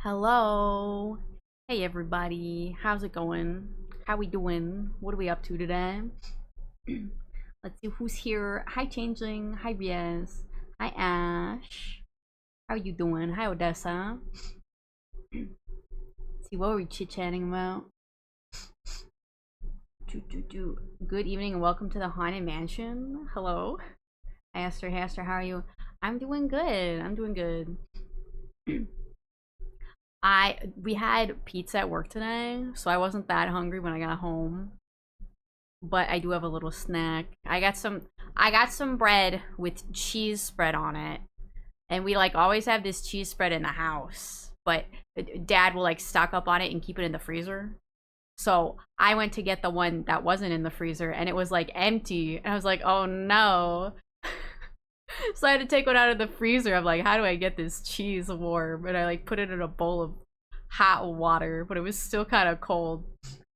Hello. Hey everybody. How's it going? How we doing? What are we up to today? Let's see who's here. Hi Changeling. Hi Riaz. Hi Ash. How are you doing? Hi Odessa. Let's see, what were we chit-chatting about? Good evening and welcome to the Haunted Mansion. Hello. Hi Esther. Hey Esther, how are you? I'm doing good. I'm doing good. We had pizza at work today, so I wasn't that hungry when I got home. But I do have a little snack. I got some bread with cheese spread on it. And we like always have this cheese spread in the house. But dad will like stock up on it and keep it in the freezer. So I went to get the one that wasn't in the freezer and it was like empty. And I was like, oh no. So I had to take one out of the freezer. I'm like, how do I get this cheese warm? And I like put it in a bowl of hot water, but it was still kind of cold.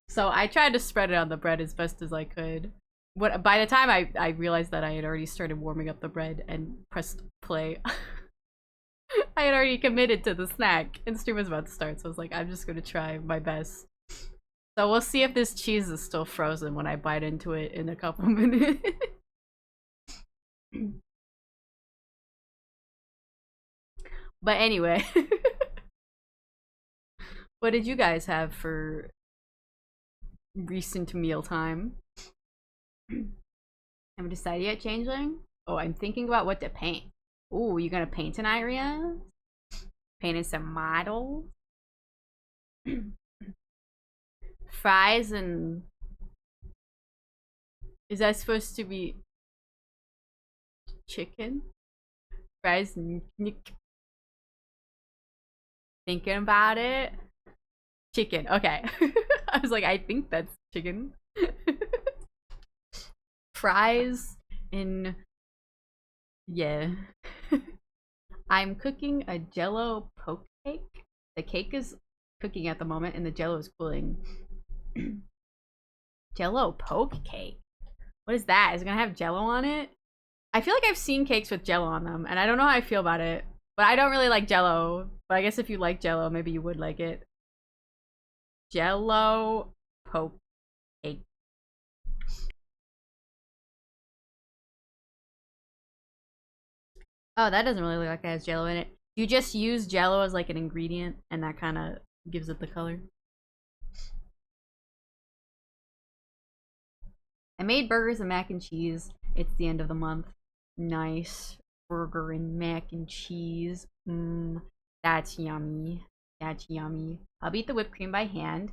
So I tried to spread it on the bread as best as I could. What by the time I realized that I had already started warming up the bread and pressed play, I had already committed to the snack and stream was about to start. So I was like, I'm just gonna try my best. So we'll see if this cheese is still frozen when I bite into it in a couple minutes. But anyway, what did you guys have for recent mealtime? Haven't decided yet, Changeling? Oh, I'm thinking about what to paint. Ooh, you gonna paint tonight, Ria? Painting some models? Fries and... Is that supposed to be... chicken? Fries and... Thinking about it? Chicken, okay. I was like, I think that's chicken. Fries in... Yeah. I'm cooking a Jello poke cake. The cake is cooking at the moment and the Jello is cooling. Jello poke cake? What is that? Is it gonna have Jello on it? I feel like I've seen cakes with Jello on them and I don't know how I feel about it. But I don't really like Jello. But I guess if you like Jello, maybe you would like it. Jello poke cake. Oh, that doesn't really look like it has Jello in it. You just use Jello as like an ingredient, and that kind of gives it the color. I made burgers and mac and cheese. It's the end of the month. Nice burger and mac and cheese. Mmm, that's yummy. That's yummy. I'll beat the whipped cream by hand.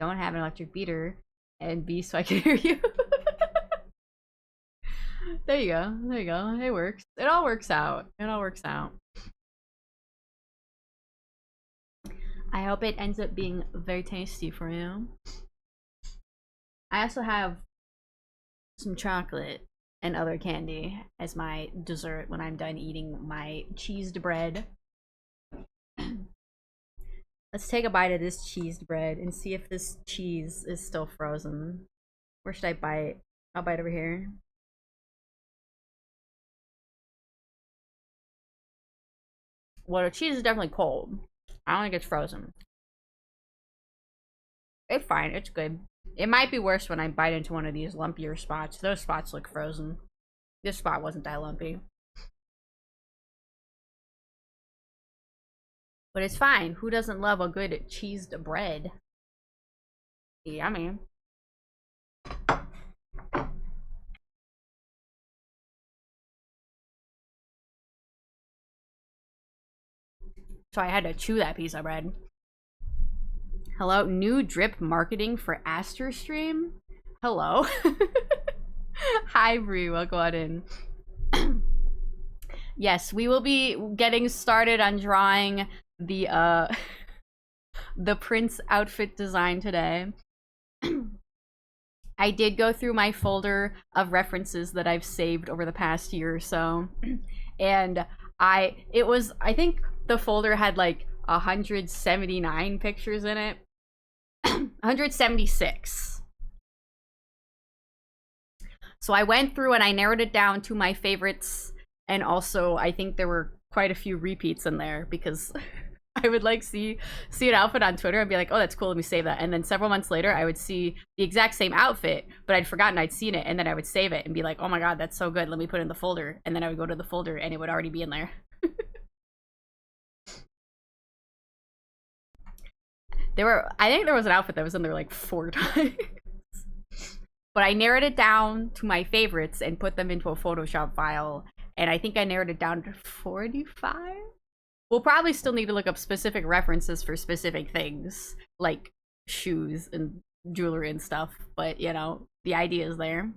Don't have an electric beater. And B, so I can hear you. There you go. There you go. It works. It all works out. It all works out. I hope it ends up being very tasty for you. I also have some chocolate and other candy as my dessert when I'm done eating my cheesed bread. Let's take a bite of this cheesed bread and see if this cheese is still frozen. Where should I bite? I'll bite over here. Well, the cheese is definitely cold. I don't think it's frozen. It's fine. It's good. It might be worse when I bite into one of these lumpier spots. Those spots look frozen. This spot wasn't that lumpy. But it's fine. Who doesn't love a good cheesed bread? Yummy. So I had to chew that piece of bread. Hello, new drip marketing for Aster Stream. Hello. Hi, Brie. Welcome on in. Yes, we will be getting started on drawing the the prince outfit design today. I did go through my folder of references that I've saved over the past year or so, and I think the folder had like 179 pictures in it. 176. So I went through and I narrowed it down to my favorites, and also I think there were quite a few repeats in there because I would like see an outfit on Twitter and be like, oh, that's cool, let me save that. And then several months later, I would see the exact same outfit, but I'd forgotten I'd seen it, and then I would save it and be like, oh my god, that's so good, let me put it in the folder. And then I would go to the folder and it would already be in there. I think there was an outfit that was in there like 4 times. But I narrowed it down to my favorites and put them into a Photoshop file. And I think I narrowed it down to 45? We'll probably still need to look up specific references for specific things, like shoes and jewelry and stuff. But, you know, the idea is there.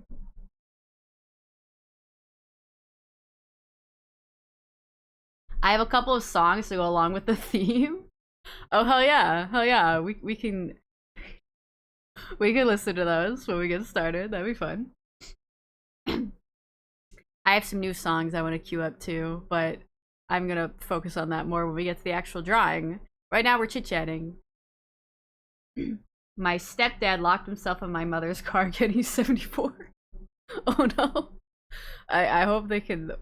I have a couple of songs to go along with the theme. Oh, hell yeah. Hell yeah. We can listen to those when we get started. That'd be fun. I have some new songs I want to queue up too, but I'm gonna focus on that more when we get to the actual drawing. Right now we're chit-chatting. My stepdad locked himself in my mother's car getting 74. Oh no. I hope they can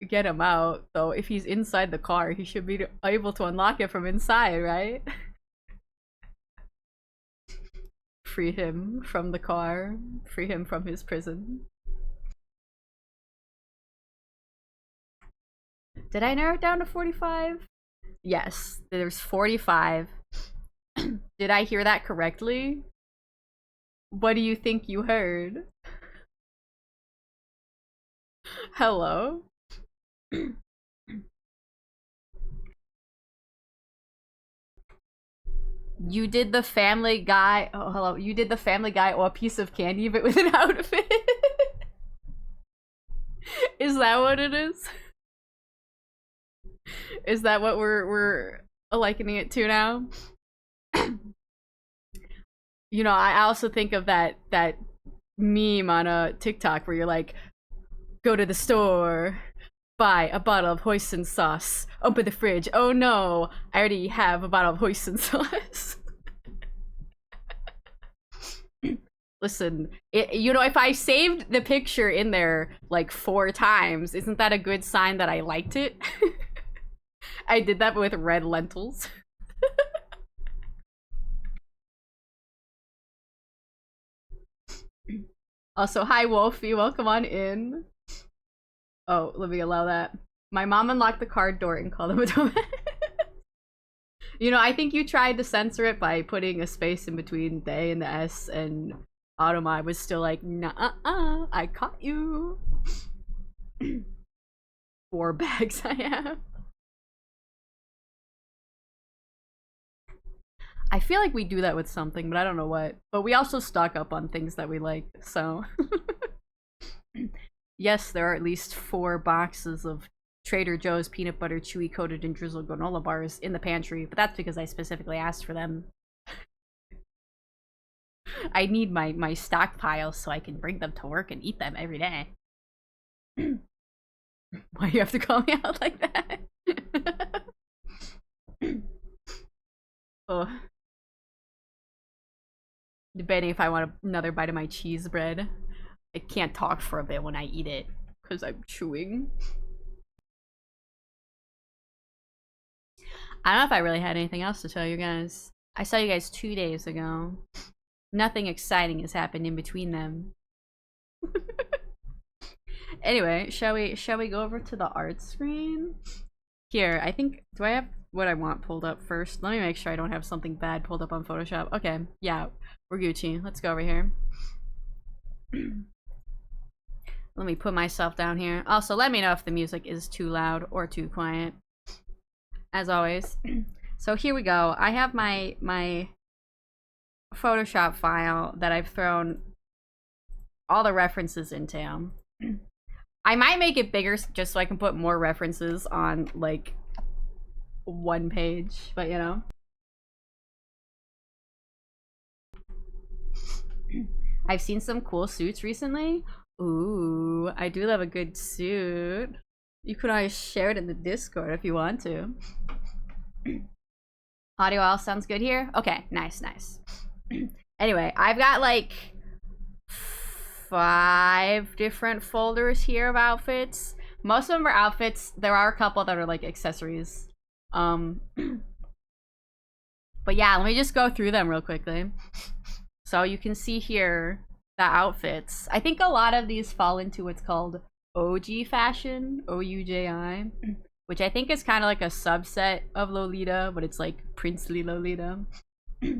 get him out, though. If he's inside the car, he should be able to unlock it from inside, right? Free him from the car. Free him from his prison. Did I narrow it down to 45? Yes, there's 45. Did I hear that correctly? What do you think you heard? Hello? You did the Family Guy. Oh, hello. You did the Family Guy or a piece of candy, but with an outfit. Is that what it is? Is that what we're likening it to now? You know, I also think of that meme on a TikTok where you're like, go to the store, buy a bottle of hoisin sauce, open the fridge. Oh no, I already have a bottle of hoisin sauce. Listen, you know, if I saved the picture in there like 4 times, isn't that a good sign that I liked it? I did that with red lentils. Also, hi Wolfie, welcome on in. Oh, let me allow that. My mom unlocked the car door and called him a dumbass. You know, I think you tried to censor it by putting a space in between the A and the S, and Automai was still like, nah, I caught you. 4 bags I have. I feel like we do that with something, but I don't know what. But we also stock up on things that we like, so. Yes, there are at least 4 boxes of Trader Joe's peanut butter chewy coated and drizzled granola bars in the pantry, but that's because I specifically asked for them. I need my stockpile so I can bring them to work and eat them every day. Why do you have to call me out like that? Oh. Debating if I want another bite of my cheese bread. I can't talk for a bit when I eat it because I'm chewing. I don't know if I really had anything else to tell you guys. I saw you guys 2 days ago. Nothing exciting has happened in between them. Anyway, shall we go over to the art screen? Here, I think, do I have what I want pulled up first? Let me make sure I don't have something bad pulled up on Photoshop. Okay, yeah, we're Gucci. Let's go over here. Let me put myself down here. Also, let me know if the music is too loud or too quiet. As always. So here we go. I have my Photoshop file that I've thrown all the references into. I might make it bigger just so I can put more references on like 1 page, but you know. I've seen some cool suits recently. Ooh, I do love a good suit. You could always share it in the Discord if you want to. Audio all sounds good here? Okay, nice. Anyway, I've got like 5 different folders here of outfits. Most of them are outfits. There are a couple that are like accessories. But yeah, let me just go through them real quickly. So you can see here the outfits. I think a lot of these fall into what's called OG fashion, OUJI, which I think is kind of like a subset of Lolita, but it's like princely Lolita. I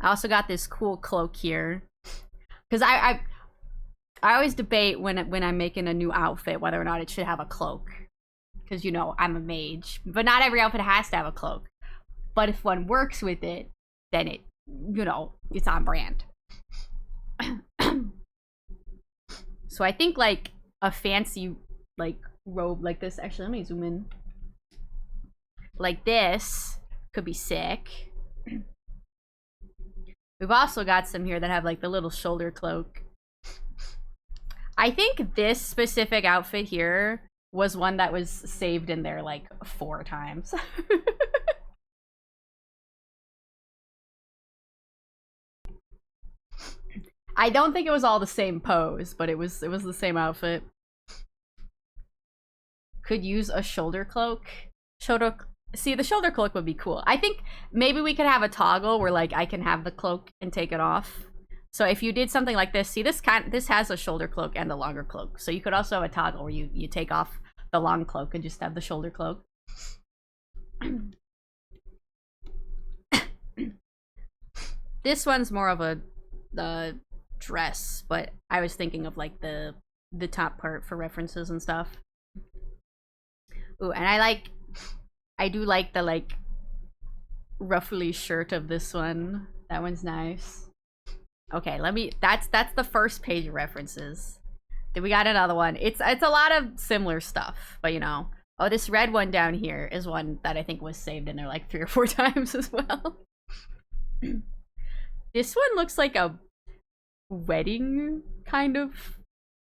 also got this cool cloak here, because I always debate when I'm making a new outfit whether or not it should have a cloak, because you know I'm a mage, but not every outfit has to have a cloak. But if one works with it, then it, you know, it's on brand. So I think like a fancy like robe like this. Actually, let me zoom in. Like this could be sick. We've also got some here that have like the little shoulder cloak. I think this specific outfit here was one that was saved in there like 4 times. I don't think it was all the same pose, but it was the same outfit. Could use a shoulder cloak. See, the shoulder cloak would be cool. I think maybe we could have a toggle where like I can have the cloak and take it off. So if you did something like this, see this has a shoulder cloak and the longer cloak. So you could also have a toggle where you take off the long cloak and just have the shoulder cloak. This one's more of the dress, but I was thinking of like the top part for references and stuff. Ooh, and I do like the like ruffly shirt of this one. That one's nice. Okay, that's the first page of references. Then we got another one. It's a lot of similar stuff, but you know. Oh, this red one down here is one that I think was saved in there like 3 or 4 times as well. This one looks like a wedding kind of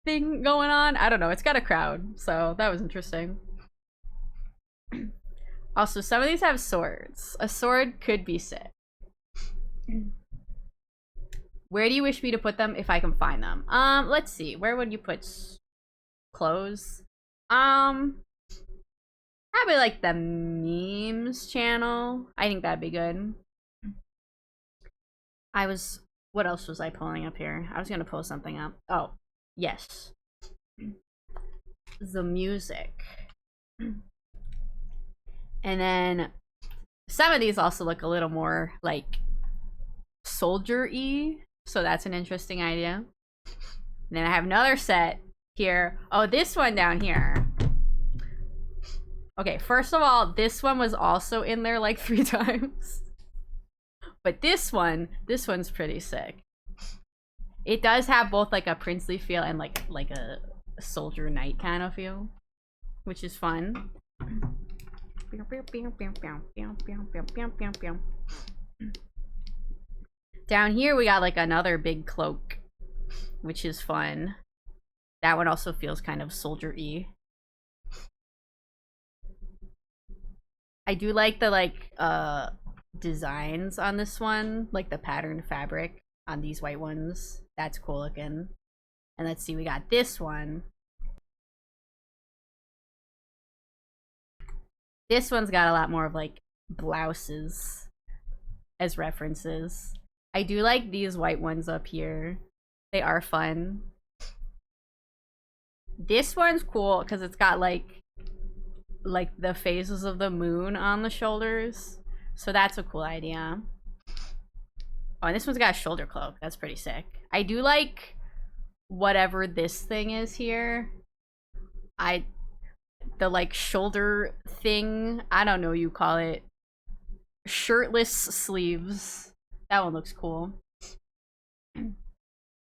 thing going on. I don't know. It's got a crowd, so that was interesting. Also, some of these have swords. A sword could be sick. Where do you wish me to put them if I can find them? Let's see. Where would you put clothes? Probably like the memes channel. I think that'd be good. What else was I pulling up here? I was gonna pull something up. Oh, yes. The music. And then some of these also look a little more like soldier-y, so that's an interesting idea. And then I have another set here. Oh, this one down here. Okay, first of all, this one was also in there like 3 times. But this one's pretty sick. It does have both like a princely feel and like a soldier knight kind of feel, which is fun. Down here we got like another big cloak, which is fun. That one also feels kind of soldier-y. I do like the designs on this one, like the patterned fabric on these white ones. That's cool looking. And let's see, we got this one. This one's got a lot more of like blouses as references. I do like these white ones up here. They are fun. This one's cool because it's got like the phases of the moon on the shoulders. So that's a cool idea. Oh, and this one's got a shoulder cloak. That's pretty sick. I do like whatever this thing is here. The like shoulder thing. I don't know what you call it. Shirtless sleeves. That one looks cool.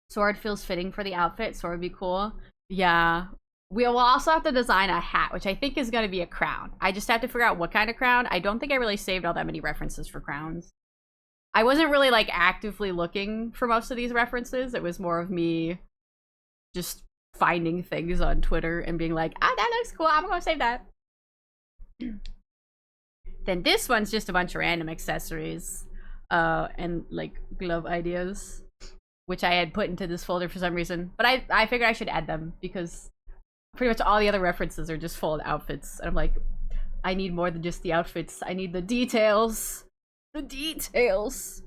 Sword feels fitting for the outfit. Sword would be cool. Yeah. We will also have to design a hat, which I think is going to be a crown. I just have to figure out what kind of crown. I don't think I really saved all that many references for crowns. I wasn't really like actively looking for most of these references. It was more of me just finding things on Twitter and being like, ah, that looks cool. I'm going to save that. Then this one's just a bunch of random accessories and like glove ideas, which I had put into this folder for some reason. But I figured I should add them because pretty much all the other references are just full of outfits. And I'm like, I need more than just the outfits. I need the details. The details.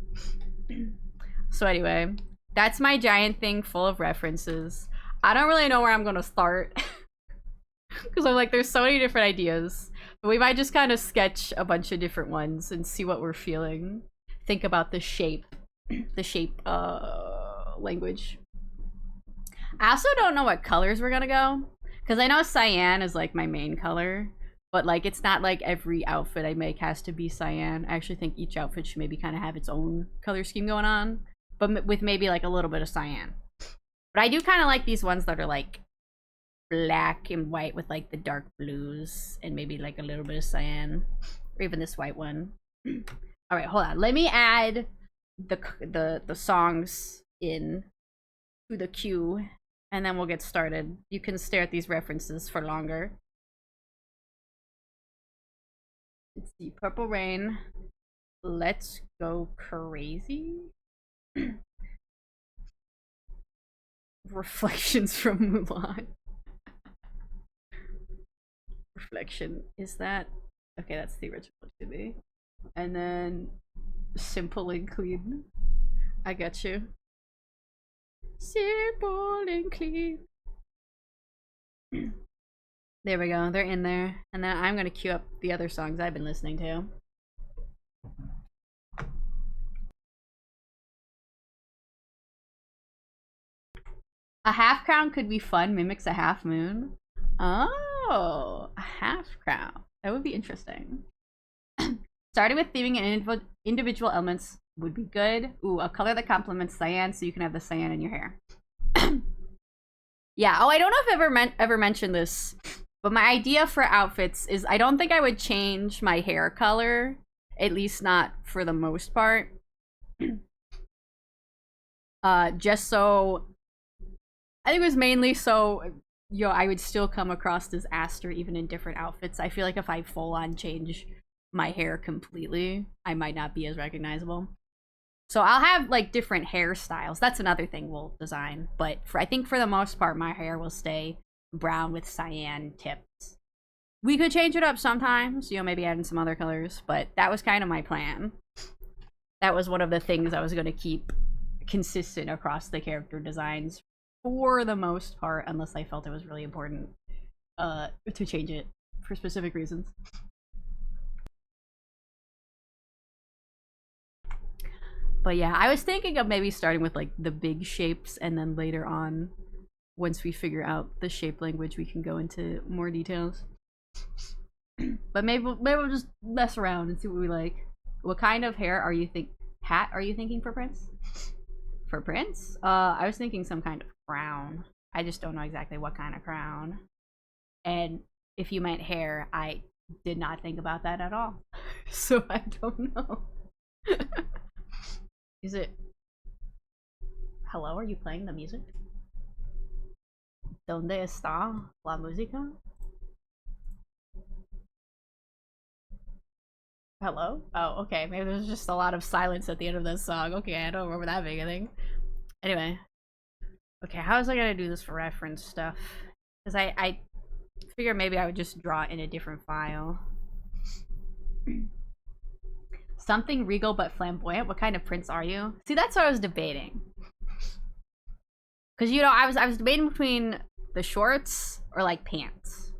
So anyway, that's my giant thing full of references. I don't really know where I'm gonna start. Because I'm like, there's so many different ideas. But we might just kind of sketch a bunch of different ones and see what we're feeling. Think about the shape. The shape language. I also don't know what colors we're gonna go. Because I know cyan is like my main color. But like, it's not like every outfit I make has to be cyan. I actually think each outfit should maybe kind of have its own color scheme going on. But with maybe like a little bit of cyan. But I do kind of like these ones that are like black and white with like the dark blues and maybe like a little bit of cyan. Or even this white one. All right, hold on. Let me add the songs in to the queue and then we'll get started. You can stare at these references for longer. Let's see, Purple Rain. Let's Go Crazy. Reflections from Mulan. Reflection, is that okay? That's the original to me. And then Simple and Clean. I got you. Simple and clean. There we go, they're in there. And then I'm gonna queue up the other songs I've been listening to. A half crown could be fun, mimics a half moon. Oh, a half crown. That would be interesting. Starting with theming and individual elements would be good. Ooh, a color that complements cyan so you can have the cyan in your hair. Yeah, oh, I don't know if I've ever mentioned this, but my idea for outfits is I don't think I would change my hair color, at least not for the most part. Just so, I think it was mainly so, yo, I would still come across as Aster even in different outfits. I feel like if I full on change my hair completely, I might not be as recognizable. So I'll have like different hairstyles. That's another thing we'll design. But I think for the most part, my hair will stay brown with cyan tips. We could change it up sometimes, you know, maybe add in some other colors, but that was kind of my plan. That was one of the things I was going to keep consistent across the character designs for the most part, unless I felt it was really important to change it for specific reasons. But yeah, I was thinking of maybe starting with like the big shapes and then later on, once we figure out the shape language, we can go into more details. But maybe we'll just mess around and see what we like. What kind of hair are you hat are you thinking for Prince? For Prince? I was thinking some kind of crown. I just don't know exactly what kind of crown. And if you meant hair, I did not think about that at all. So I don't know. Is it... Hello, are you playing the music? ¿Dónde está la música? Hello? Oh, okay. Maybe there's just a lot of silence at the end of this song. Okay, I don't remember that being a thing. Anyway. Okay, how was I gonna do this for reference stuff? Because I figure maybe I would just draw it in a different file. Something regal but flamboyant. What kind of prince are you? See, that's what I was debating. Because, you know, I was debating between the shorts or, like, pants.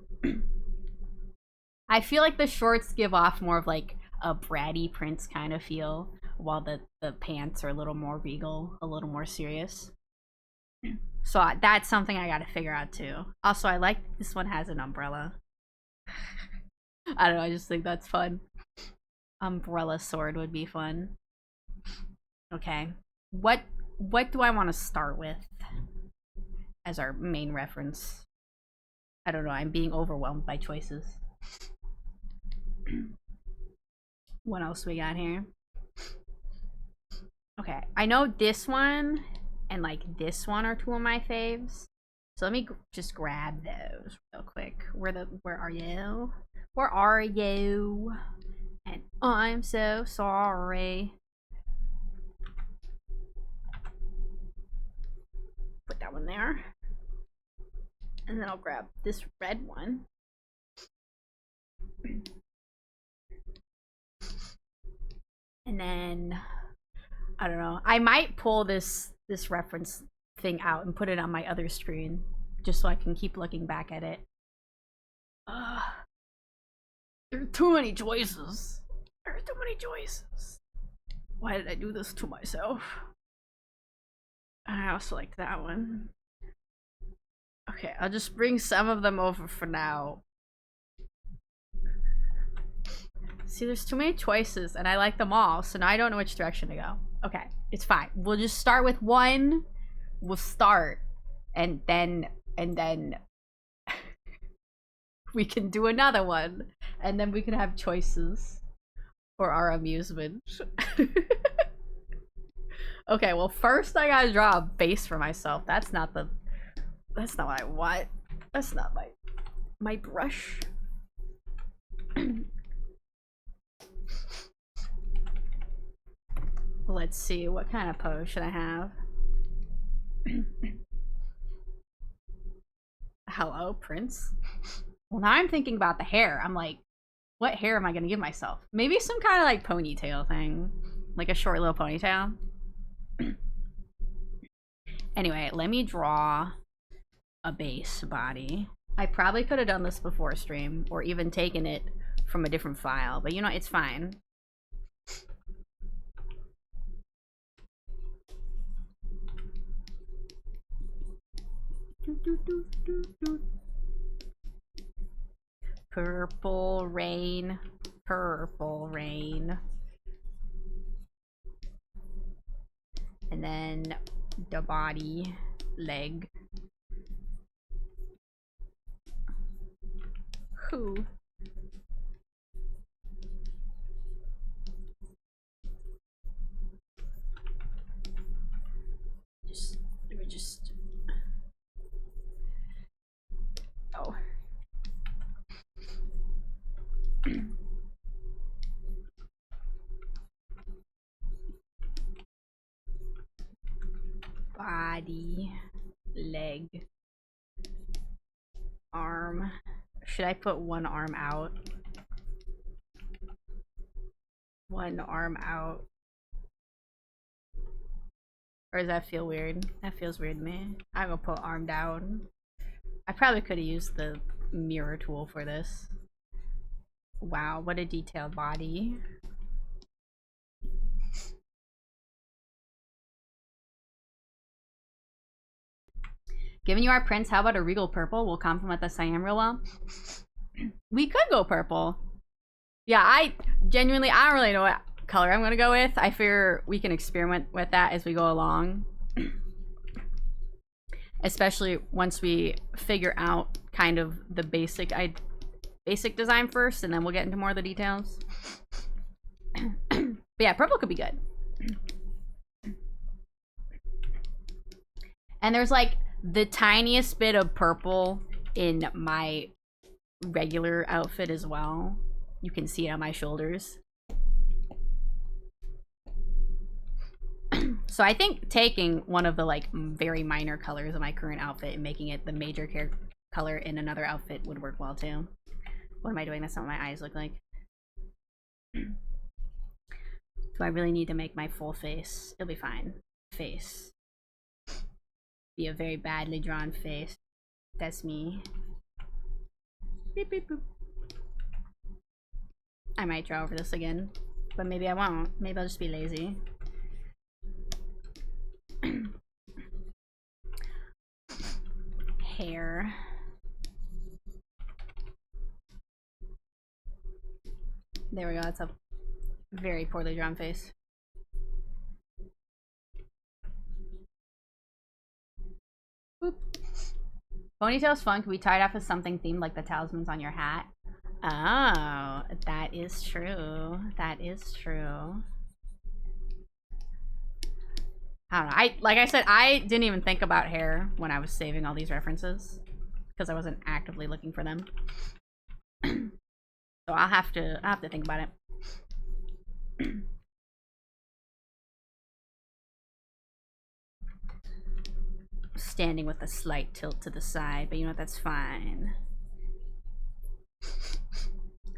I feel like the shorts give off more of, like, a bratty prince kind of feel, while the pants are a little more regal, a little more serious. So that's something I gotta figure out, too. Also, I like this one has an umbrella. I don't know, I just think that's fun. Umbrella sword would be fun. Okay. What do I want to start with as our main reference? I don't know, I'm being overwhelmed by choices. What else we got here? Okay, I know this one and like this one are two of my faves. So let me just grab those real quick. Where are you? Where are you? And I'm so sorry. Put that one there. And then I'll grab this red one. And then I don't know. I might pull this reference thing out and put it on my other screen just so I can keep looking back at it. There are too many choices. There are too many choices. Why did I do this to myself? I also like that one. Okay, I'll just bring some of them over for now. See, there's too many choices, and I like them all, so now I don't know which direction to go. Okay, it's fine. We'll just start with one. We'll start, and then we can do another one, and then we can have choices for our amusement. Okay, well, first I gotta draw a face for myself. That's not what I want. That's not my brush. Let's see, what kind of pose should I have? Hello, Prince. Well, now I'm thinking about the hair. I'm like, what hair am I gonna give myself? Maybe some kind of like ponytail thing. Like a short little ponytail. Anyway, let me draw a base body. I probably could have done this before stream, or even taken it from a different file, but you know, it's fine. Purple rain, purple rain. And then the body, leg. Who? Let me just. Oh. Body, leg, arm. Should I put one arm out? One arm out. Or does that feel weird? That feels weird to me. I'm gonna put arm down. I probably could have used the mirror tool for this. Wow, what a detailed body. Given you are Prince, how about a regal purple? Will complement the cyan real well. We could go purple. Yeah, I don't really know what color I'm gonna go with. I figure we can experiment with that as we go along. Especially once we figure out kind of the basic design first, and then we'll get into more of the details. But yeah, purple could be good. And there's like the tiniest bit of purple in my regular outfit as well. You can see it on my shoulders. So I think taking one of the like very minor colors of my current outfit and making it the major color in another outfit would work well too. What am I doing? That's not what my eyes look like. Do I really need to make my full face? It'll be fine. Face. Be a very badly drawn face. That's me. Beep, beep, boop. I might draw over this again, but maybe I won't. Maybe I'll just be lazy. Hair. There we go. That's a very poorly drawn face. Boop. Ponytail's fun. Can be tied off as something themed like the talismans on your hat. Oh, that is true. That is true. I don't know. Like I said, I didn't even think about hair when I was saving all these references because I wasn't actively looking for them. So I'll have to think about it. Standing with a slight tilt to the side, but you know what? That's fine.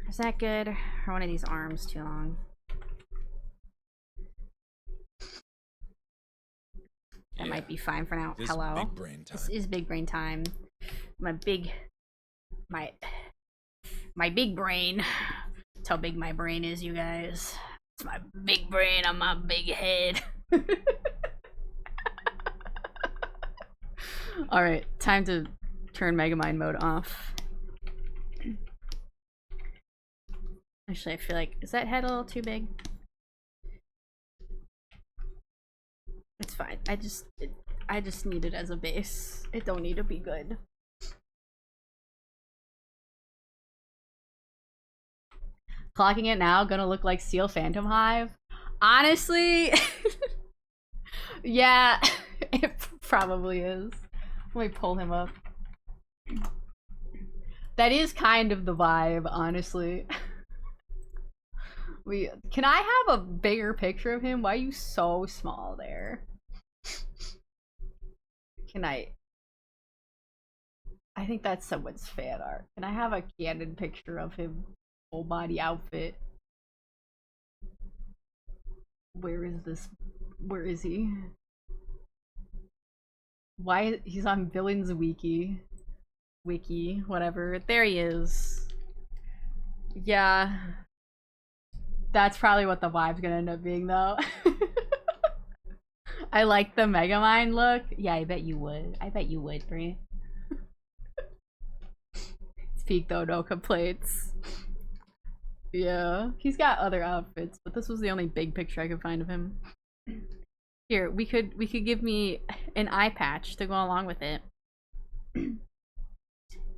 Is that good? Or one of these arms too long? That might be fine for now. This Hello. big brain time. This is big brain time. My big brain. That's how big my brain is, you guys. It's my big brain on my big head. Alright, time to turn Megamind mode off. Actually, I feel like, is that head a little too big? It's fine. I just need it as a base. It don't need to be good. Clocking it now, gonna look like Steel Phantom Hive. Honestly, yeah, it probably is. Let me pull him up. That is kind of the vibe, honestly. Can I have a bigger picture of him? Why are you so small there? Can I think that's someone's fan art. Can I have a candid picture of him? Full body outfit. Where is this? Where is he? Why? He's on Villains Wiki, whatever. There he is. Yeah. That's probably what the vibe's gonna end up being, though. I like the Megamind look. Yeah, I bet you would. I bet you would, Bree. Speak though, no complaints. Yeah, he's got other outfits, but this was the only big picture I could find of him. Here, we could give me an eye patch to go along with it.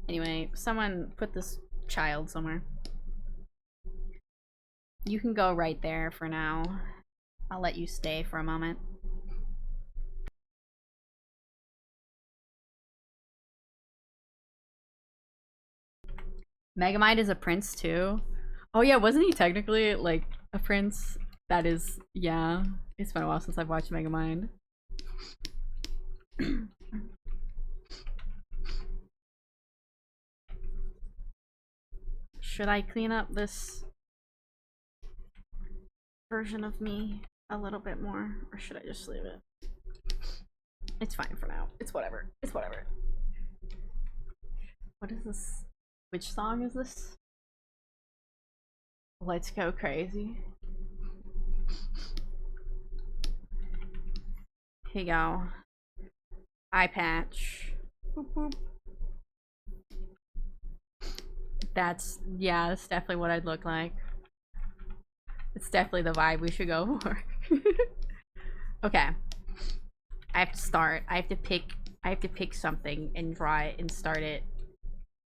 Anyway, someone put this child somewhere. You can go right there for now. I'll let you stay for a moment. Megamind is a prince too. Oh yeah, wasn't he technically like a prince? That is, yeah. It's been a while since I've watched Megamind. Should I clean up this version of me a little bit more, or should I just leave it? It's fine for now. It's whatever. It's whatever. What is this? Which song is this? Let's Go Crazy. Here you go. Eye patch. Boop, boop. Yeah, that's definitely what I'd look like. It's definitely the vibe we should go for. Okay. I have to start. I have to pick something and draw it and start it.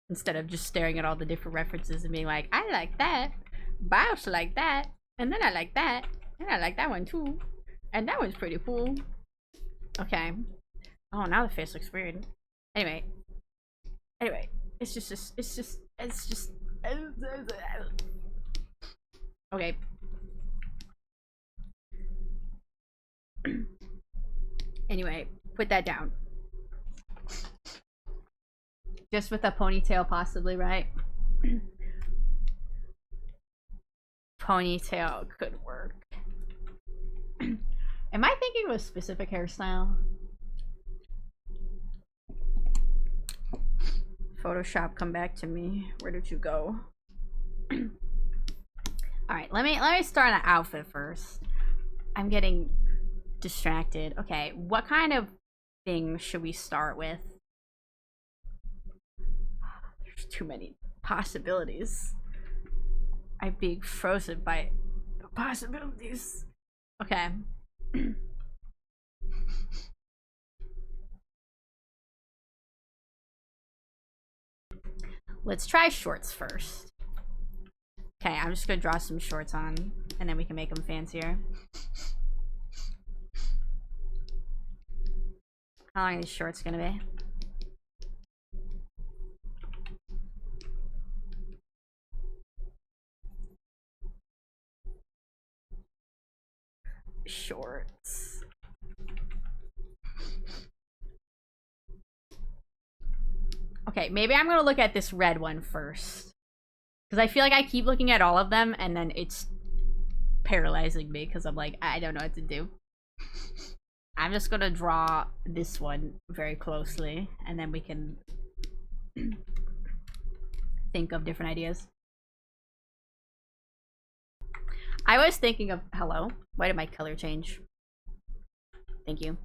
Instead of just staring at all the different references and being like, I like that. But I also like that. And then I like that. And I like that one too. And that one's pretty cool. Okay. Oh, now the face looks weird. Anyway. It's just okay. Anyway, put that down. Just with a ponytail, possibly, right? Ponytail could work. Am I thinking of a specific hairstyle? Photoshop, come back to me. Where did you go? Alright, let me start an outfit first. I'm getting distracted. Okay, what kind of thing should we start with? There's too many possibilities. I'm being frozen by the possibilities. Okay. Let's try shorts first. Okay, I'm just gonna draw some shorts on, and then we can make them fancier. How long are these shorts gonna be? Shorts. Okay, maybe I'm gonna look at this red one first. Because I feel like I keep looking at all of them and then it's paralyzing me because I'm like, I don't know what to do. I'm just gonna draw this one very closely, and then we can think of different ideas. I was thinking of, hello? Why did my color change? Thank you.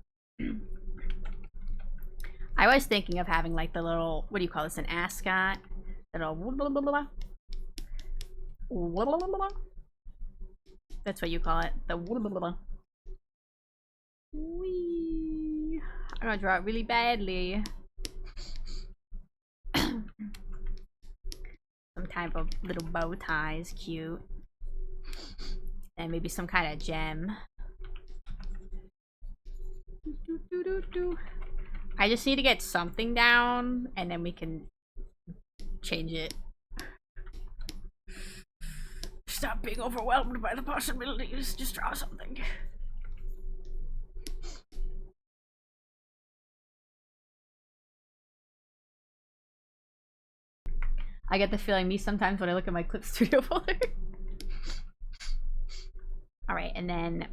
I was thinking of having like the little, what do you call this, an ascot? Little blah, blah, blah, blah. That's what you call it. The blah, blah, blah. Whee. I'm gonna draw it really badly. Some type of little bow tie is cute. And maybe some kind of gem. I just need to get something down, and then we can change it. Stop being overwhelmed by the possibilities. Just draw something. I get the feeling me sometimes when I look at my Clip Studio folder. Alright, and then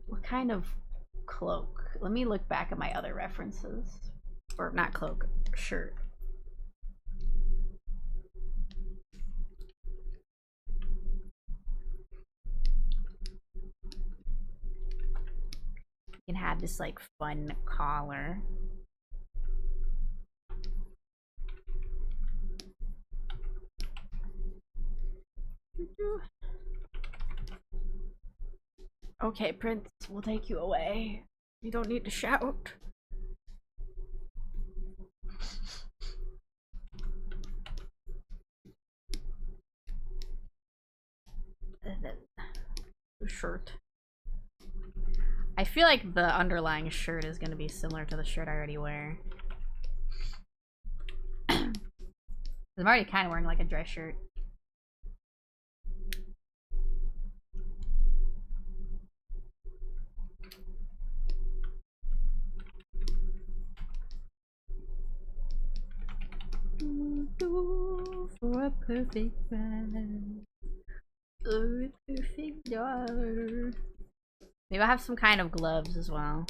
what kind of cloak? Let me look back at my other references. Or not cloak, shirt. You can have this like fun collar. Okay, Prince, we'll take you away. You don't need to shout. The shirt. I feel like the underlying shirt is gonna be similar to the shirt I already wear. I'm already kind of wearing like a dress shirt. For a perfect man, or a perfect daughter. Maybe I'll have some kind of gloves as well.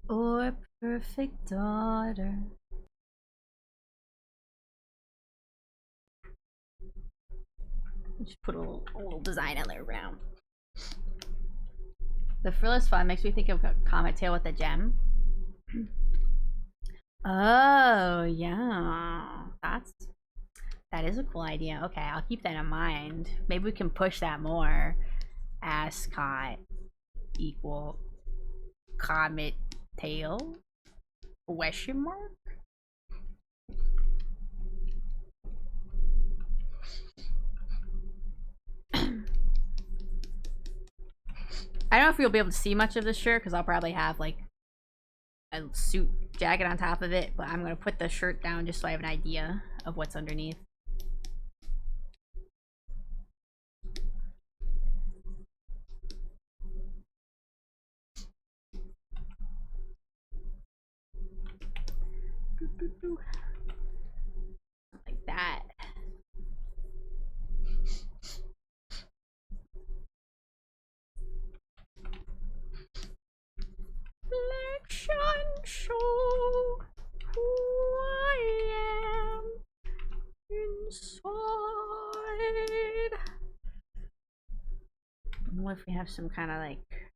Or a perfect daughter. Just put a little design on there around. The frill is fun. Makes me think of a Comet Tail with a gem. Oh, yeah. That is a cool idea. Okay, I'll keep that in mind. Maybe we can push that more. Ascot equal Comet Tail? Question mark? I don't know if you'll be able to see much of this shirt because I'll probably have like a suit jacket on top of it, but I'm gonna put the shirt down just so I have an idea of what's underneath. Like that. Reflection show who I am inside. What if we have some kind of like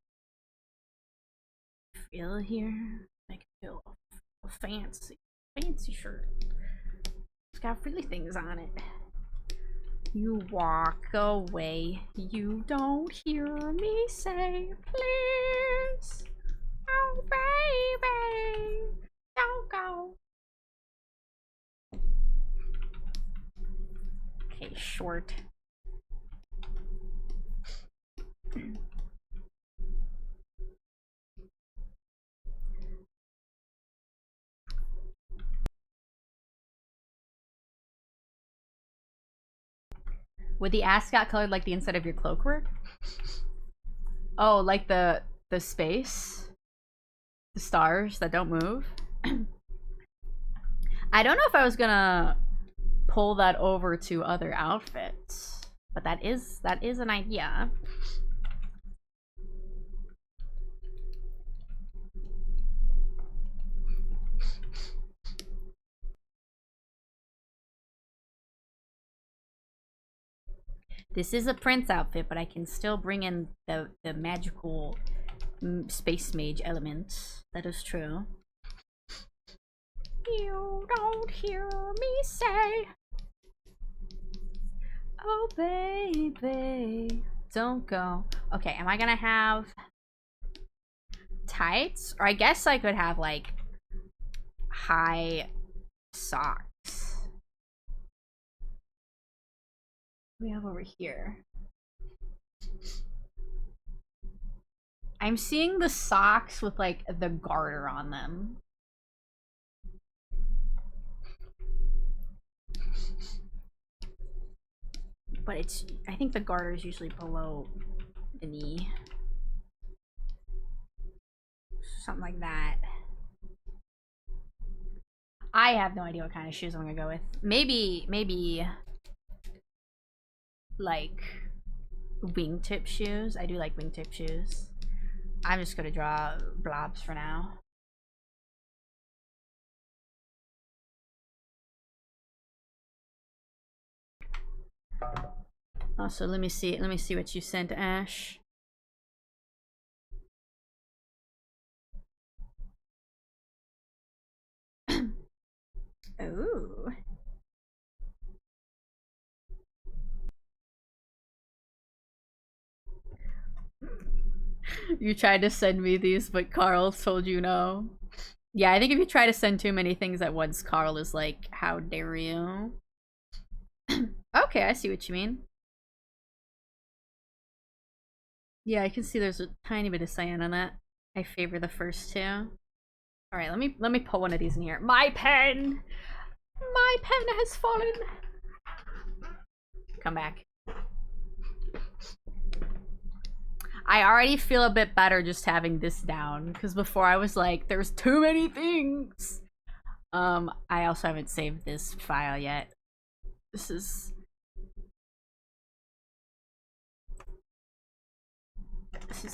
feel here? Make it feel a fancy shirt. It's got frilly things on it. You walk away. You don't hear me say, please. Oh, baby. Don't go. Okay, short. Would the ascot colored like the inside of your cloak work? Oh, like the space? The stars that don't move? I don't know if I was gonna pull that over to other outfits. But that is an idea. This is a prince outfit, but I can still bring in the magical space mage elements. That is true. You don't hear me say, oh baby, don't go. Okay, am I gonna have tights? Or I guess I could have like high socks. What do we have over here? I'm seeing the socks with like the garter on them. But it's, I think the garter is usually below the knee. Something like that. I have no idea what kind of shoes I'm gonna go with. Maybe like wingtip shoes. I do like wingtip shoes. I'm just gonna draw blobs for now. Also, let me see what you sent, Ash. Ooh. You tried to send me these, but Carl told you no. Yeah, I think if you try to send too many things at once, Carl is like, how dare you? Okay, I see what you mean. Yeah, I can see there's a tiny bit of cyan on that. I favor the first two. All right, let me put one of these in here. My pen has fallen. Come back. I already feel a bit better just having this down, because before I was like, there's too many things. I also haven't saved this file yet. This is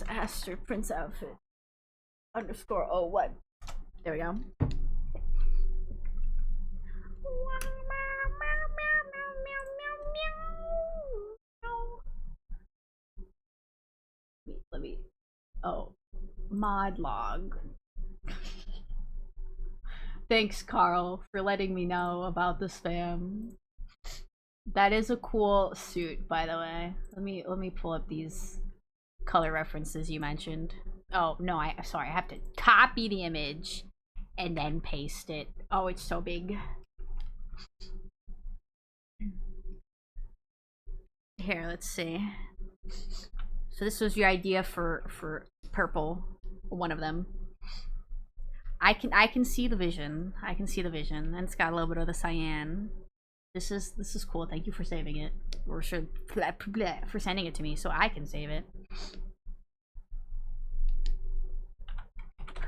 Aster Prince outfit _01. There we go. Let me oh, mod log. Thanks, Carl, for letting me know about the spam. That is a cool suit, by the way. Let me pull up these color references you mentioned. Oh no, sorry, I have to copy the image and then paste it. Oh, it's so big. Here, let's see. So this was your idea for purple, one of them. I can see the vision. I can see the vision, and it's got a little bit of the cyan. This is cool. Thank you for saving it, or for sending it to me so I can save it.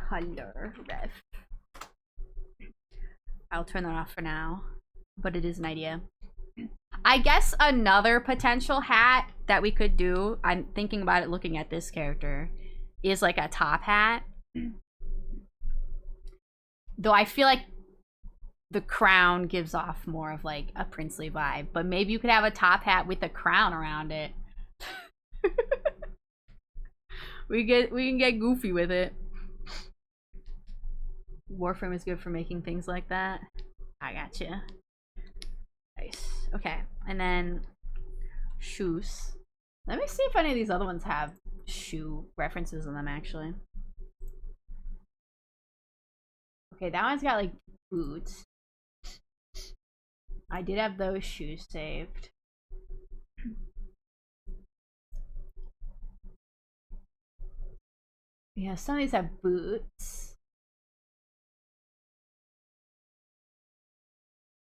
Color ref. I'll turn that off for now, but it is an idea. I guess another potential hat that we could do, I'm thinking about it looking at this character, is like a top hat. Though I feel like the crown gives off more of like a princely vibe, but maybe you could have a top hat with a crown around it. we can get goofy with it. Warframe is good for making things like that. I gotcha. Nice. Okay, and then shoes. Let me see if any of these other ones have shoe references in them, actually. Okay, that one's got like boots. I did have those shoes saved. Yeah, some of these have boots.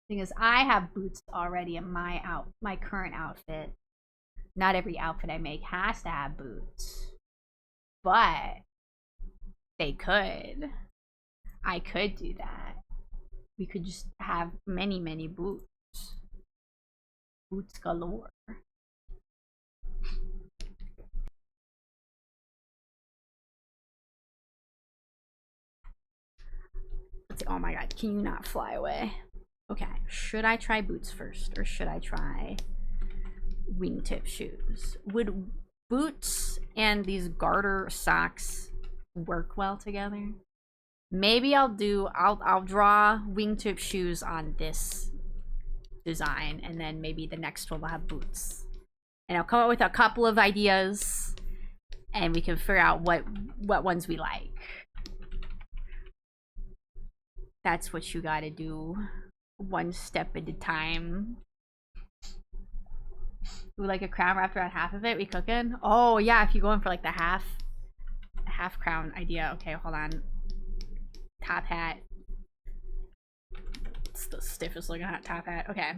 Thing is, I have boots already in my current outfit. Not every outfit I make has to have boots, but they could. I could do that. We could just have many boots. Boots galore. Let's see. Oh my god, can you not fly away? Okay, should I try boots first or should I try wingtip shoes? Would boots and these garter socks work well together? Maybe I'll draw wingtip shoes on this design, and then maybe the next one will have boots. And I'll come up with a couple of ideas, and we can figure out what ones we like. That's what you gotta do. One step at a time. We like a crown wrapped around half of it. We cooking? Oh yeah, if you go in for like the half crown idea. Okay, hold on. Top hat. It's the stiffest looking top hat. Okay.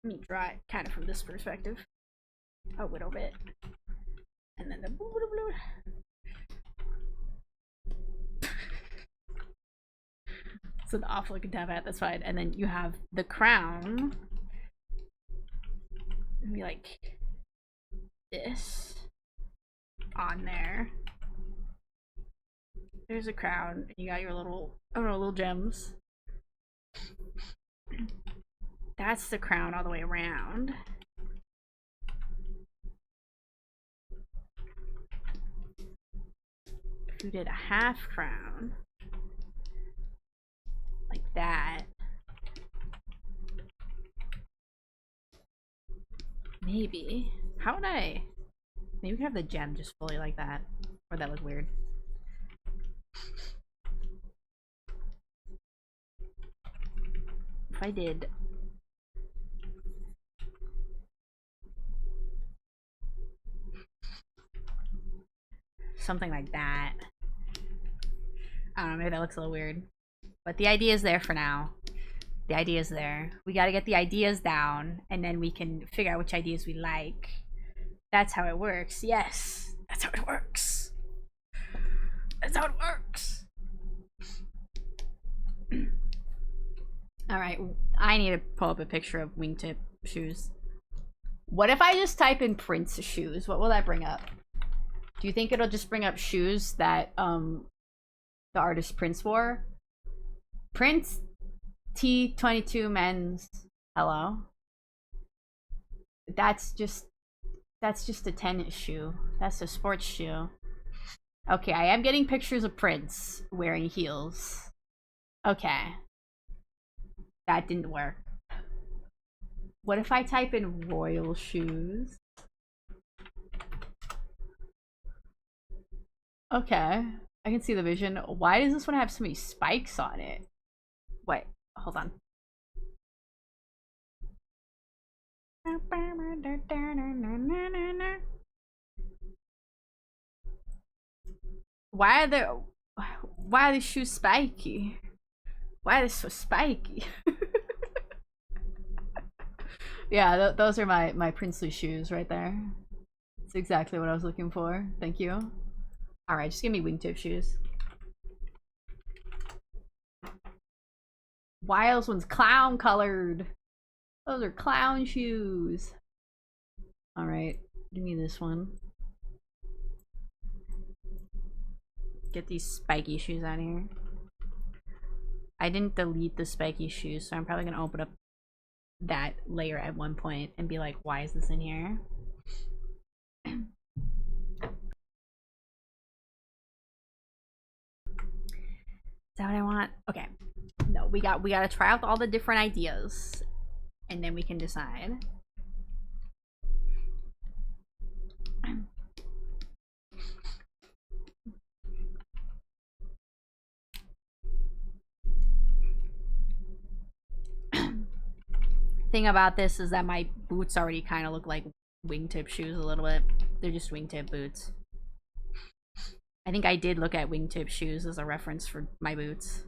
Let me draw it kind of from this perspective. A little bit. And then the blue, blue, blue. It's an awful looking top hat, that's fine. And then you have the crown. Maybe like this on there. There's a crown, and you got your little, I don't know, little gems. That's the crown all the way around. If you did a half crown, like that, maybe. How would I? Maybe we could have the gem just fully like that, or that look weird. If I did something like that, I don't know, maybe that looks a little weird. But the idea is there for now. The idea is there. We gotta get the ideas down, and then we can figure out which ideas we like. That's how it works. Yes, that's how it works. That's how it works. Alright, I need to pull up a picture of wingtip shoes. What if I just type in Prince shoes? What will that bring up? Do you think it'll just bring up shoes that the artist Prince wore? Prince T22 men's. Hello? That's just a tennis shoe. That's a sports shoe. Okay, I am getting pictures of Prince wearing heels. Okay. That didn't work. What if I type in royal shoes? Okay. I can see the vision. Why does this one have so many spikes on it? Wait, hold on. Why are the shoes spiky? Why are they so spiky? Yeah, those are my princely shoes right there. That's exactly what I was looking for. Thank you. Alright, just give me wingtip shoes. Why else one's clown colored? Those are clown shoes. Alright, give me this one. Get these spiky shoes out of here. I didn't delete the spiky shoes, so I'm probably gonna open up that layer at one point and be like, why is this in here? Is that what I want? Okay. No, we gotta try out all the different ideas, and then we can decide. Thing about this is that my boots already kind of look like wingtip shoes a little bit. They're just wingtip boots. I think I did look at wingtip shoes as a reference for my boots.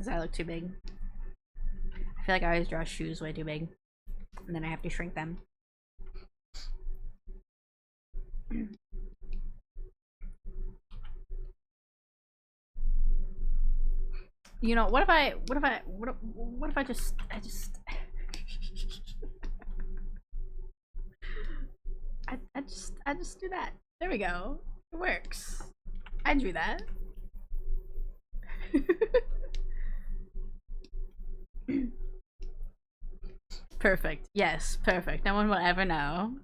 Does that look too big? I feel like I always draw shoes way too big. And then I have to shrink them. You know, what if I just I just do that. There we go. It works. I drew that. Perfect. Yes, perfect. No one will ever know.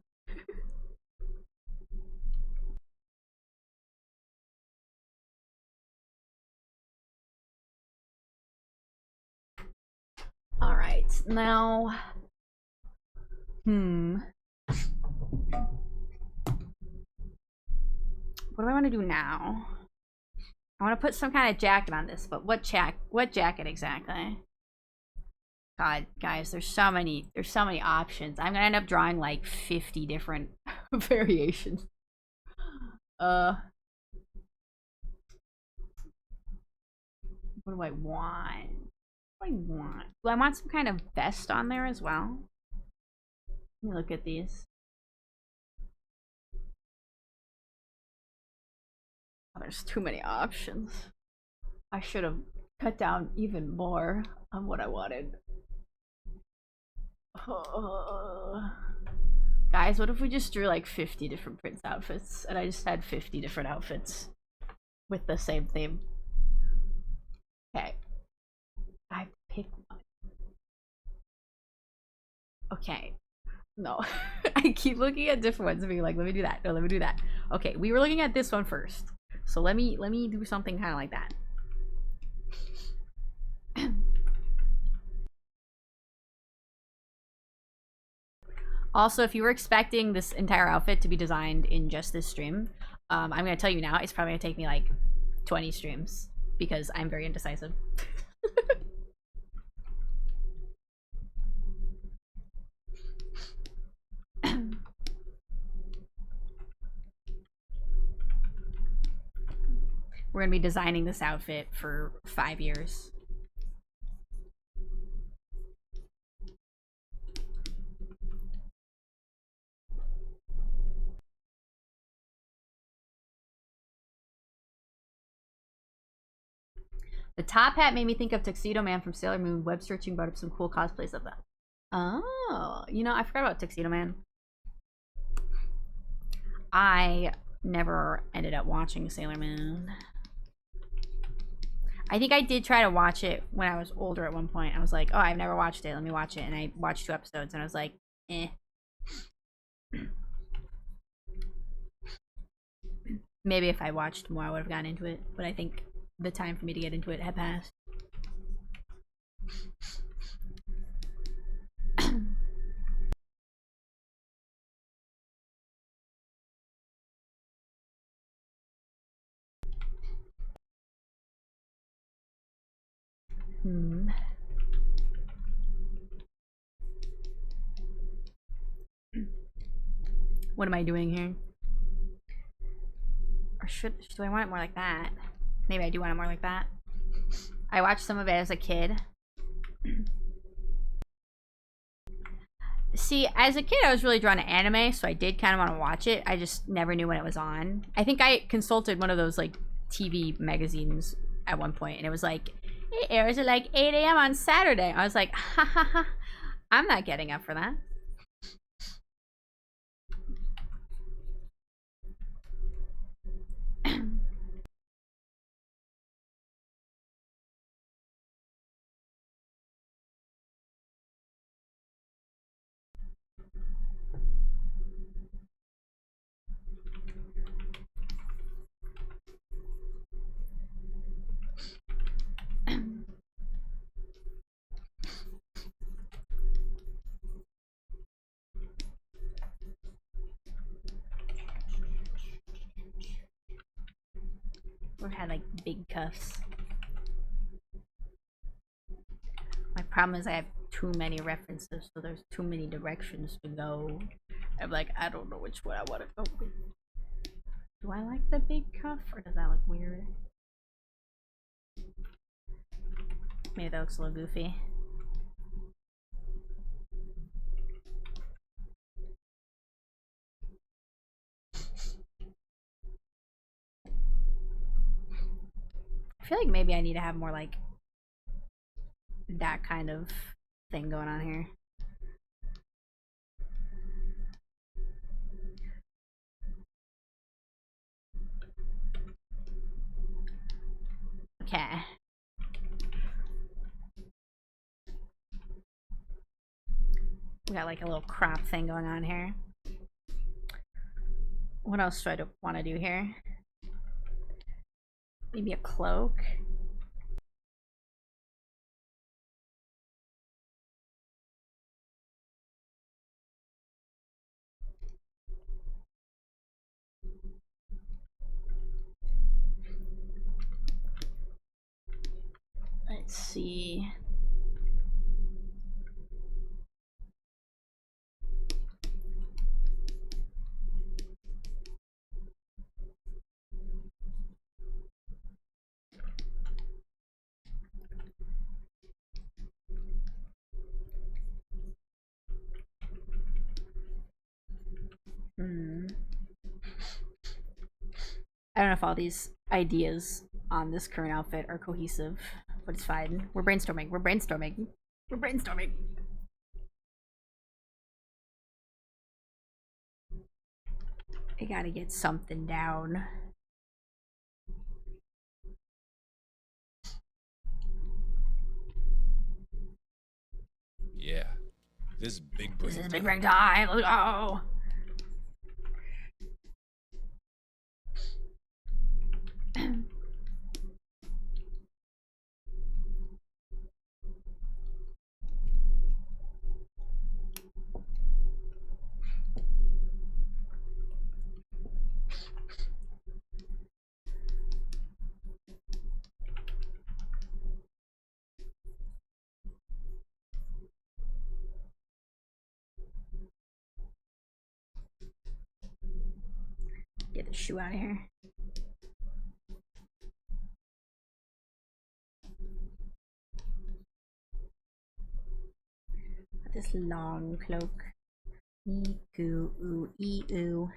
All right. Now, what do I want to do now? I want to put some kind of jacket on this, but what jacket exactly? God, guys, there's so many options. I'm gonna end up drawing like 50 different variations. What do I want? What do I want? Do I want some kind of vest on there as well? Let me look at these. Oh, there's too many options. I should have cut down even more on what I wanted. Guys, what if we just drew like 50 different Prince outfits and I just had 50 different outfits with the same theme? Okay. I have to pick one. Okay. No. I keep looking at different ones and being like, let me do that. No, let me do that. Okay, we were looking at this one first. So let me do something kind of like that. Also, if you were expecting this entire outfit to be designed in just this stream, I'm gonna tell you now, it's probably gonna take me like 20 streams because I'm very indecisive. We're gonna be designing this outfit for 5 years. The top hat made me think of Tuxedo Man from Sailor Moon. Web searching brought up some cool cosplays of that. Oh, you know, I forgot about Tuxedo Man. I never ended up watching Sailor Moon. I think I did try to watch it when I was older at one point. I was like, oh, I've never watched it. Let me watch it. And I watched 2 episodes and I was like, eh. Maybe if I watched more, I would have gotten into it. But I think the time for me to get into it had passed. What am I doing here? Or do I want it more like that? Maybe I do want it more like that. I watched some of it as a kid. See, as a kid, I was really drawn to anime, so I did kind of want to watch it. I just never knew when it was on. I think I consulted one of those like TV magazines at one point, and it was like, it airs at like 8 a.m. on Saturday. I was like, ha ha ha, I'm not getting up for that. Or had like big cuffs. My problem is I have too many references, so there's too many directions to go. I'm like, I don't know which one I want to go with. Do I like the big cuff, or does that look weird? Maybe that looks a little goofy. I feel like maybe I need to have more like that kind of thing going on here. Okay. We got like a little crop thing going on here. What else do I want to do here? Maybe a cloak. Let's see. I don't know if all these ideas on this current outfit are cohesive, but it's fine. We're brainstorming. We're brainstorming. We're brainstorming. I gotta get something down. Yeah. This is big brain. This is big brain time. Let's go. Get the shoe out of here. This long cloak. Ee-goo-oo-ee-oo.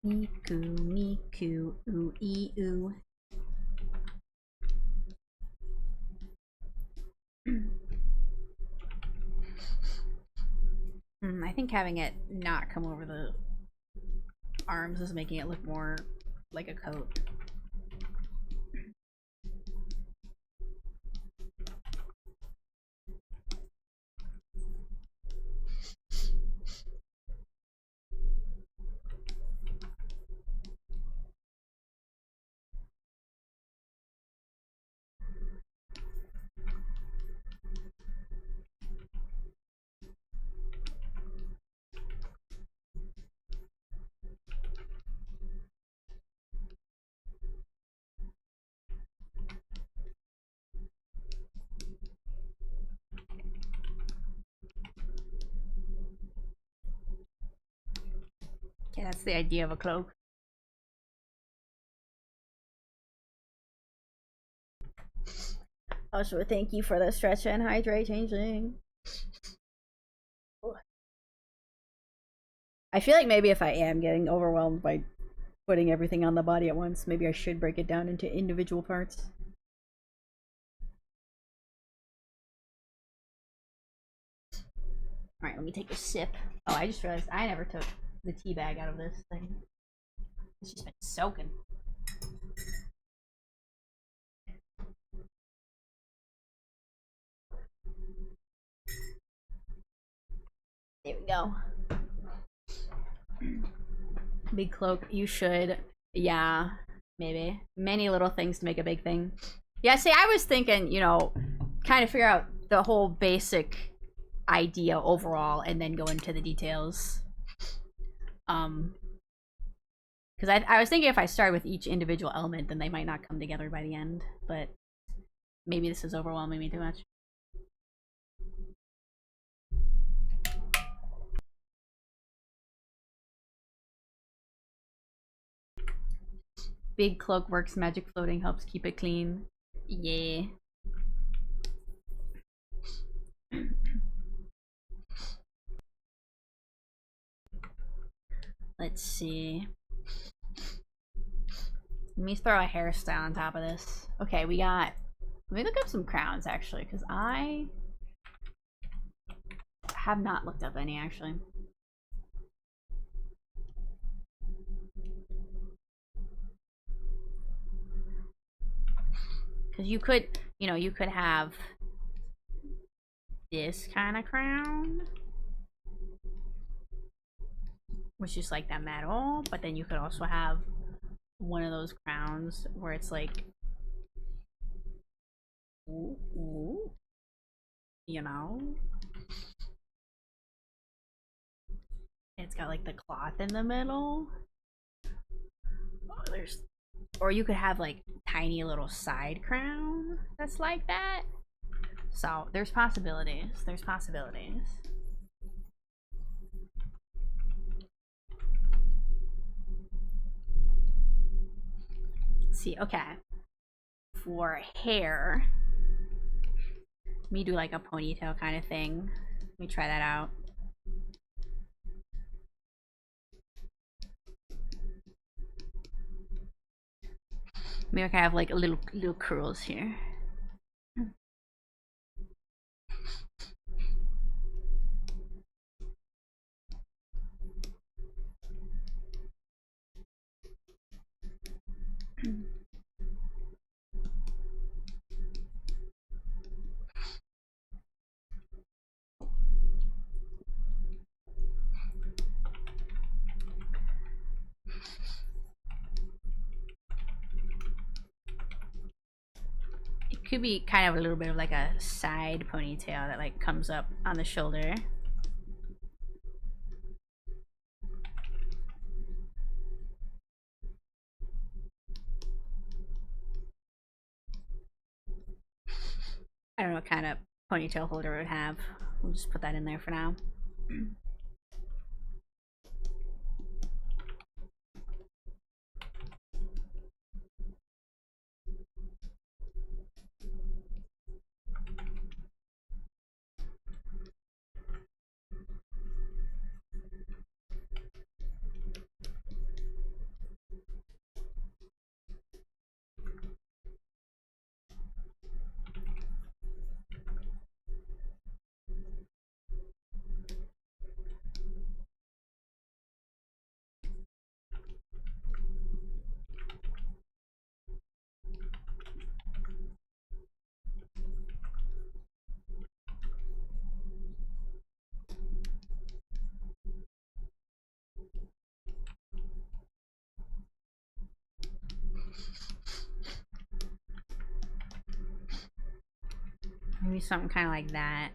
Miku, Miku, ooh, ee, ooh. I think having it not come over the arms is making it look more like a coat. Okay, that's the idea of a cloak. Also, thank you for the stretch and hydrate changing. I feel like maybe if I am getting overwhelmed by putting everything on the body at once, maybe I should break it down into individual parts. Alright, let me take a sip. Oh, I just realized I never took the tea bag out of this thing. It's just been soaking. There we go. Big cloak, you should. Yeah, maybe. Many little things to make a big thing. Yeah, see, I was thinking, you know, kind of figure out the whole basic idea overall and then go into the details. Because I was thinking if I start with each individual element, then they might not come together by the end, but maybe this is overwhelming me too much. Big cloak works, magic floating helps keep it clean. Yeah. Let's see. Let me throw a hairstyle on top of this. Okay, we got... Let me look up some crowns, actually, because I have not looked up any, actually. Because you could, you know, you could have this kind of crown, which is like that metal, but then you could also have one of those crowns where it's like, ooh, you know, it's got like the cloth in the middle. Oh, there's, or you could have like tiny little side crown that's like that. So there's possibilities. There's possibilities. Let's see, okay. For hair, let me do like a ponytail kind of thing. Let me try that out. Maybe I can have like a little curls here. Could be kind of a little bit of like a side ponytail that like comes up on the shoulder. I don't know what kind of ponytail holder it would have. We'll just put that in there for now. Maybe something kind of like that.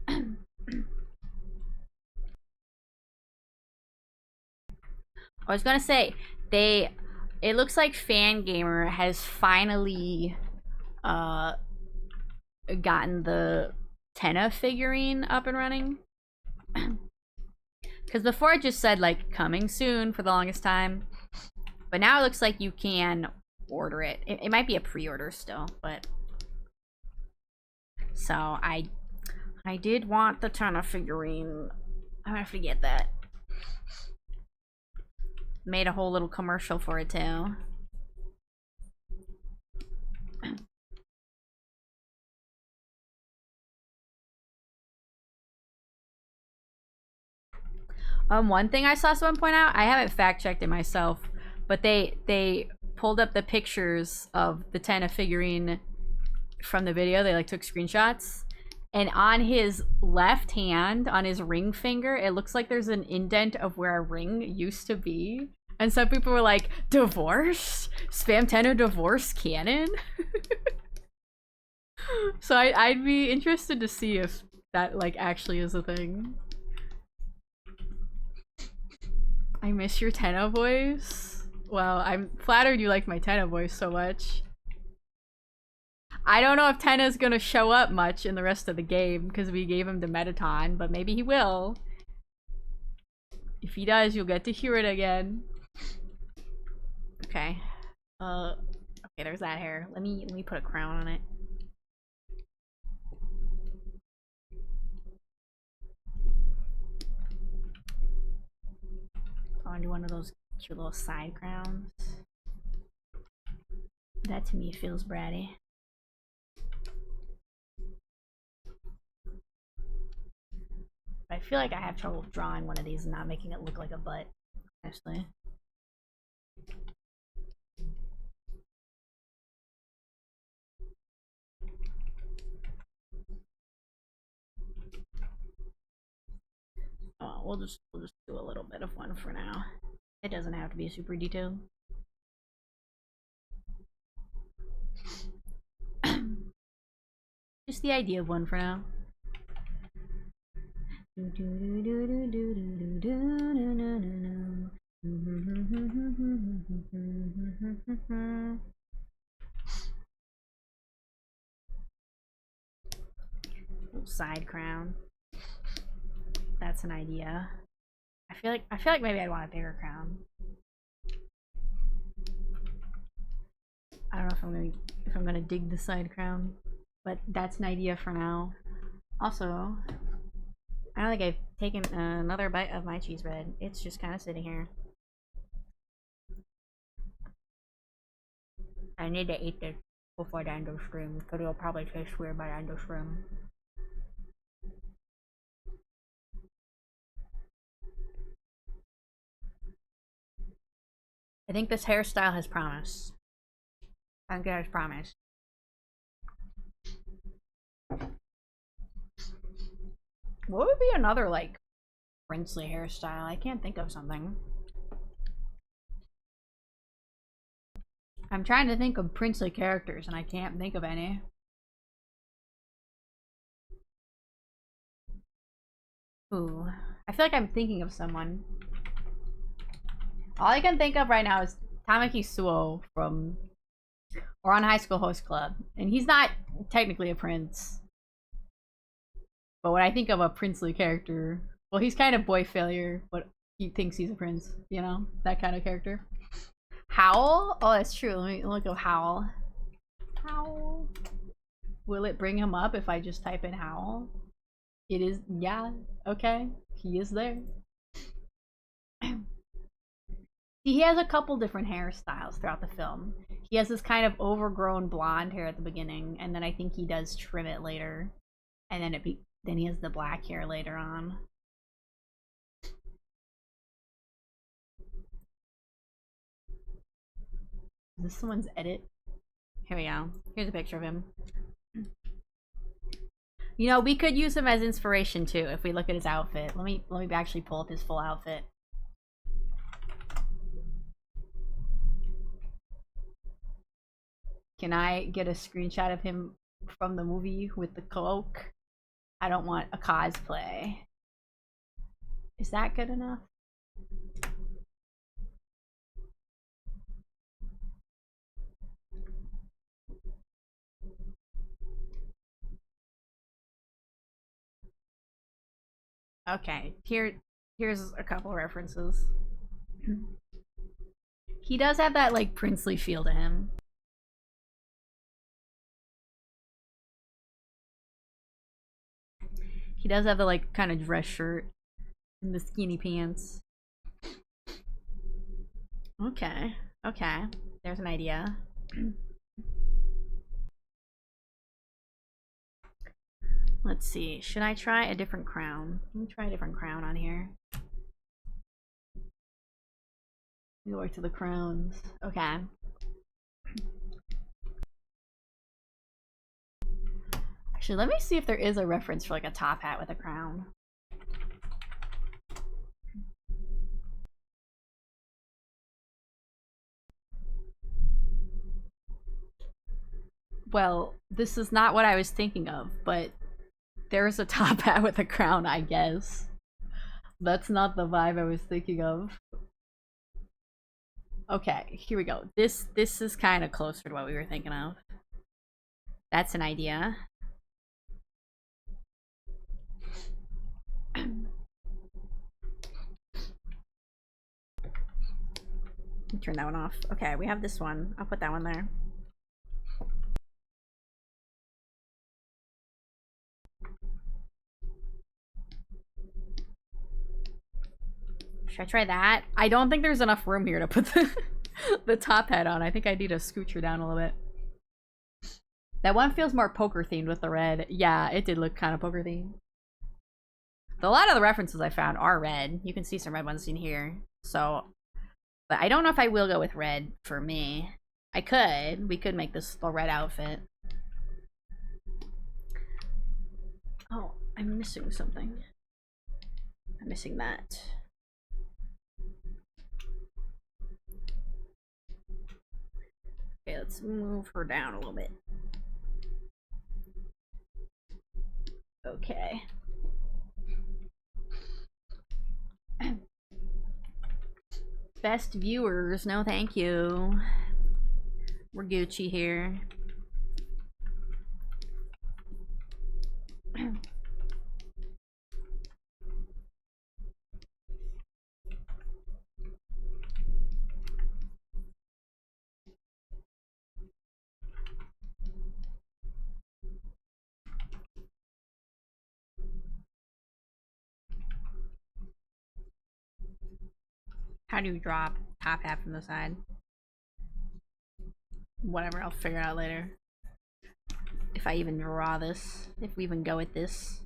I was gonna say, it looks like Fangamer has finally gotten the Tenna figurine up and running. Because before it just said like coming soon for the longest time. But now it looks like you can order it. It might be a pre-order still, but... So, I did want the Tenna figurine. I'm gonna forget that. Made a whole little commercial for it too. One thing I saw someone point out, I haven't fact-checked it myself, but they pulled up the pictures of the Tenna figurine from the video. They like took screenshots, and on his left hand, on his ring finger, it looks like there's an indent of where a ring used to be, And some people were like, divorce? Spam Tenno divorce canon? So I'd be interested to see if that like actually is a thing. I miss your Tenno voice. Well, I'm flattered you like my Tenno voice so much. I don't know if Tenno's gonna show up much in the rest of the game because we gave him the Metaton, but maybe he will. If he does, you'll get to hear it again. Okay. Okay, there's that hair. Let me put a crown on it. I want to do one of those cute little side crowns. That to me feels bratty. I feel like I have trouble drawing one of these and not making it look like a butt, honestly. Oh, we'll just do a little bit of one for now. It doesn't have to be super detailed. Just the idea of one for now. Side crown. That's an idea. I feel like maybe I'd want a bigger crown. I don't know if I'm gonna dig the side crown, but that's an idea for now. Also, I don't think I've taken another bite of my cheese bread. It's just kind of sitting here. I need to eat this before the end of stream because it'll probably taste weird by the end of stream. I think this hairstyle has promise. I think it has promise. What would be another, like, princely hairstyle? I can't think of something. I'm trying to think of princely characters and I can't think of any. Ooh. I feel like I'm thinking of someone. All I can think of right now is Tamaki Suo from Ouran High School Host Club. And he's not technically a prince. But when I think of a princely character, well, he's kind of boy failure, but he thinks he's a prince, you know? That kind of character. Howl? Oh, that's true. Let me look up Howl. Howl. Will it bring him up if I just type in Howl? It is, yeah, okay. He is there. See, he has a couple different hairstyles throughout the film. He has this kind of overgrown blonde hair at the beginning, and then I think he does trim it later. And then he has the black hair later on. Is this someone's edit? Here we go. Here's a picture of him. You know, we could use him as inspiration too if we look at his outfit. Let me actually pull up his full outfit. Can I get a screenshot of him from the movie with the cloak? I don't want a cosplay. Is that good enough? Okay, here's a couple references. He does have that like princely feel to him. He does have the like kind of dress shirt and the skinny pants. Okay, okay. There's an idea. Let's see. Should I try a different crown? Let me try a different crown on here. We go back to the crowns. Okay. Actually, let me see if there is a reference for like a top hat with a crown. Well, this is not what I was thinking of, but there's a top hat with a crown, I guess. That's not the vibe I was thinking of. Okay, here we go. This is kind of closer to what we were thinking of. That's an idea. Turn that one off. Okay, we have this one. I'll put that one there. Should I try that? I don't think there's enough room here to put the top hat on. I think I need to scooch her down a little bit. That one feels more poker themed with the red. Yeah, it did look kind of poker themed. A lot of the references I found are red. You can see some red ones in here. So, but I don't know if I will go with red for me. I could. We could make this a red outfit. Oh, I'm missing something. I'm missing that. Okay, let's move her down a little bit. Okay. Best viewers, no thank you. We're Gucci here. How do you drop top hat from the side? Whatever, I'll figure it out later. If I even draw this, if we even go with this.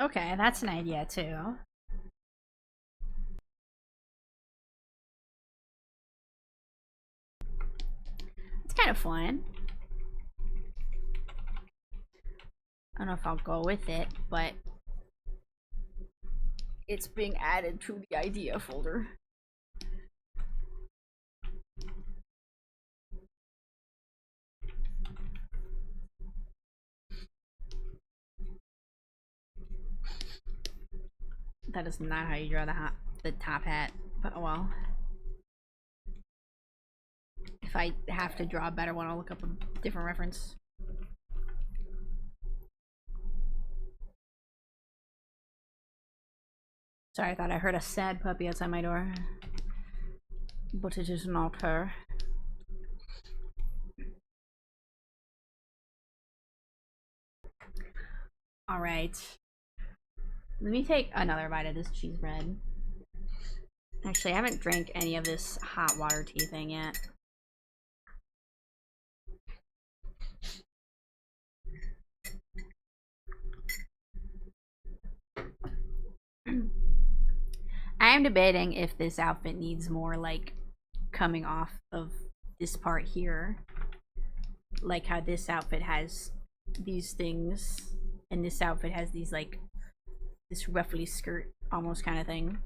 Okay, that's an idea too. It's kind of fun. I don't know if I'll go with it, but it's being added to the idea folder. That is not how you draw the top hat, but oh well. If I have to draw a better one, I'll look up a different reference. Sorry, I thought I heard a sad puppy outside my door. But it is not her. Alright. Let me take another bite of this cheese bread. Actually, I haven't drank any of this hot water tea thing yet. I am debating if this outfit needs more, like, coming off of this part here. Like how this outfit has these things, and this outfit has these, like, this ruffly skirt almost kind of thing.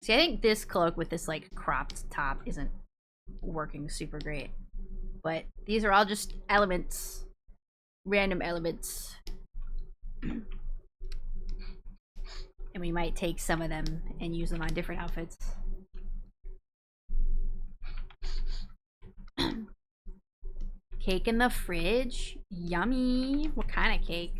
See, I think this cloak with this like cropped top isn't working super great. But these are all just elements. Random elements. And we might take some of them and use them on different outfits. Cake in the fridge. Yummy. What kind of cake?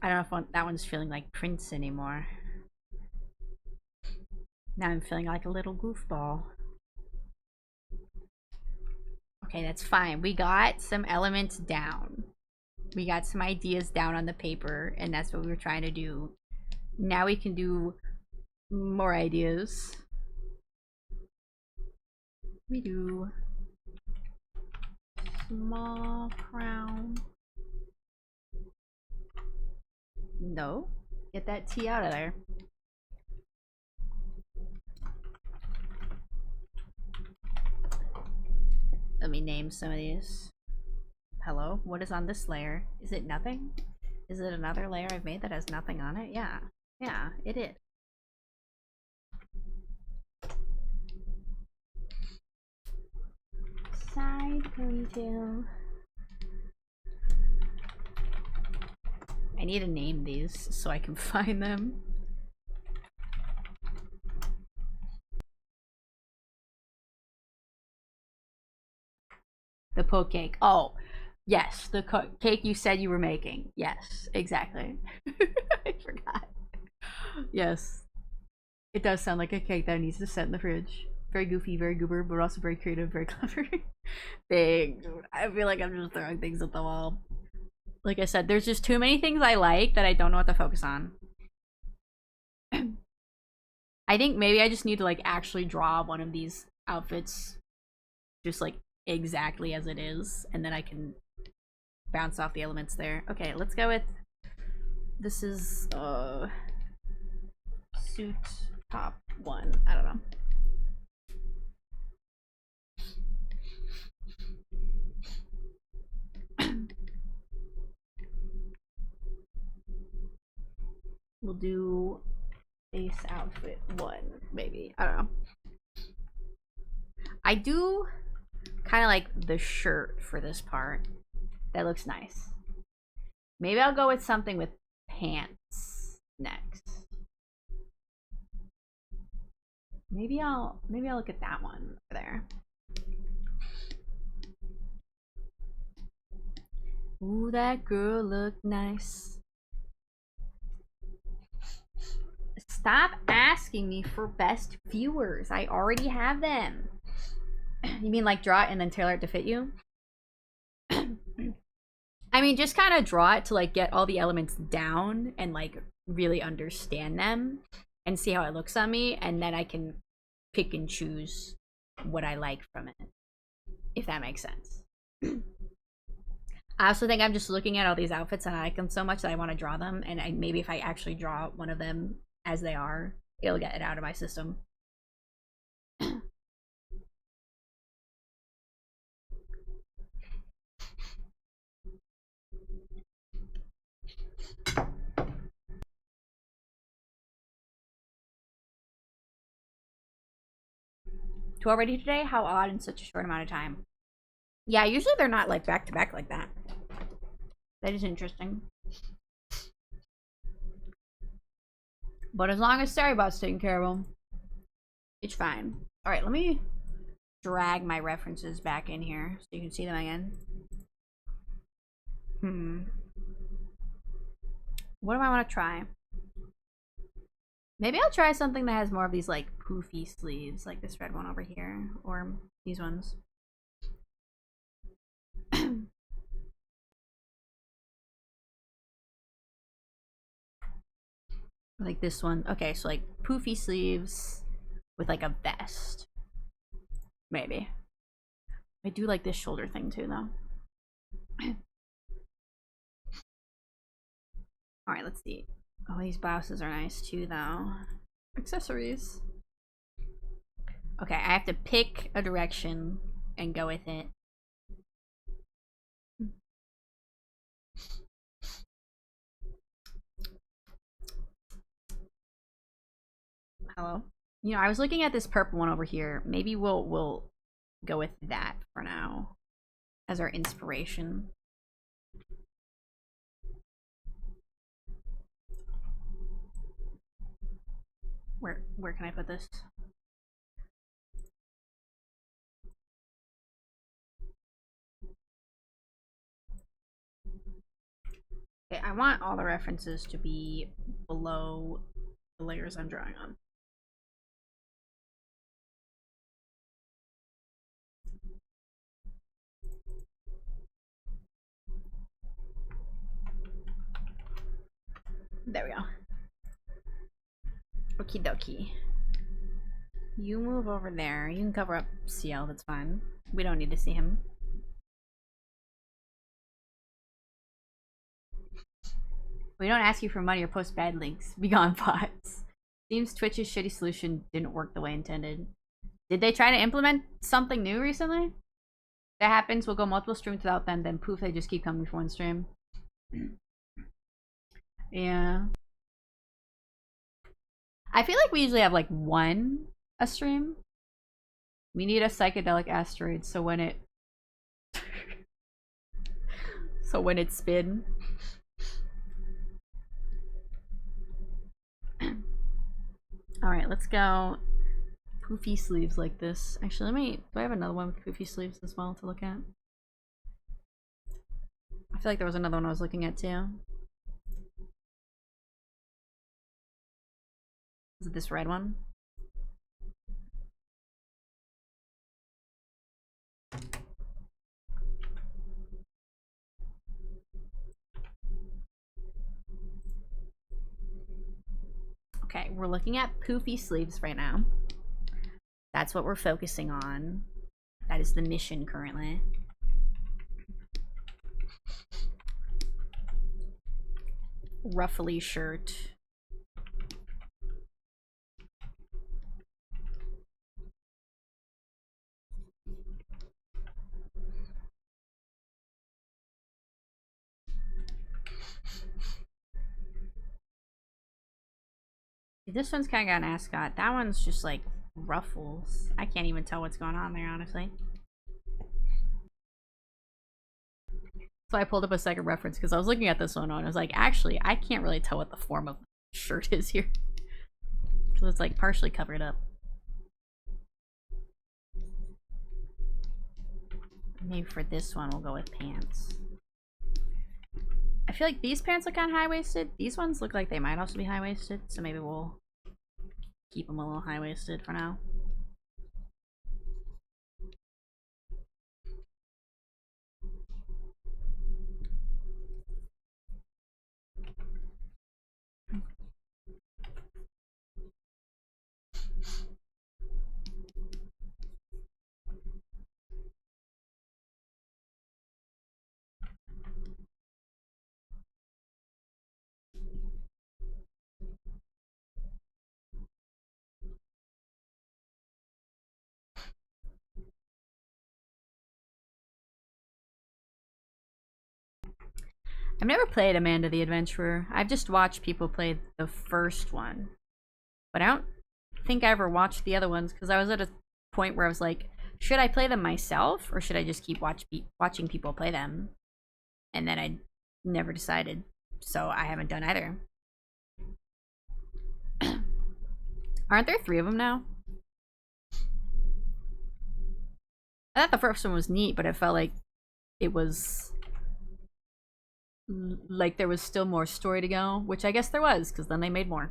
I don't know if that one's feeling like Prince anymore. Now I'm feeling like a little goofball. Okay, that's fine. We got some elements down. We got some ideas down on the paper, and that's what we were trying to do. Now we can do more ideas. We do small crown. No. Get that T out of there. Let me name some of these. Hello? What is on this layer? Is it nothing? Is it another layer I've made that has nothing on it? Yeah. Yeah, it is. Side ponytail. I need to name these so I can find them. The poke cake. Oh, yes, the cake you said you were making. Yes, exactly. I forgot. Yes. It does sound like a cake that needs to sit in the fridge. Very goofy, very goober, but also very creative, very clever. Big. I feel like I'm just throwing things at the wall. Like I said, there's just too many things I like that I don't know what to focus on. I think maybe I just need to like actually draw one of these outfits just like exactly as it is, and then I can bounce off the elements there. Okay, let's go with this is suit top one. I don't know. We'll do base outfit one, maybe. I don't know. I do kind of like the shirt for this part. That looks nice. Maybe I'll go with something with pants next. Maybe I'll look at that one over there. Ooh, that girl looked nice. Stop asking me for best viewers. I already have them. You mean like draw it and then tailor it to fit you? I mean, just kind of draw it to like get all the elements down and like really understand them and see how it looks on me, and then I can pick and choose what I like from it, if that makes sense. I also think I'm just looking at all these outfits and I like them so much that I want to draw them, and maybe if I actually draw one of them as they are, it'll get it out of my system. Two already today? How odd in such a short amount of time. Yeah, usually they're not like back to back like that. That is interesting. But as long as Sarybot's taking care of them, it's fine. Alright, let me drag my references back in here so you can see them again. What do I want to try? Maybe I'll try something that has more of these like poofy sleeves, like this red one over here, or these ones. Like this one. Okay, so like poofy sleeves with like a vest. Maybe. I do like this shoulder thing too, though. Alright, let's see. Oh, these blouses are nice too, though. Accessories. Okay, I have to pick a direction and go with it. Hello? You know, I was looking at this purple one over here. Maybe we'll go with that for now as our inspiration. Where can I put this? Okay, I want all the references to be below the layers I'm drawing on. There we go. Okie dokie. You move over there. You can cover up CL, that's fine. We don't need to see him. We don't ask you for money or post bad links. Be gone, bots. Seems Twitch's shitty solution didn't work the way intended. Did they try to implement something new recently? That happens, we'll go multiple streams without them, then poof, they just keep coming for one stream. Yeah. I feel like we usually have like one a stream. We need a psychedelic asteroid so when it spin. Alright, let's go poofy sleeves like this. Actually, do I have another one with poofy sleeves as well to look at? I feel like there was another one I was looking at too. Is it this red one? Okay, we're looking at poofy sleeves right now. That's what we're focusing on. That is the mission currently. Ruffly shirt. This one's kind of got an ascot. That one's just like ruffles. I can't even tell what's going on there, honestly. So I pulled up a second reference because I was looking at this one and I was like, actually, I can't really tell what the form of the shirt is here. Because it's like partially covered up. Maybe for this one, we'll go with pants. I feel like these pants look kind of high-waisted. These ones look like they might also be high-waisted, so maybe we'll keep them a little high-waisted for now. I've never played Amanda the Adventurer. I've just watched people play the first one. But I don't think I ever watched the other ones because I was at a point where I was like, should I play them myself or should I just keep watching people play them? And then I never decided. So I haven't done either. Aren't there 3 of them now? I thought the first one was neat, but it felt like it was like there was still more story to go, which I guess there was, because then they made more.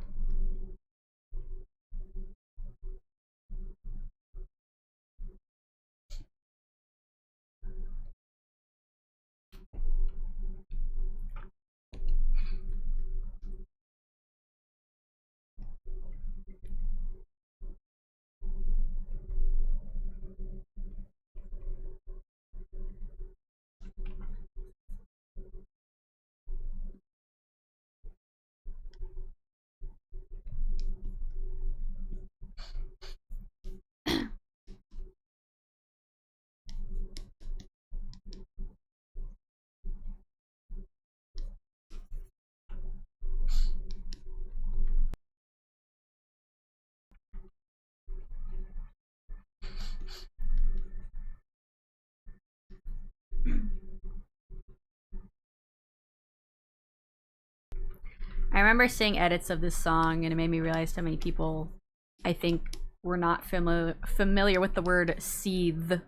I remember seeing edits of this song, and it made me realize how many people I think were not familiar with the word seethe.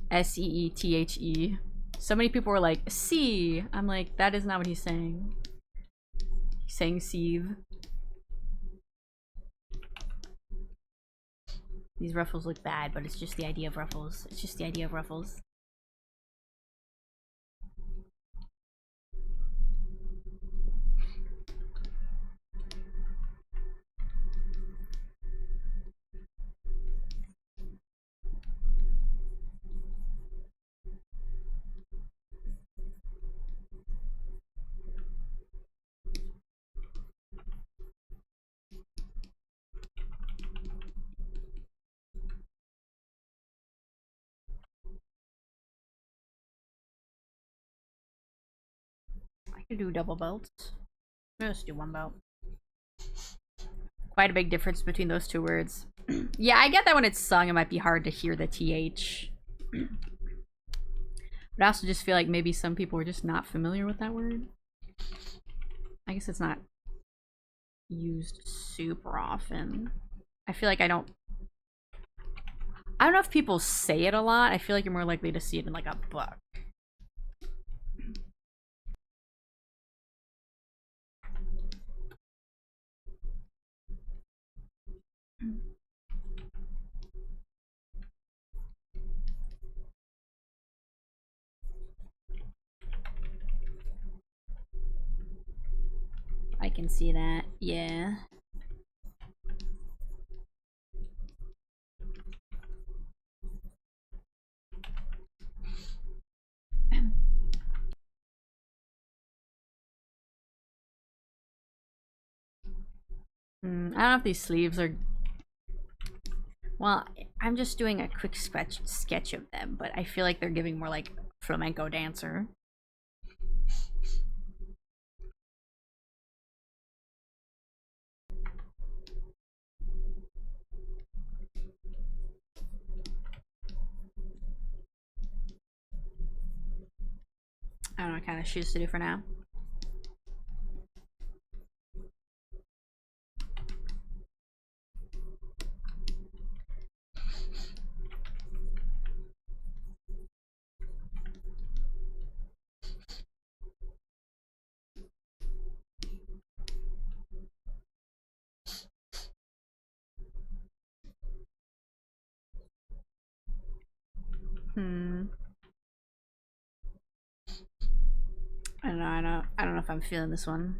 S-E-E-T-H-E. So many people were like, "See." I'm like, that is not what he's saying. He's saying seethe. These ruffles look bad, but it's just the idea of ruffles. It's just the idea of ruffles. I could do double belts. Let's do one belt. Quite a big difference between those two words. Yeah, I get that when it's sung, it might be hard to hear the TH. But I also just feel like maybe some people are just not familiar with that word. I guess it's not used super often. I feel like I don't know if people say it a lot. I feel like you're more likely to see it in like a book. I can see that. Yeah. I don't know if these sleeves are... Well, I'm just doing a quick sketch of them, but I feel like they're giving more like flamenco dancer. I don't know what kind of shoes to do for now. I don't know. I don't know if I'm feeling this one.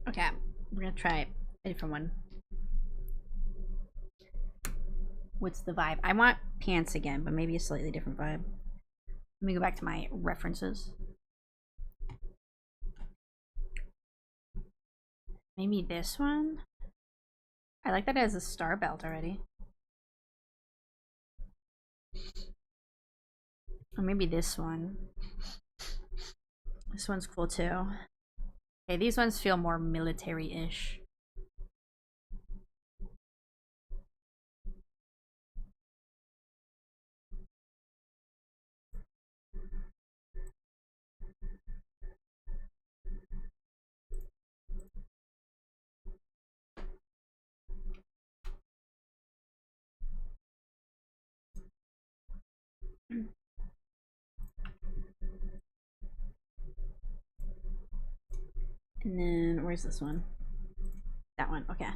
Okay, we're gonna try a different one. What's the vibe? I want pants again, but maybe a slightly different vibe. Let me go back to my references. Maybe this one? I like that it has a star belt already. Or maybe this one. This one's cool too. Okay, these ones feel more military-ish. And then, where's this one? That one, okay.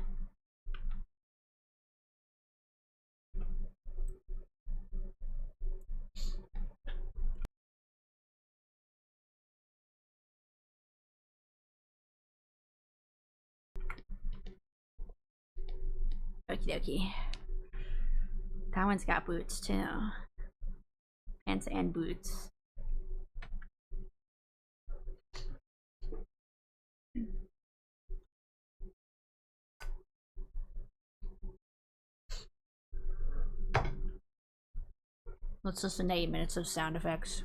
Okie dokie. That one's got boots too. Pants and boots. Let's listen to 8 minutes of sound effects.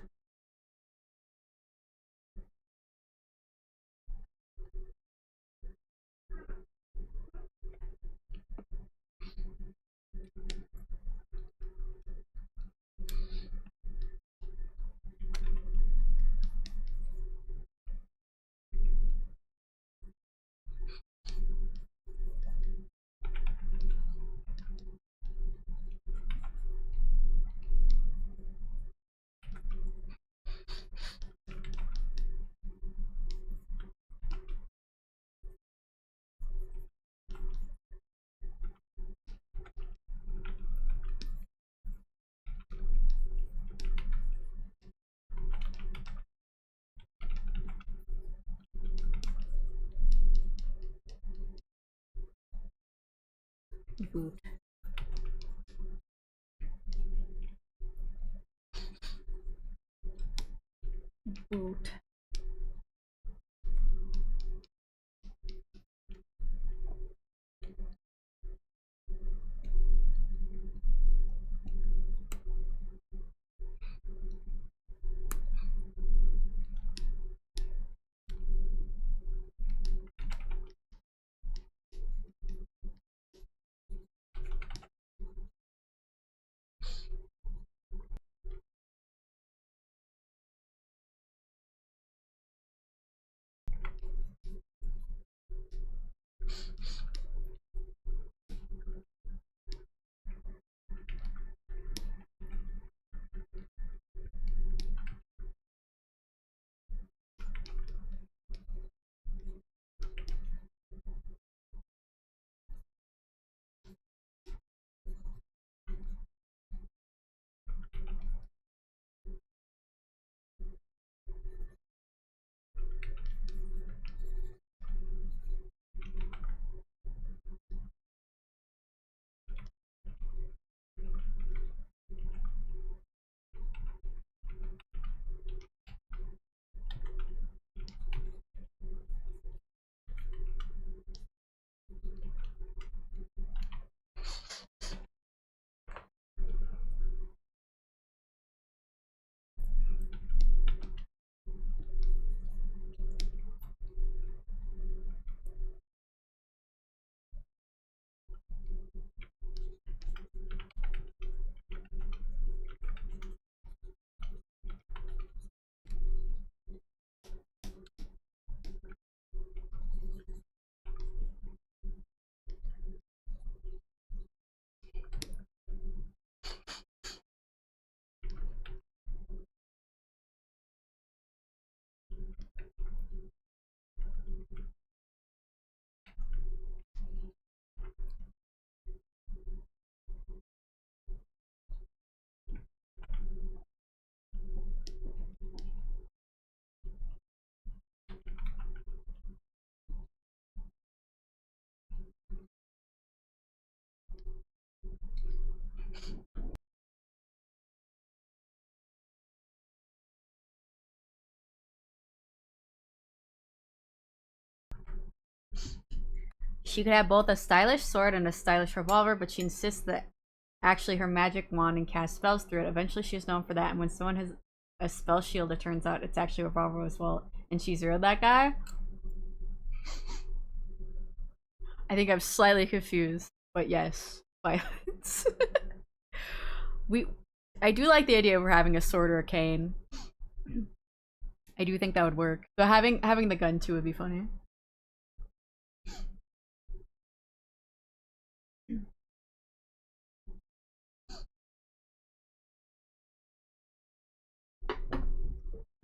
Boot. Boot. She could have both a stylish sword and a stylish revolver, but she insists that actually her magic wand and cast spells through it. Eventually she's known for that, and when someone has a spell shield, it turns out it's actually a revolver as well, and she's real that guy. I think I'm slightly confused, but yes, violence. I do like the idea of her having a sword or a cane. I do think that would work. So having the gun too would be funny.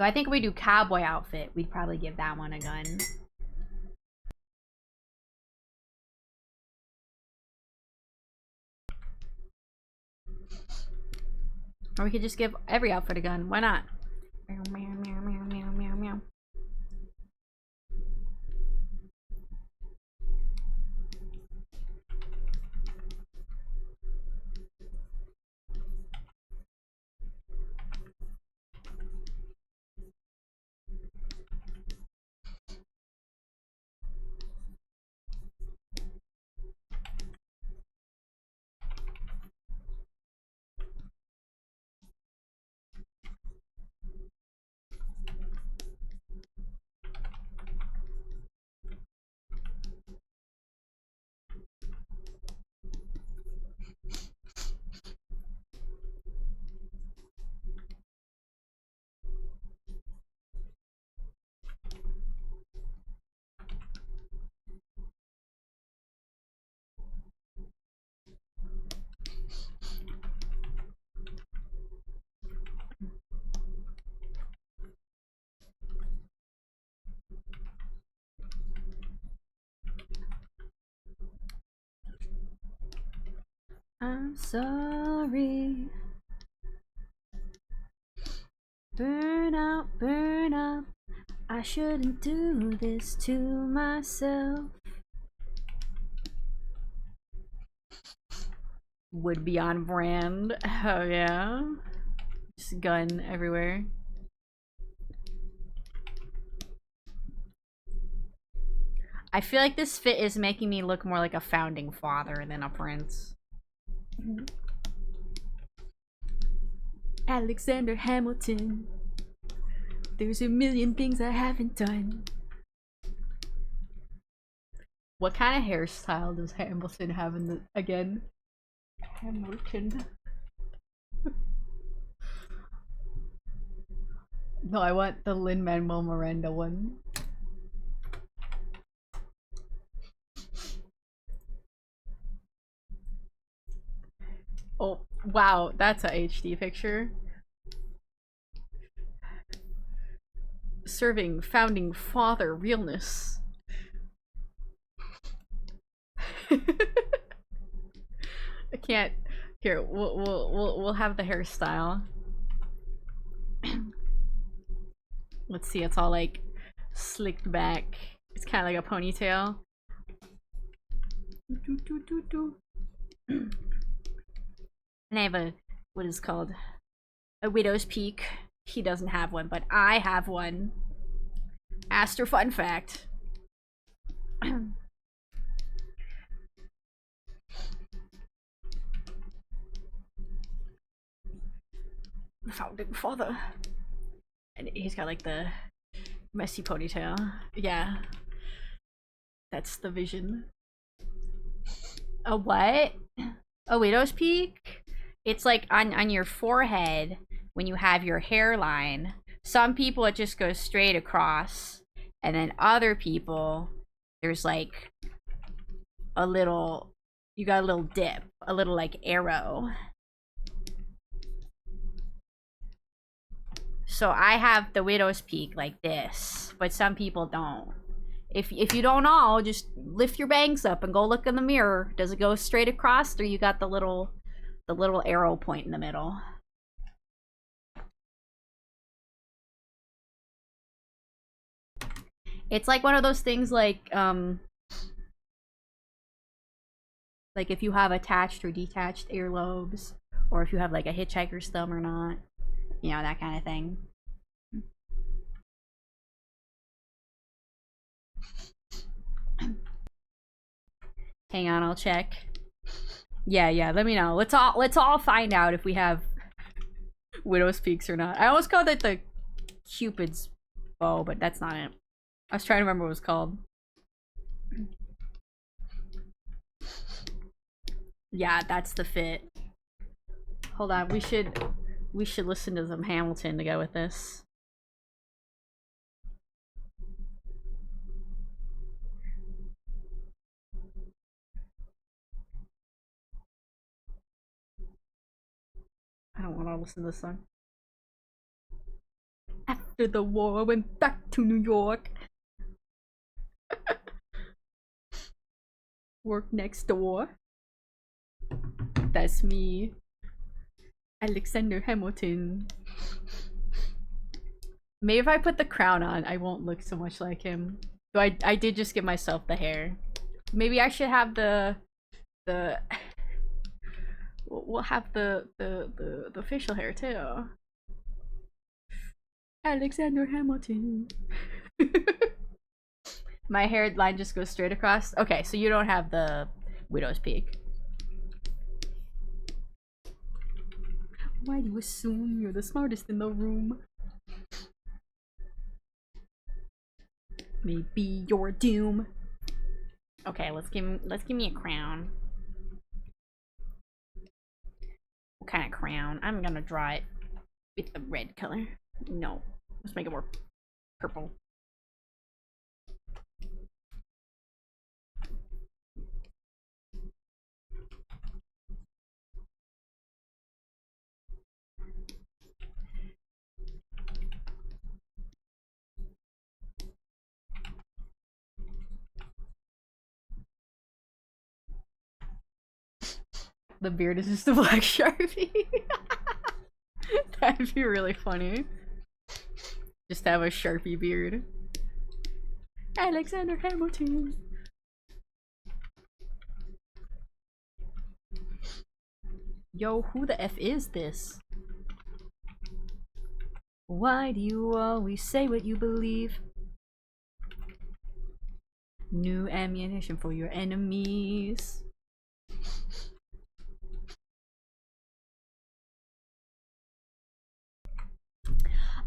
So I think if we do cowboy outfit, we'd probably give that one a gun. Or we could just give every outfit a gun. Why not? Meow, meow, meow, meow, meow, meow, meow. I'm sorry. Burn out, burn out. I shouldn't do this to myself. Would be on brand. Oh yeah. Just gun everywhere. I feel like this fit is making me look more like a founding father than a prince. Alexander Hamilton. There's a million things I haven't done. What kind of hairstyle does Hamilton have in the again? Hamilton. No, I want the Lin-Manuel Miranda one. Oh, wow, that's a HD picture. Serving founding father realness. I can't. Here, we'll have the hairstyle. Let's see, it's all like slicked back. It's kind of like a ponytail. And I have a, what is called, a widow's peak. He doesn't have one, but I have one. Aster fun fact. Founding father. And he's got like the messy ponytail. Yeah. That's the vision. A what? A widow's peak? It's like on your forehead when you have your hairline. Some people it just goes straight across. And then other people, there's like a little, you got a little dip, a little like arrow. So I have the widow's peak like this, but some people don't. If you don't know, just lift your bangs up and go look in the mirror. Does it go straight across, or you got the little arrow point in the middle? It's like one of those things like if you have attached or detached earlobes, or if you have like a hitchhiker's thumb or not. You know, that kind of thing. Hang on, I'll check. Yeah, let me know. Let's all find out if we have widow's peaks or not. I almost called it the Cupid's bow, but that's not it. I was trying to remember what it was called. Yeah, that's the fit. Hold on, we should listen to some Hamilton to go with this. I don't want to listen to this song. After the war, I went back to New York. Work next door. That's me. Alexander Hamilton. Maybe if I put the crown on, I won't look so much like him. So I did just give myself the hair. Maybe I should have the we'll have the facial hair too. Alexander Hamilton. My hairline just goes straight across. Okay, so you don't have the widow's peak. Why do you assume you're the smartest in the room? Maybe your doom. Okay, let's give me a crown. What kind of crown? I'm gonna draw it with the red color. No, let's make it more purple. The beard is just a black Sharpie. That'd be really funny. Just have a Sharpie beard. Alexander Hamilton. Yo, who the F is this? Why do you always say what you believe? New ammunition for your enemies.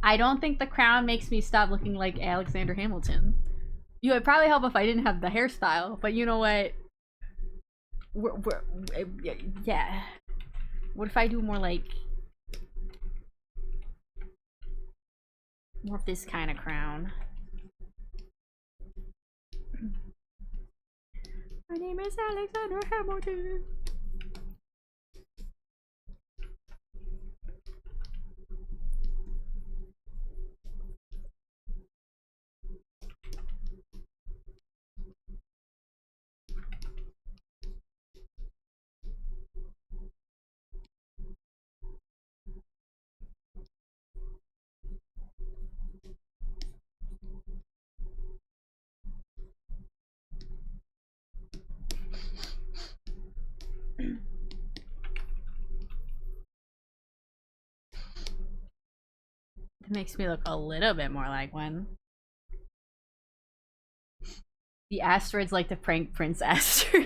I don't think the crown makes me stop looking like Alexander Hamilton. You would probably help if I didn't have the hairstyle, but you know what? Yeah. What if I do more like more of this kind of crown? My name is Alexander Hamilton. It makes me look a little bit more like one. The asteroids like to prank Prince Aster.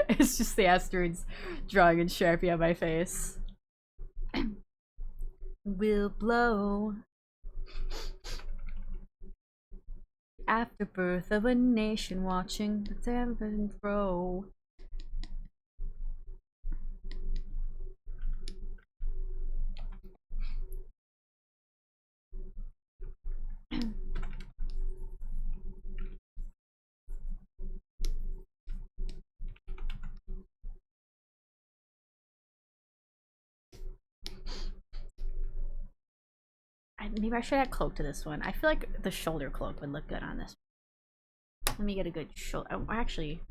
It's just the asteroids drawing in Sharpie on my face. Will blow. Afterbirth of a nation watching the television throw. Maybe I should add cloak to this one. I feel like the shoulder cloak would look good on this. Let me get a good shoulder. Oh, actually,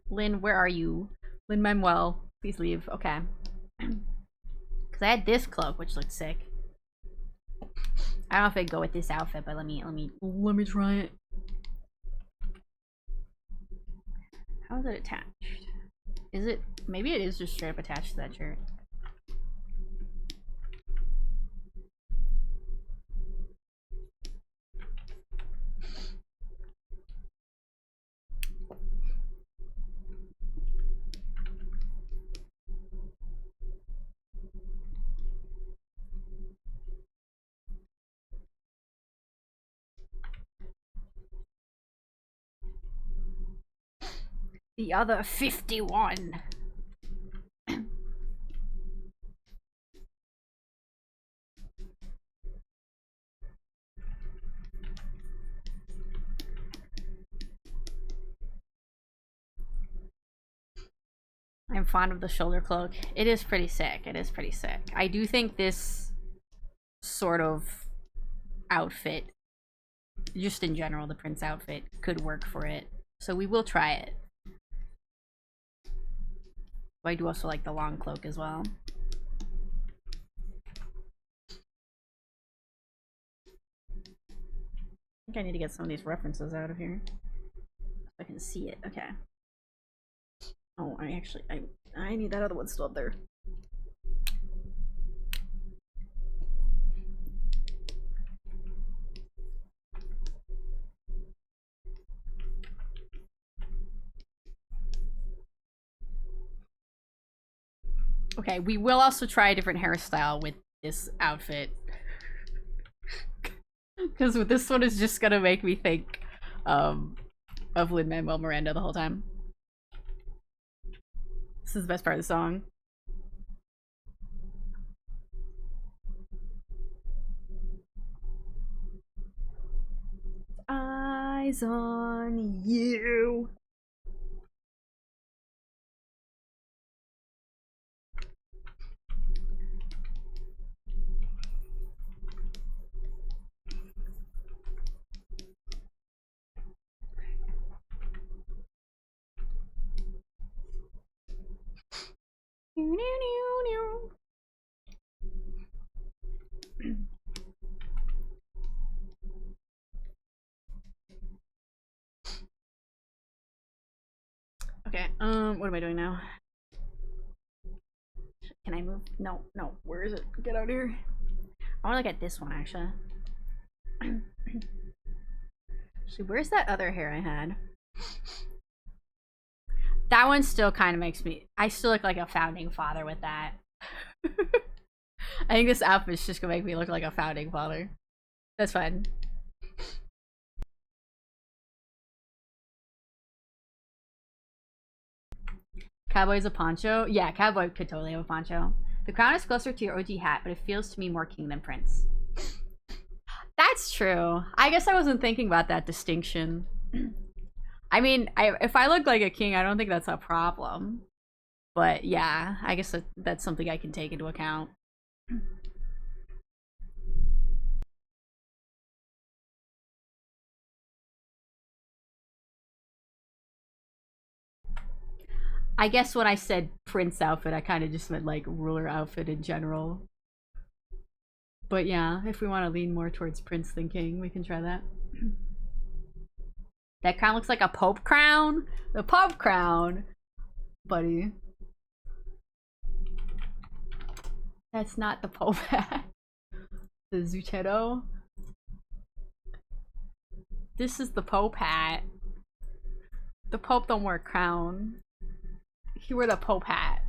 Lynn, where are you? Lin-Manuel, please leave. Okay. Because I had this cloak, which looked sick. I don't know if I'd go with this outfit, but let me try it. How is it attached? Is it? Maybe it is just straight up attached to that shirt. The other 51. I'm fond of the shoulder cloak. It is pretty sick. It is pretty sick. I do think this sort of outfit, just in general, the Prince outfit, could work for it. So we will try it. But I do also like the long cloak as well. think I need to get some of these references out of here. So I can see it. Okay. Oh, I need that other one still up there. Okay, we will also try a different hairstyle with this outfit. Because with this one is just gonna make me think of Lin-Manuel Miranda the whole time. This is the best part of the song. Eyes on you. Okay, what am I doing now? Can I move? No, no. Where is it? Get out of here. I want to look at this one, actually. Actually, where's that other hair I had? That one still kind of makes me... I still look like a founding father with that. I think this outfit's just gonna make me look like a founding father. That's fine. Cowboy's a poncho? Yeah, cowboy could totally have a poncho. The crown is closer to your OG hat, but it feels to me more king than prince. That's true. I guess I wasn't thinking about that distinction. I mean, if I look like a king, I don't think that's a problem. But yeah, I guess that's something I can take into account. I guess when I said prince outfit, I kind of just meant like ruler outfit in general. But yeah, if we want to lean more towards prince than king, we can try that. That crown looks like a pope crown. The pope crown, buddy. That's not the pope hat. The Zuchetto. This is the pope hat. The pope don't wear a crown. He wore the pope hat.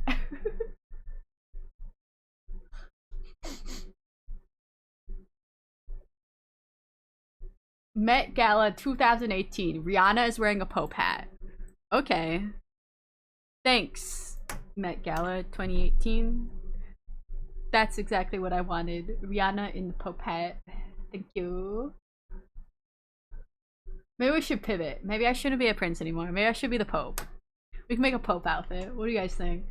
Met Gala 2018. Rihanna is wearing a pope hat. Okay. Thanks, Met Gala 2018. That's exactly what I wanted. Rihanna in the pope hat. Thank you. Maybe we should pivot. Maybe I shouldn't be a prince anymore. Maybe I should be the pope. We can make a pope outfit. What do you guys think?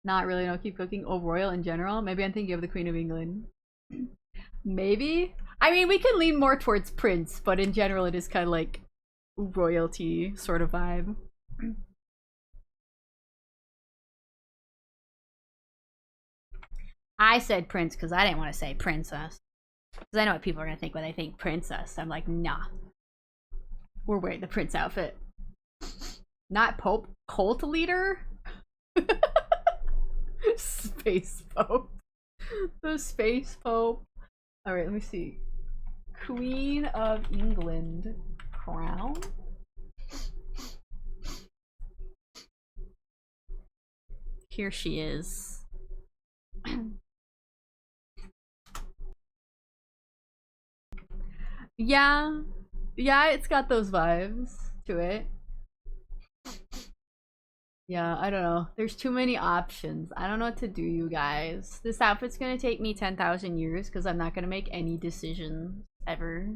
Not really, no, keep cooking. Oh, royal in general? Maybe I'm thinking of the Queen of England. Maybe? I mean, we can lean more towards prince, but in general it is kind of like royalty sort of vibe. I said prince because I didn't want to say princess. Because I know what people are going to think when they think princess. I'm like, nah. We're wearing the prince outfit. Not pope. Cult leader? Space Pope. The Space Pope. Alright, let me see. Queen of England crown. Here she is. Yeah. Yeah, it's got those vibes to it. Yeah, I don't know. There's too many options. I don't know what to do, you guys. This outfit's gonna take me 10,000 years because I'm not gonna make any decisions ever.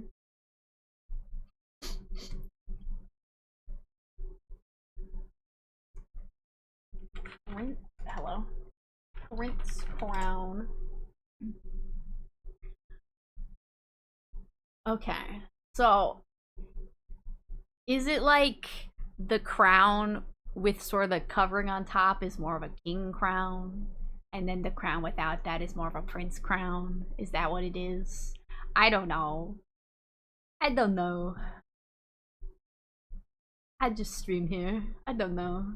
Hello. Prince crown. Okay. So, is it like the crown with sort of the covering on top is more of a king crown, and then the crown without that is more of a prince crown. Is that what it is? I don't know. I don't know. I just stream here. I don't know.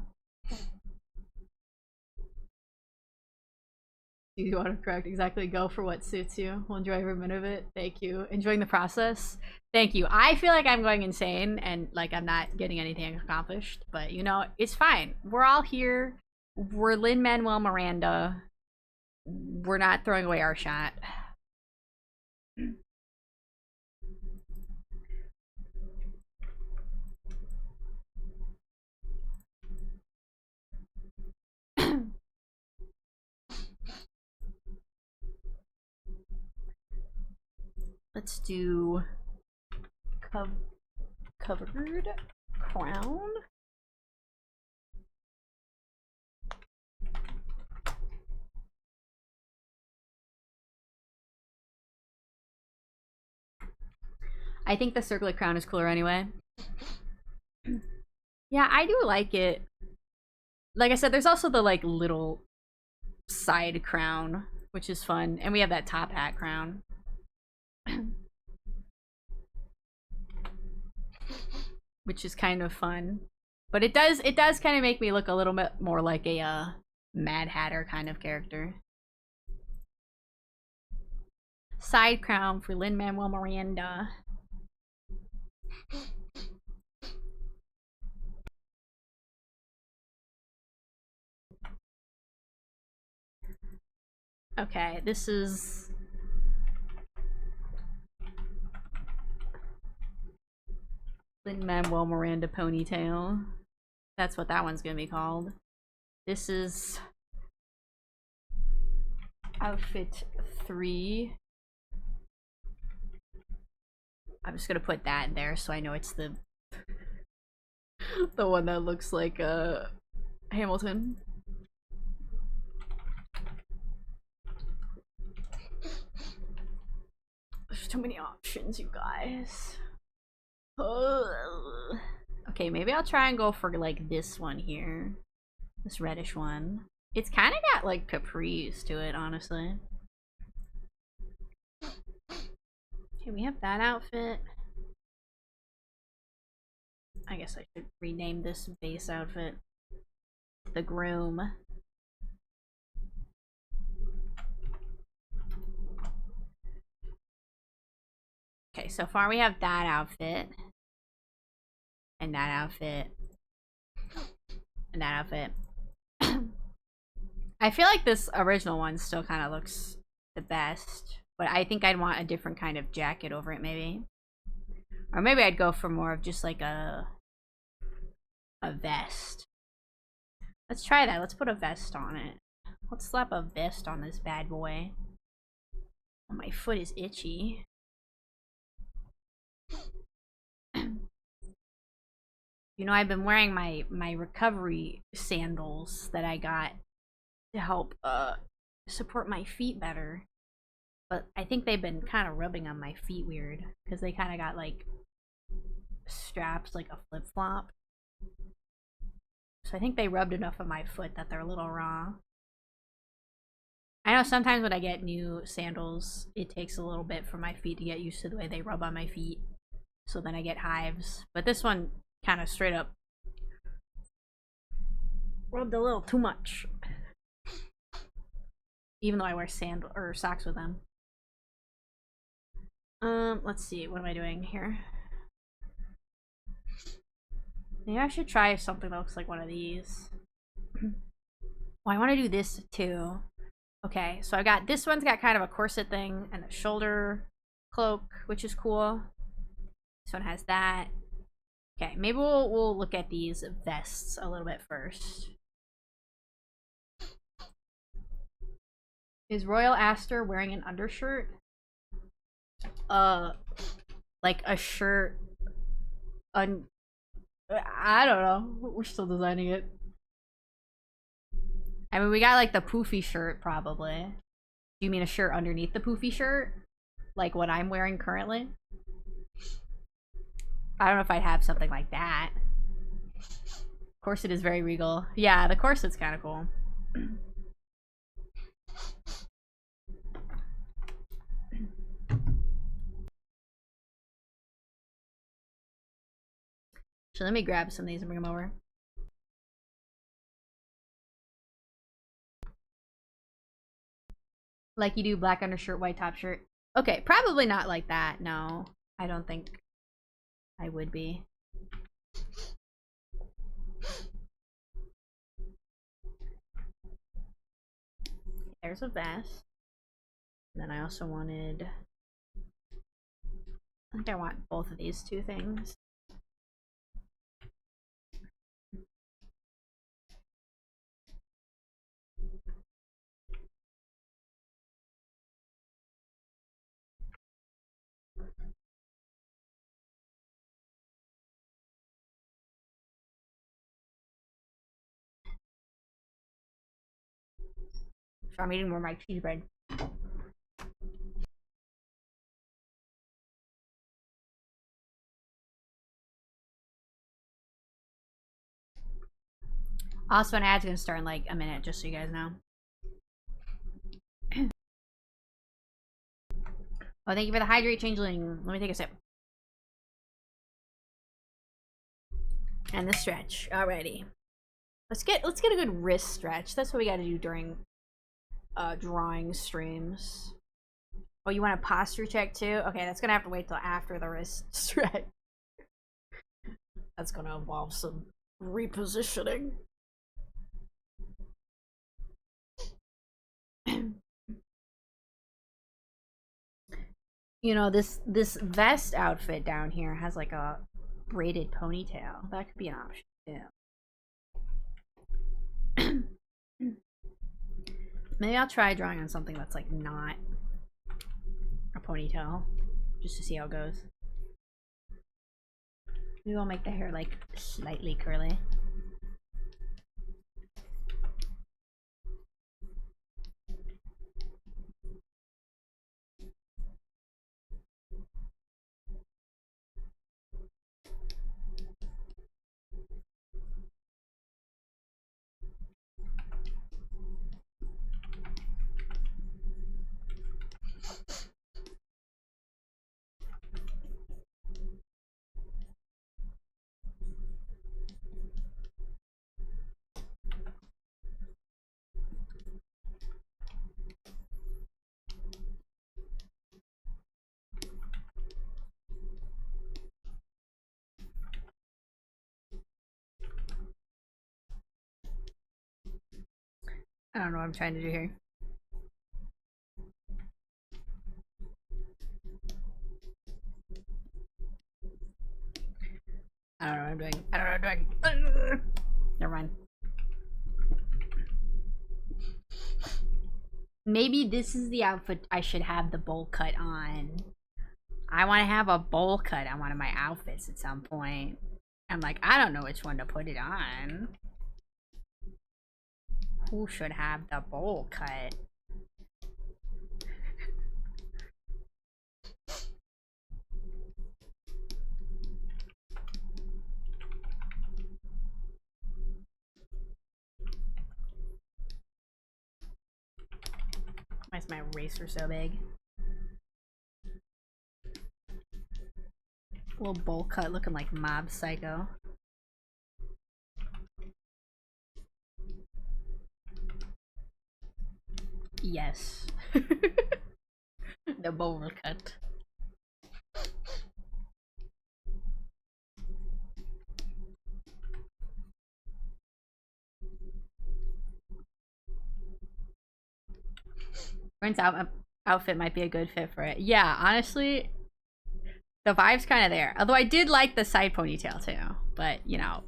Do you want to correct exactly? Go for what suits you. We'll enjoy every minute of it. Thank you. Enjoying the process. Thank you. I feel like I'm going insane and like I'm not getting anything accomplished, but you know, it's fine. We're all here. We're Lin-Manuel Miranda. We're not throwing away our shot. Let's do covered crown. I think the circlet crown is cooler anyway. Yeah, I do like it. Like I said, there's also the like little side crown, which is fun, and we have that top hat crown. Which is kind of fun. But it does kind of make me look a little bit more like a Mad Hatter kind of character. Side crown for Lin-Manuel Miranda. Okay, this is Lin-Manuel Miranda ponytail. That's what that one's gonna be called. This is outfit 3. I'm just gonna put that in there so I know it's the the one that looks like Hamilton. There's too many options, you guys. Okay, maybe I'll try and go for like this one here. This reddish one. It's kind of got like capris to it, honestly. Okay, we have that outfit. I guess I should rename this base outfit the Groom. Okay, so far we have that outfit. And that outfit. And that outfit. I feel like this original one still kind of looks the best. But I think I'd want a different kind of jacket over it, maybe. Or maybe I'd go for more of just like a vest. Let's try that. Let's put a vest on it. Let's slap a vest on this bad boy. Oh, my foot is itchy. You know, I've been wearing my recovery sandals that I got to help support my feet better. But I think they've been kind of rubbing on my feet weird because they kind of got like straps like a flip-flop. So I think they rubbed enough on my foot that they're a little raw. I know sometimes when I get new sandals, it takes a little bit for my feet to get used to the way they rub on my feet. So then I get hives. But this one kind of straight up rubbed a little too much. Even though I wear sandal or socks with them. Let's see, what am I doing here? Maybe I should try something that looks like one of these. Well, I want to do this too. Okay, so I got this one's got kind of a corset thing and a shoulder cloak, which is cool. This one has that. Okay, maybe we'll look at these vests a little bit first. Is Royal Aster wearing an undershirt? Like a shirt. I don't know. We're still designing it. I mean, we got like the poofy shirt probably. Do you mean a shirt underneath the poofy shirt? Like what I'm wearing currently? I don't know if I'd have something like that. Corset is very regal. Yeah, the corset's kind of cool. So let me grab some of these and bring them over. Like you do, black undershirt, white top shirt. Okay, probably not like that. No, I don't think I would be. There's a vest. And then I also wanted... I think I want both of these two things. So I'm eating more of my cheese bread. Also, an ad's gonna start in like a minute, just so you guys know. Oh, thank you for the hydrate, changeling. Let me take a sip. And the stretch. Alrighty. Let's get a good wrist stretch. That's what we gotta do during drawing streams. Oh, you want a posture check too? Okay, that's gonna have to wait till after the wrist stretch. That's gonna involve some repositioning. You know, this vest outfit down here has like a braided ponytail. That could be an option too. Maybe I'll try drawing on something that's like not a ponytail, just to see how it goes. Maybe I'll make the hair like slightly curly. I don't know what I'm trying to do here. I don't know what I'm doing. I don't know what I'm doing. Never mind. Maybe this is the outfit I should have the bowl cut on. I want to have a bowl cut on one of my outfits at some point. I'm like, I don't know which one to put it on. Who should have the bowl cut? Why is my eraser so big? Little bowl cut looking like Mob Psycho. Yes. The bowl cut. Brent's outfit might be a good fit for it. Yeah, honestly, the vibe's kind of there. Although I did like the side ponytail too. But, you know,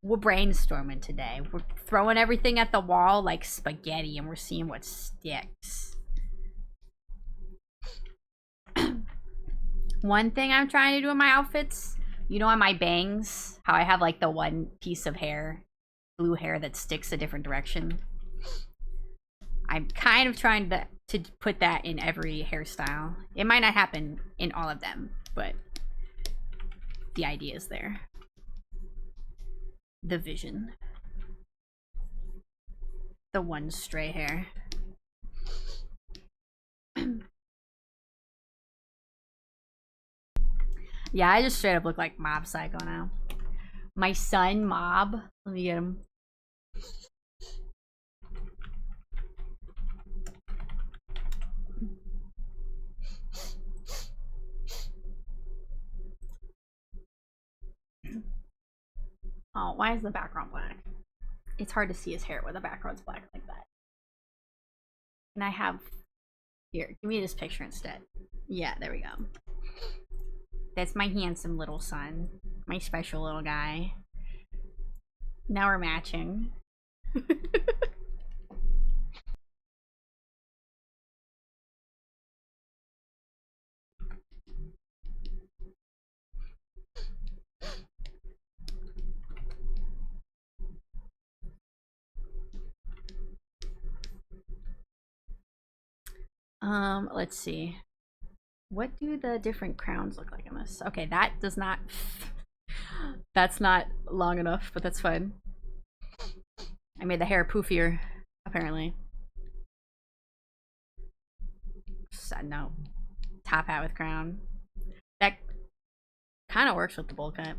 we're brainstorming today. We're throwing everything at the wall like spaghetti and we're seeing what sticks. One thing I'm trying to do in my outfits, you know, on my bangs, how I have like the one piece of hair, blue hair that sticks a different direction. I'm kind of trying to put that in every hairstyle. It might not happen in all of them, but the idea is there. the vision. The one stray hair. Yeah, I just straight up look like Mob Psycho now. My son, Mob. Let me get him. Oh, why is the background black? It's hard to see his hair when the background's black like that. And I have... Here, give me this picture instead. Yeah, there we go. That's my handsome little son. My special little guy. Now we're matching. Let's see. What do the different crowns look like in this? Okay, that does not... That's not long enough, but that's fine. I made the hair poofier, apparently. No. Top hat with crown. That kind of works with the bowl cut.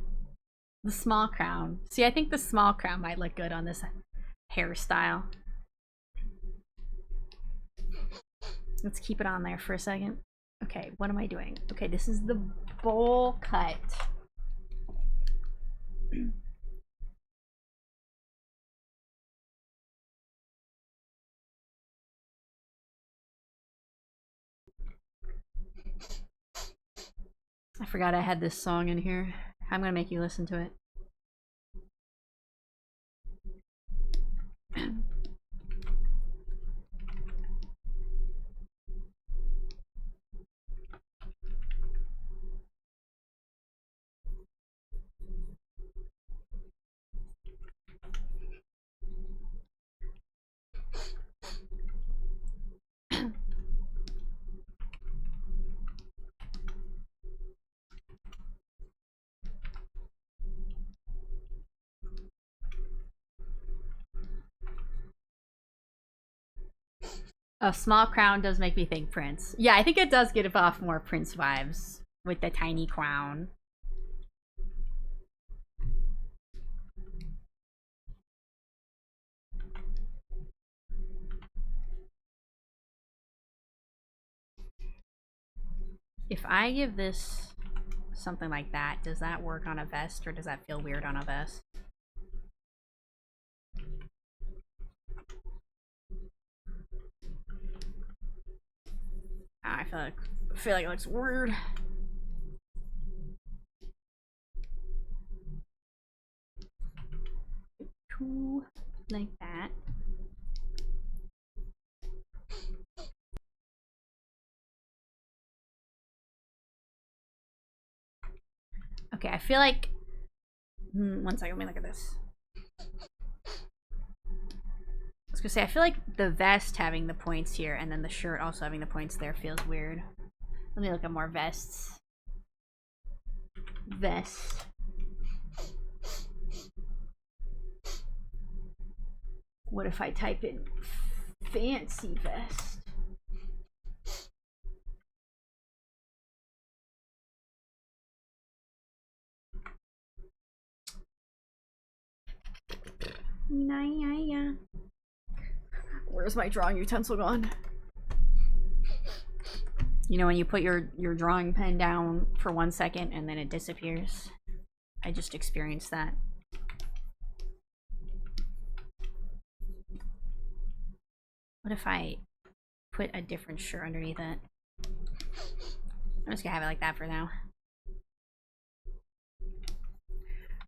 The small crown. See, I think the small crown might look good on this hairstyle. Let's keep it on there for a second. Okay, what am I doing? Okay, this is the bowl cut. I forgot I had this song in here. I'm gonna make you listen to it. A small crown does make me think Prince. Yeah, I think it does give off more Prince vibes with the tiny crown. If I give this something like that, does that work on a vest or does that feel weird on a vest? I feel like it looks weird. Cool, like that. Okay, I feel like... one second, let me look at this. I was gonna say, I feel like the vest having the points here and then the shirt also having the points there feels weird. Let me look at more vests. Vest. What if I type in fancy vest? Yeah. Where's my drawing utensil gone? You know when you put your drawing pen down for 1 second and then it disappears? I just experienced that. What if I put a different shirt underneath it? I'm just gonna have it like that for now.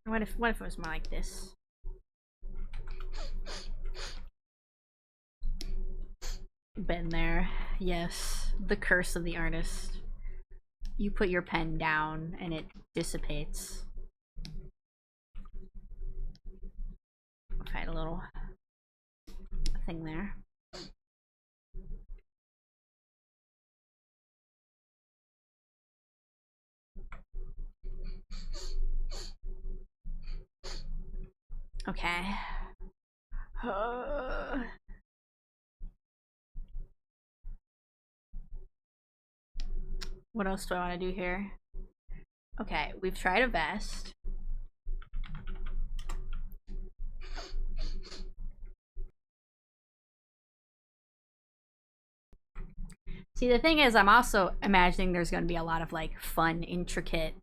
What if it was more like this? Been there. Yes. The curse of the artist. You put your pen down and it dissipates. If I had a little thing there. Okay. What else do I want to do here? Okay, we've tried a vest. See, the thing is, I'm also imagining there's going to be a lot of like fun, intricate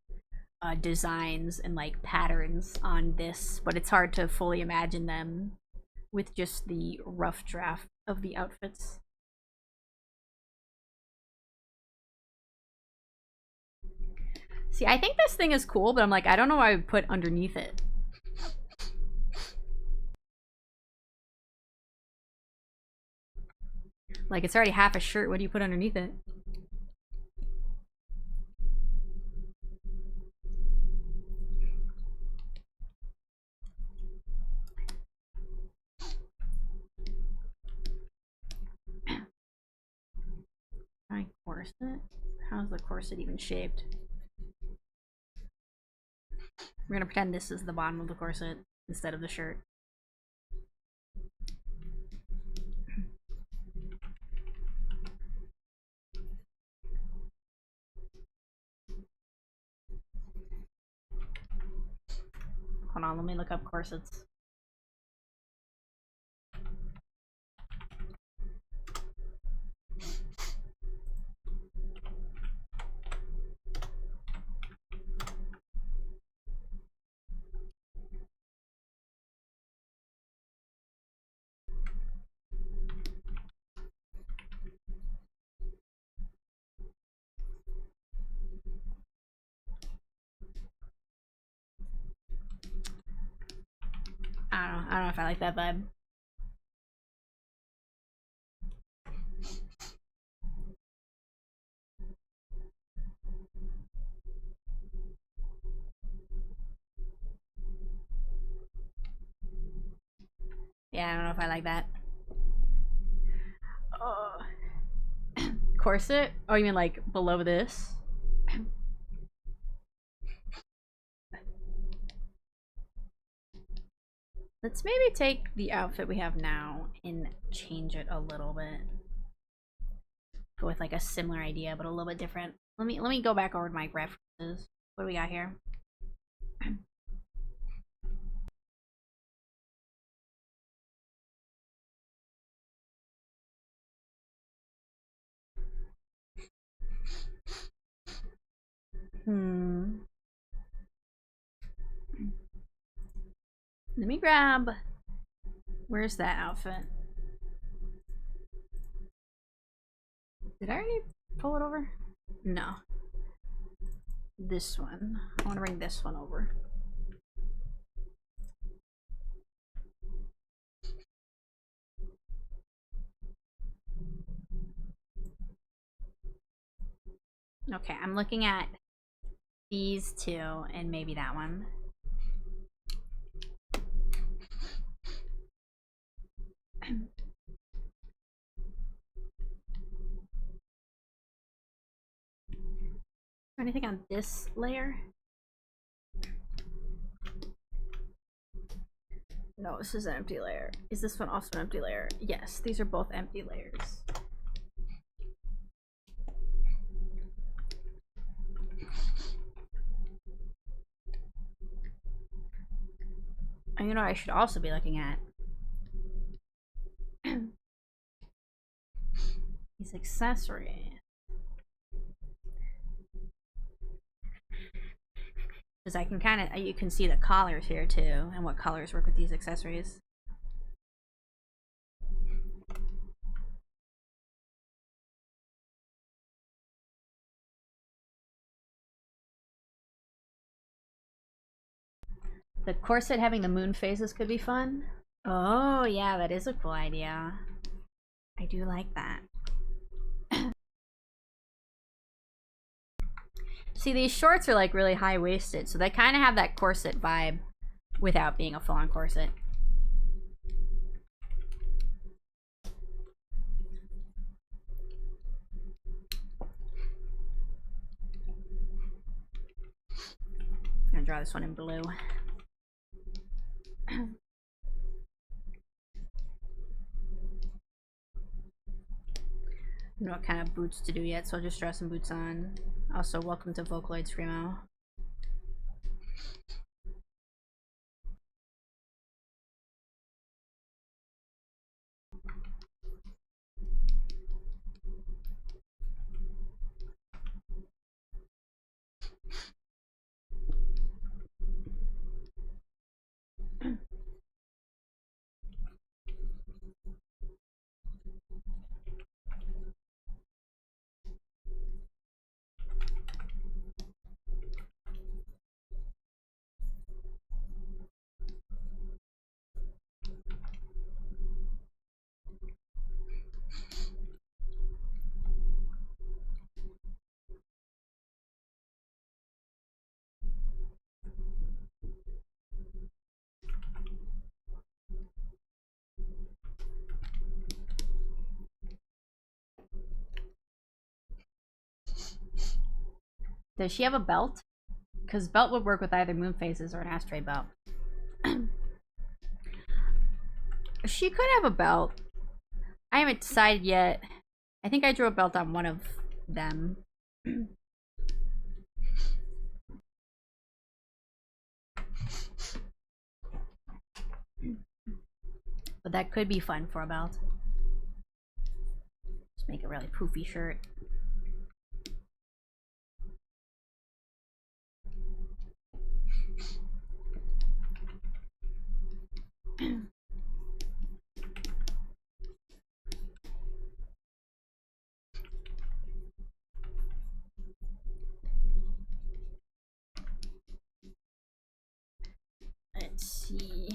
designs and like patterns on this, but it's hard to fully imagine them with just the rough draft of the outfits. See, I think this thing is cool, but I'm like, I don't know what I would put underneath it. Like, it's already half a shirt. What do you put underneath it? My corset? How's the corset even shaped? We're gonna pretend this is the bottom of the corset instead of the shirt. Hold on, let me look up corsets. I don't know if I like that vibe. Yeah, I don't know if I like that. Corset? Oh, you mean like below this? Let's maybe take the outfit we have now and change it a little bit. Go with like a similar idea, but a little bit different. Let me go back over to my references. What do we got here? Let me grab. Where's that outfit? Did I already pull it over? No. This one. I want to bring this one over. Okay, I'm looking at these two and maybe that one. Anything on this layer? No, this is an empty layer. Is this one also an empty layer? Yes, these are both empty layers. And you know what I should also be looking at? These accessories. Because I can kind of, you can see the collars here too, and what colors work with these accessories. The corset having the moon phases could be fun. Oh yeah, that is a cool idea. I do like that. See, these shorts are like really high-waisted, so they kind of have that corset vibe without being a full-on corset. I'm gonna draw this one in blue. don't know what kind of boots to do yet, so I'll just draw some boots on. Also, welcome to Vocaloid Screamo. Does she have a belt? Because belt would work with either moon phases or an ashtray belt. She could have a belt. I haven't decided yet. I think I drew a belt on one of them. But that could be fun for a belt. Just make a really poofy shirt. Let's see.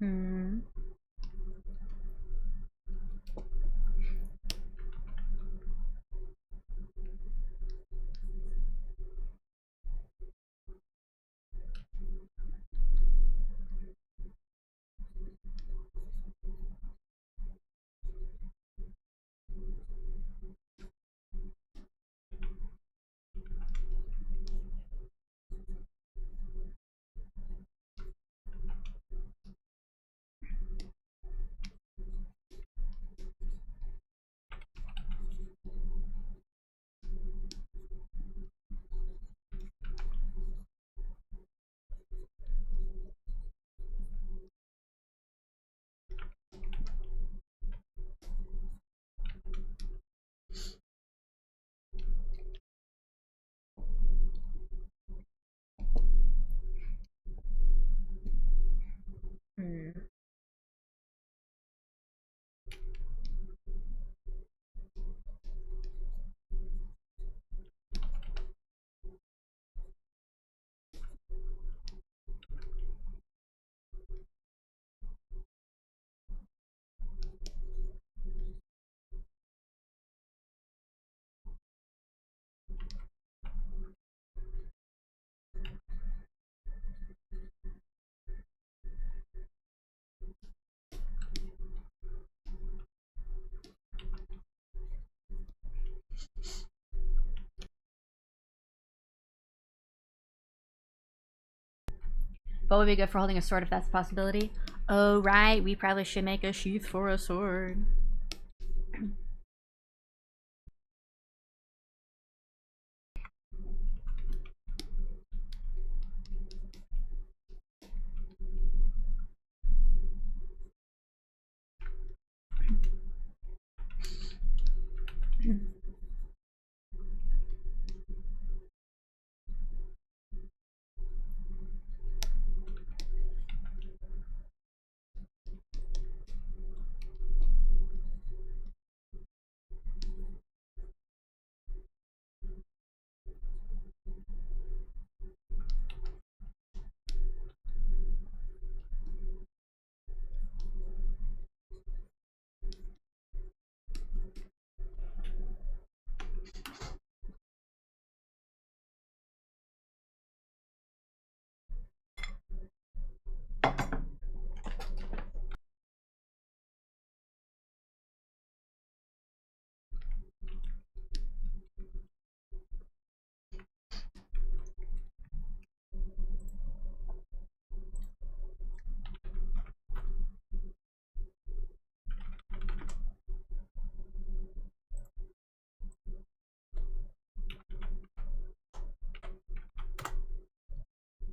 Hmm. Hmm. What would be good for holding a sword if that's a possibility? Oh, right. We probably should make a sheath for a sword.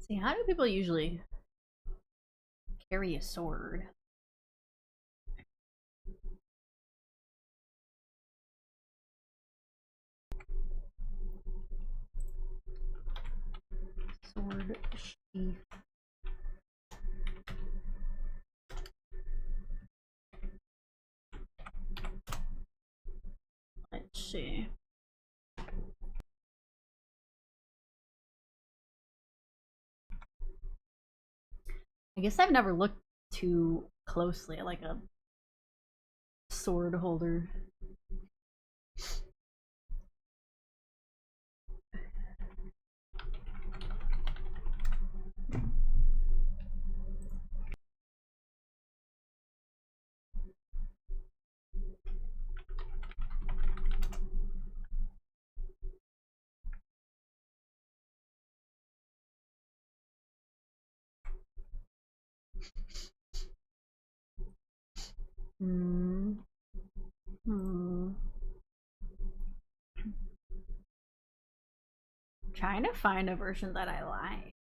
See, how do people usually carry a sword? Sword sheath. Let's see. I guess I've never looked too closely at like a sword holder. Trying to find a version that I like.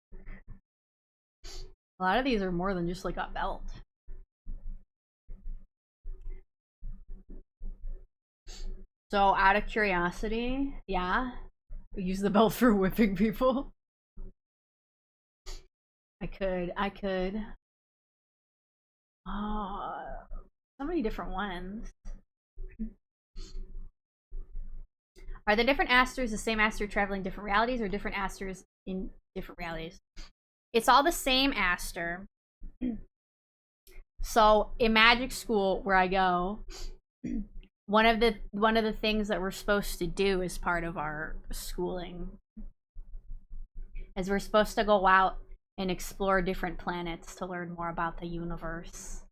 A lot of these are more than just like a belt. So out of curiosity, yeah, use the belt for whipping people. I could. Oh, so many different ones. Are the different Asters the same Aster traveling different realities, or different Asters in different realities? It's all the same Aster. So in magic school where I go, one of the things that we're supposed to do as part of our schooling is we're supposed to go out and explore different planets to learn more about the universe.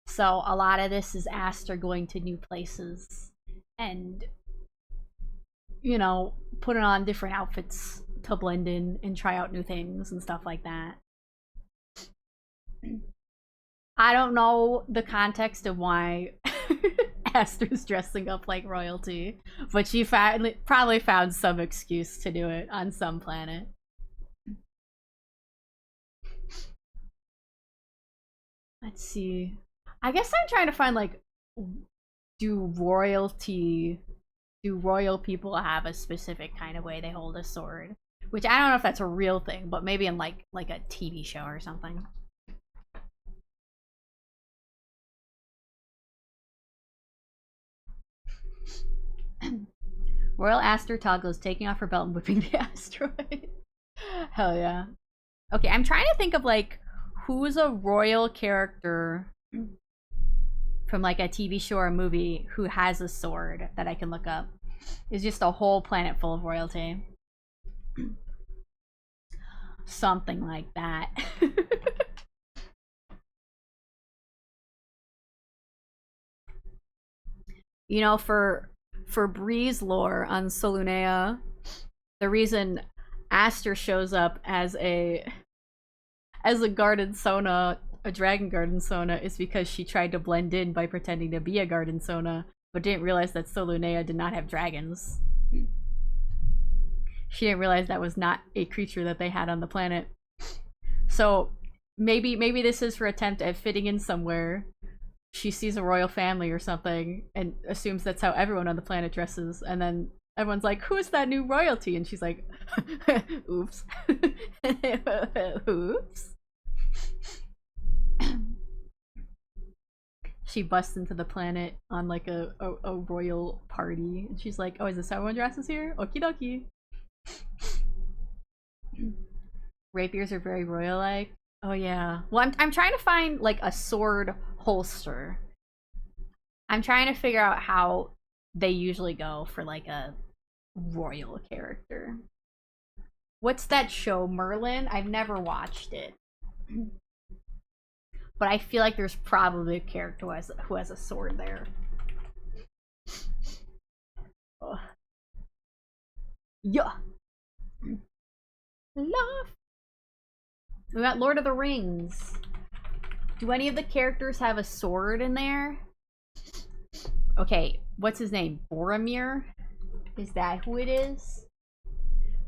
So a lot of this is Aster going to new places and, you know, putting on different outfits to blend in and try out new things and stuff like that. I don't know the context of why Aster's dressing up like royalty, but she probably found some excuse to do it on some planet. Let's see. I guess I'm trying to find like, do royal people have a specific kind of way they hold a sword? Which I don't know if that's a real thing, but maybe in like a TV show or something. Royal Aster Toggle is taking off her belt and whipping the asteroid. Hell yeah. Okay, I'm trying to think of like who's a royal character from like a TV show or a movie who has a sword that I can look up. It's just a whole planet full of royalty. Something like that. You know, for Breeze lore on Solunea, the reason Aster shows up as a garden Sona, a dragon garden Sona, is because she tried to blend in by pretending to be a garden Sona, but didn't realize that Solunea did not have dragons. She didn't realize that was not a creature that they had on the planet. So maybe this is her attempt at fitting in somewhere. She sees a royal family or something and assumes that's how everyone on the planet dresses, and then everyone's like, who's that new royalty? And she's like, oops. Oops. She busts into the planet on like a royal party, and she's like, oh, is this how everyone dresses here? Okie dokie. Rapiers are very royal-like. Oh yeah. Well, I'm trying to find like a sword holster. I'm trying to figure out how they usually go for like a royal character. What's that show, Merlin? I've never watched it. But I feel like there's probably a character who has a sword there. Oh. Yeah. Love. We got Lord of the Rings. Do any of the characters have a sword in there? Okay, what's his name? Boromir? Is that who it is?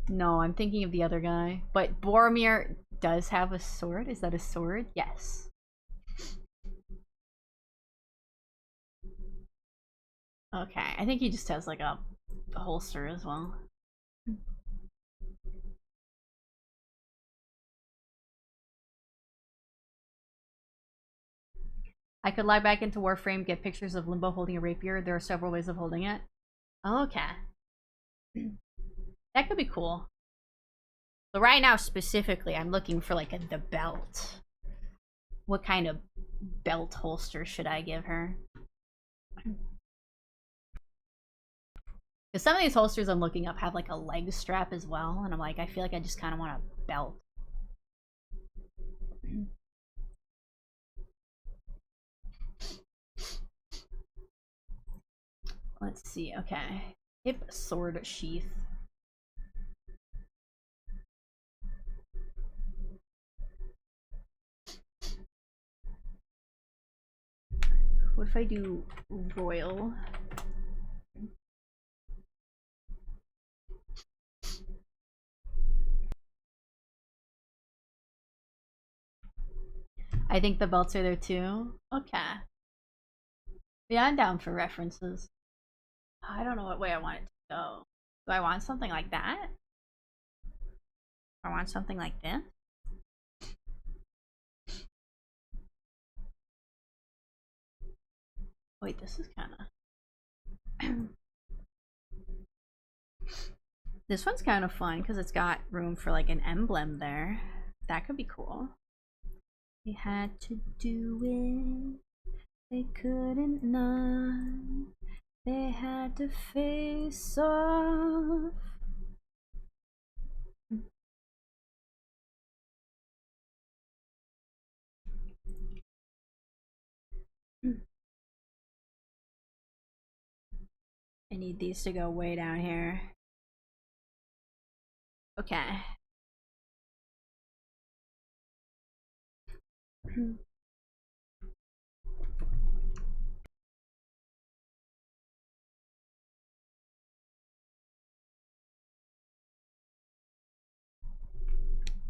No, I'm thinking of the other guy. But Boromir does have a sword. Is that a sword? Yes. Okay, I think he just has like a holster as well. I could log back into Warframe, get pictures of Limbo holding a rapier. There are several ways of holding it. Okay. That could be cool. So right now, specifically, I'm looking for like the belt. What kind of belt holster should I give her? Because some of these holsters I'm looking up have like a leg strap as well, and I'm like, I feel like I just kind of want a belt. Let's see, okay. Hip sword sheath. What if I do royal? I think the belts are there too. Okay. Yeah, I'm down for references. I don't know what way I want it to go. Do I want something like that? I want something like this? Wait, this is kind of... This one's kind of fun because it's got room for like an emblem there. That could be cool. They had to do it. They couldn't not. They had to face off. I need these to go way down here. Okay.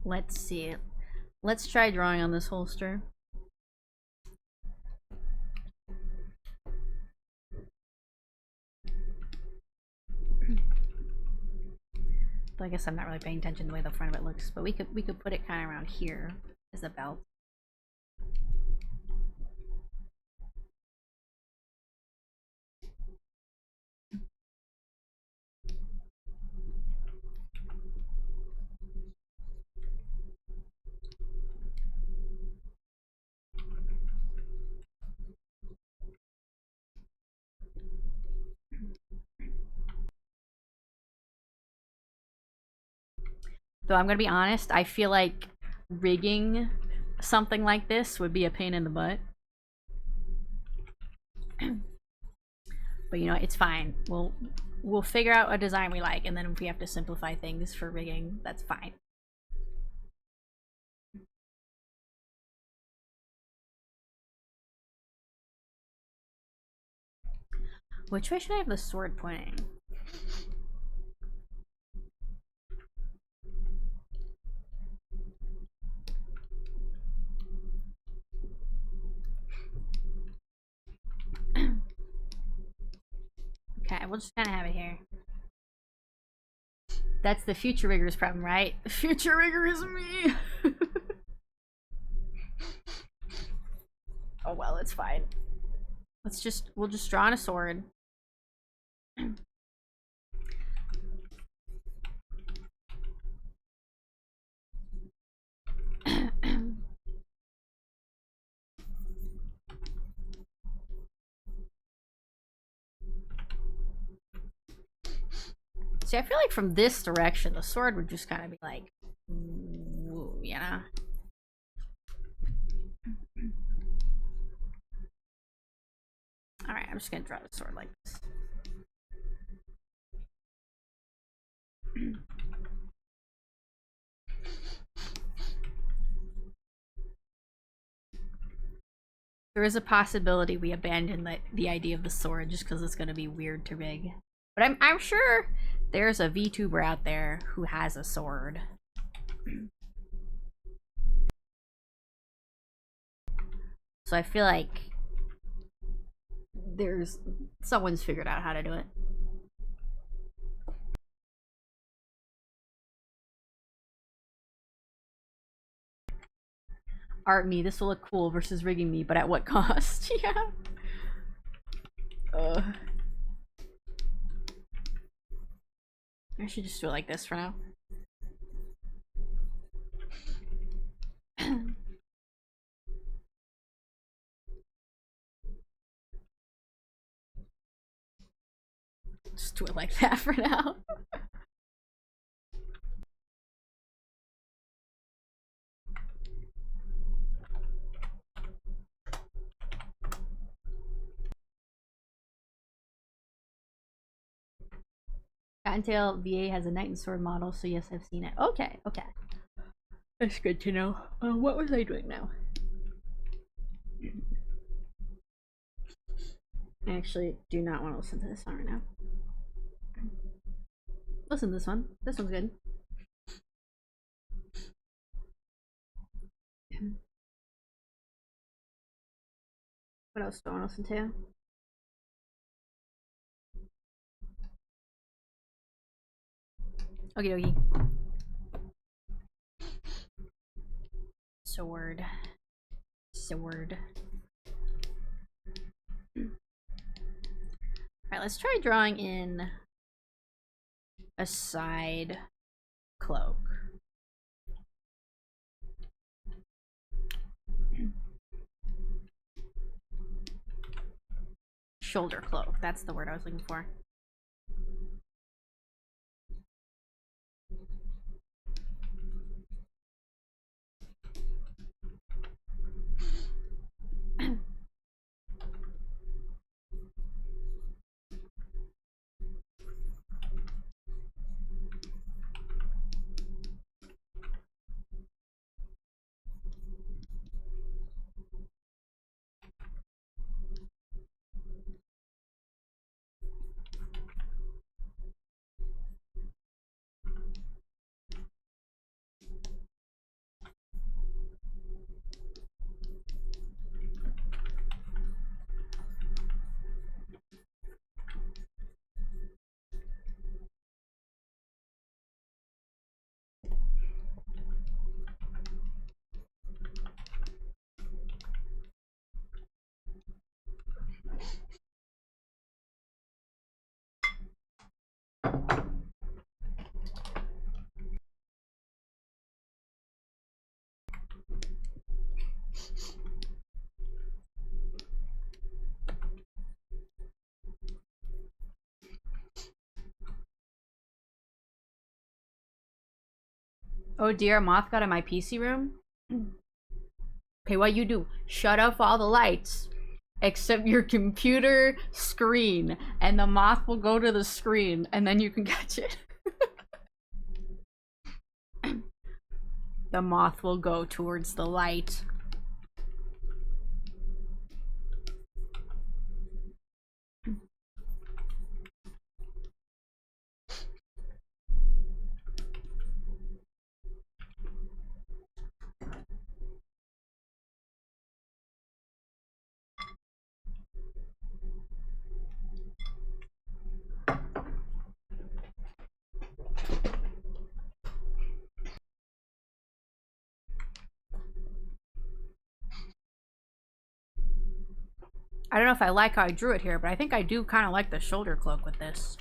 Let's see. Let's try drawing on this holster. I guess I'm not really paying attention to the way the front of it looks, but we could put it kind of around here as a belt. Though I'm gonna be honest, I feel like rigging something like this would be a pain in the butt. But you know, it's fine. We'll figure out a design we like, and then if we have to simplify things for rigging, that's fine. Which way should I have the sword pointing? Okay, we'll just kind of have it here. That's the future riggers problem, right? The future rigger is me! Oh well, it's fine. We'll just draw on a sword. See, I feel like from this direction, the sword would just kind of be like, woo, you know? Alright, I'm just gonna draw the sword like this. There is a possibility we abandon the idea of the sword just because it's gonna be weird to rig. But I'm sure there's a VTuber out there who has a sword. So I feel like someone's figured out how to do it. Art me, this will look cool versus rigging me, but at what cost? Yeah. I should just do it like this for now. Just do it like that for now. Cottontail VA has a knight and sword model, so yes, I've seen it. Okay, okay. That's good to know. What was I doing now? I actually do not want to listen to this song right now. Listen to this one. This one's good. What else do I want to listen to? Okie dokie. Sword. Sword. Alright, let's try drawing in a side cloak. Shoulder cloak, that's the word I was looking for. Oh dear, a moth got in my PC room? Okay, what you do? Shut off all the lights except your computer screen, and the moth will go to the screen, and then you can catch it. The moth will go towards the light. I don't know if I like how I drew it here, but I think I do kind of like the shoulder cloak with this.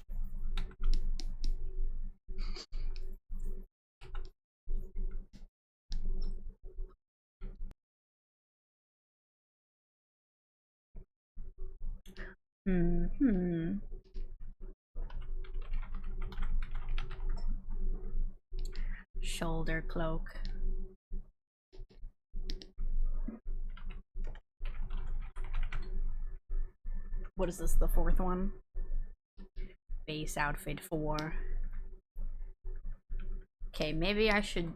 Shoulder cloak. What is this, the fourth one? Base outfit 4. Okay, maybe I should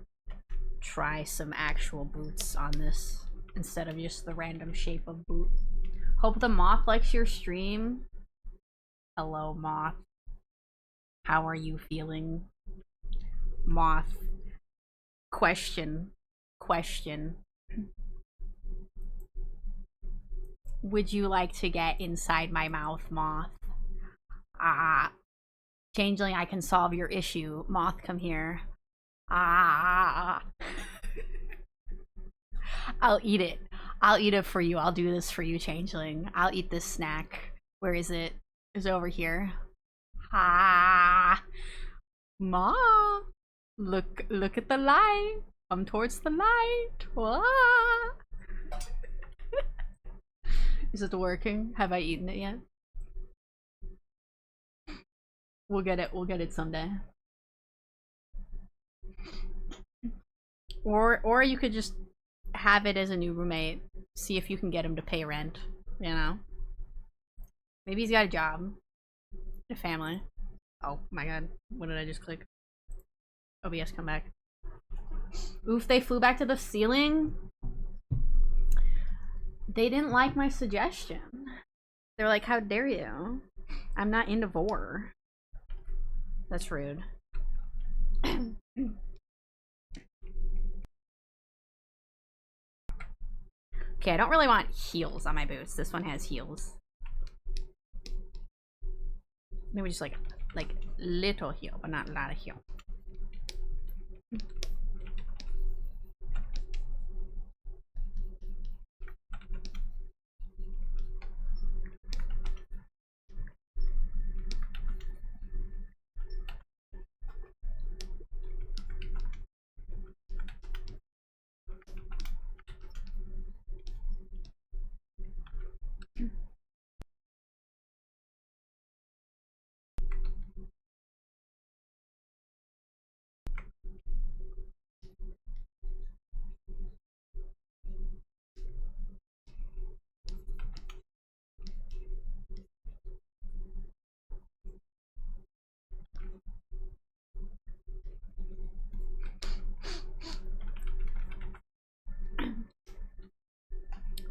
try some actual boots on this instead of just the random shape of boot. Hope the moth likes your stream. Hello, moth. How are you feeling? Moth. Question. would you like to get inside my mouth, Moth? Ah. Changeling, I can solve your issue. Moth, come here. Ah. I'll eat it. I'll eat it for you. I'll do this for you, Changeling. I'll eat this snack. Where is it? Is it over here? Ah. Ma. Look at the light. Come towards the light. Ah. Is it working? Have I eaten it yet? We'll get it someday. Or you could just have it as a new roommate. See if you can get him to pay rent, you know? Maybe he's got a job. A family. Oh my god. What did I just click? OBS, come back. Oof, they flew back to the ceiling? They didn't like my suggestion. They're like, how dare you? I'm not into vor. That's rude. Okay, I don't really want heels on my boots. This one has heels. Maybe just like little heel, but not a lot of heel.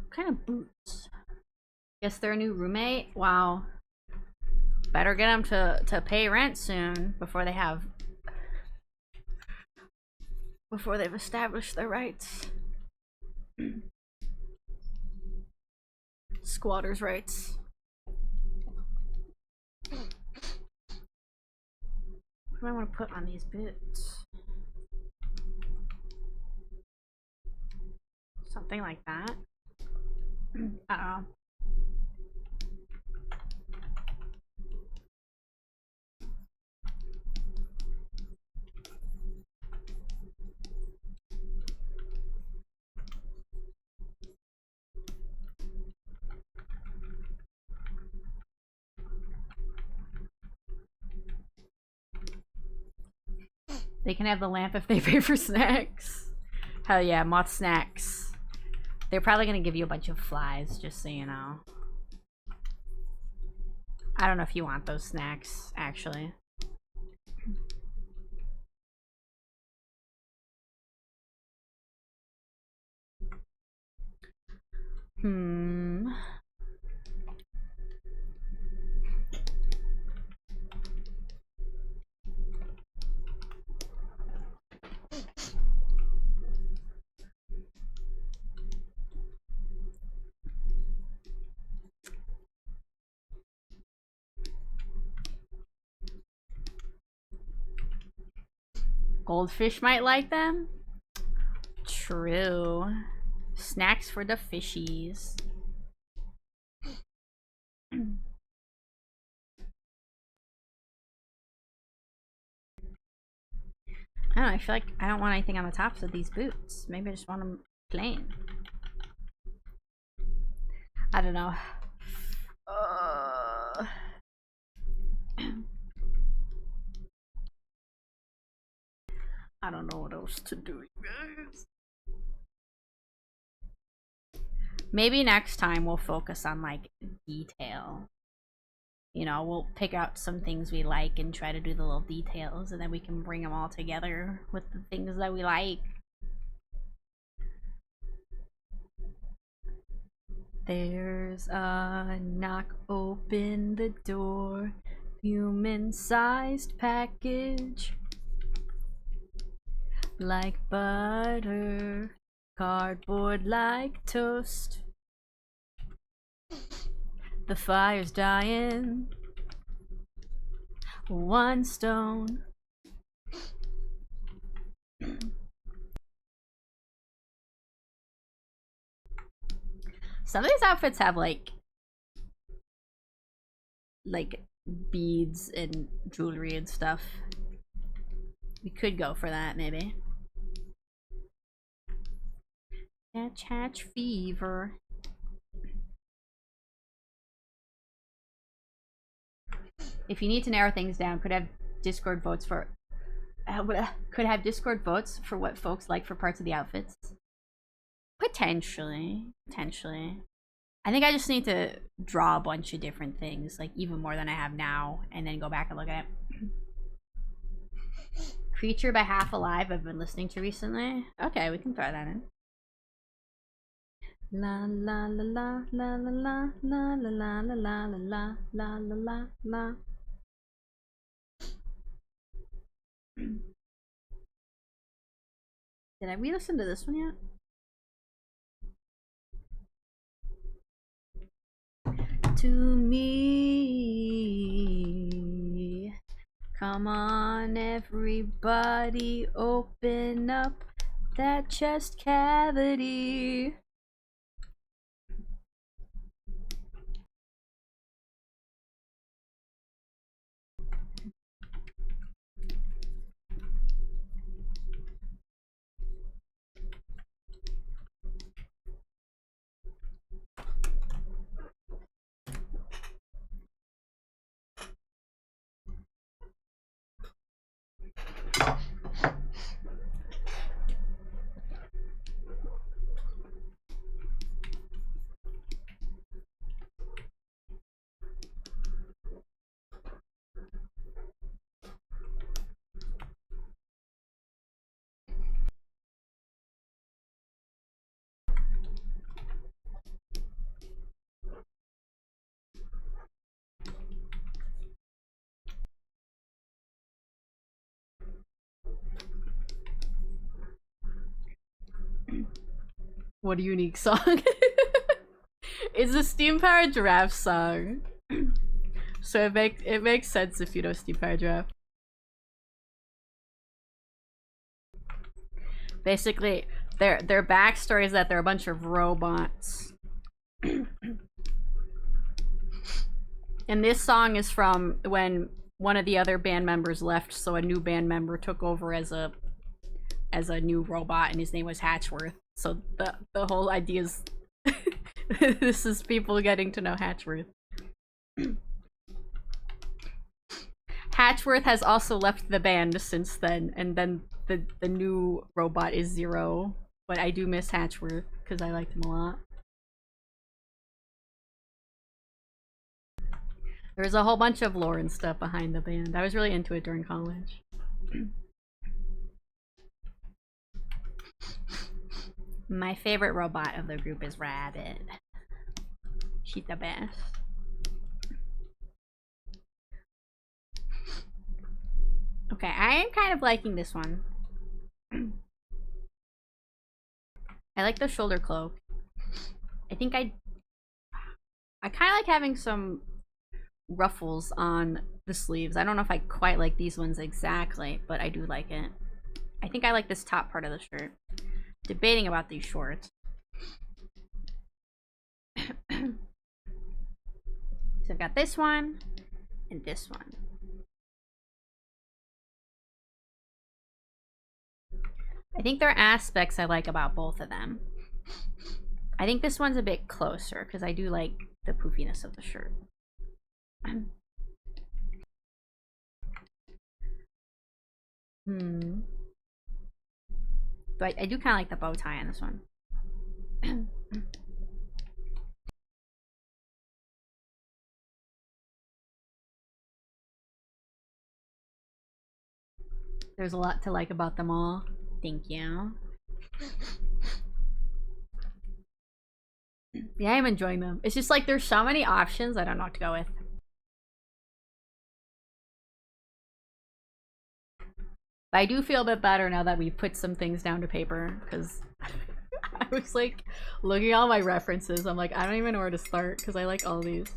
What kind of boots? Guess they're a new roommate? Wow. Better get them to pay rent soon before they've established their rights. Squatters' rights. What do I want to put on these boots? Something like that. I don't know. They can have the lamp if they pay for snacks. Hell yeah, Moth snacks. They're probably gonna give you a bunch of flies, just so you know. I don't know if you want those snacks, actually. Goldfish might like them? True. Snacks for the fishies. I don't know, I feel like I don't want anything on the tops of these boots. Maybe I just want them plain. I don't know. I don't know what else to do, guys. Maybe next time we'll focus on like detail. You know, we'll pick out some things we like and try to do the little details, and then we can bring them all together with the things that we like. There's a knock, open the door. Human-sized package. Like butter, cardboard like toast. The fire's dying. One stone. Some of these outfits have like beads and jewelry and stuff. We could go for that maybe. Hatch fever. If you need to narrow things down, could have Discord votes for what folks like for parts of the outfits. Potentially. I think I just need to draw a bunch of different things, like even more than I have now, and then go back and look at it. Creature by Half Alive I've been listening to recently. Okay, we can throw that in. La la la la la la la la la la la la la la la la. Did I re-listen to this one yet? To me. Come on, everybody, open up that chest cavity. What a unique song. It's a Steam Powered Giraffe song. So it makes sense if you know Steam Powered Giraffe. Basically, their backstory is that they're a bunch of robots. And this song is from when one of the other band members left, so a new band member took over as a new robot, and his name was Hatchworth. So the whole idea is this is people getting to know Hatchworth. Hatchworth has also left the band since then, and then the new robot is Zero. But I do miss Hatchworth because I liked him a lot. There was a whole bunch of lore and stuff behind the band. I was really into it during college. My favorite robot of the group is Rabbit. She's the best. Okay, I am kind of liking this one. I like the shoulder cloak. I think I kind of like having some ruffles on the sleeves. I don't know if I quite like these ones exactly, but I do like it. I think I like this top part of the shirt. Debating about these shorts. So I've got this one and this one. I think there are aspects I like about both of them. I think this one's a bit closer because I do like the poofiness of the shirt. But I do kind of like the bow tie on this one. There's a lot to like about them all. Thank you. Yeah, I'm enjoying them. It's just like there's so many options, I don't know what to go with. But I do feel a bit better now that we put some things down to paper, because I was like looking at all my references. I'm like, I don't even know where to start because I like all these.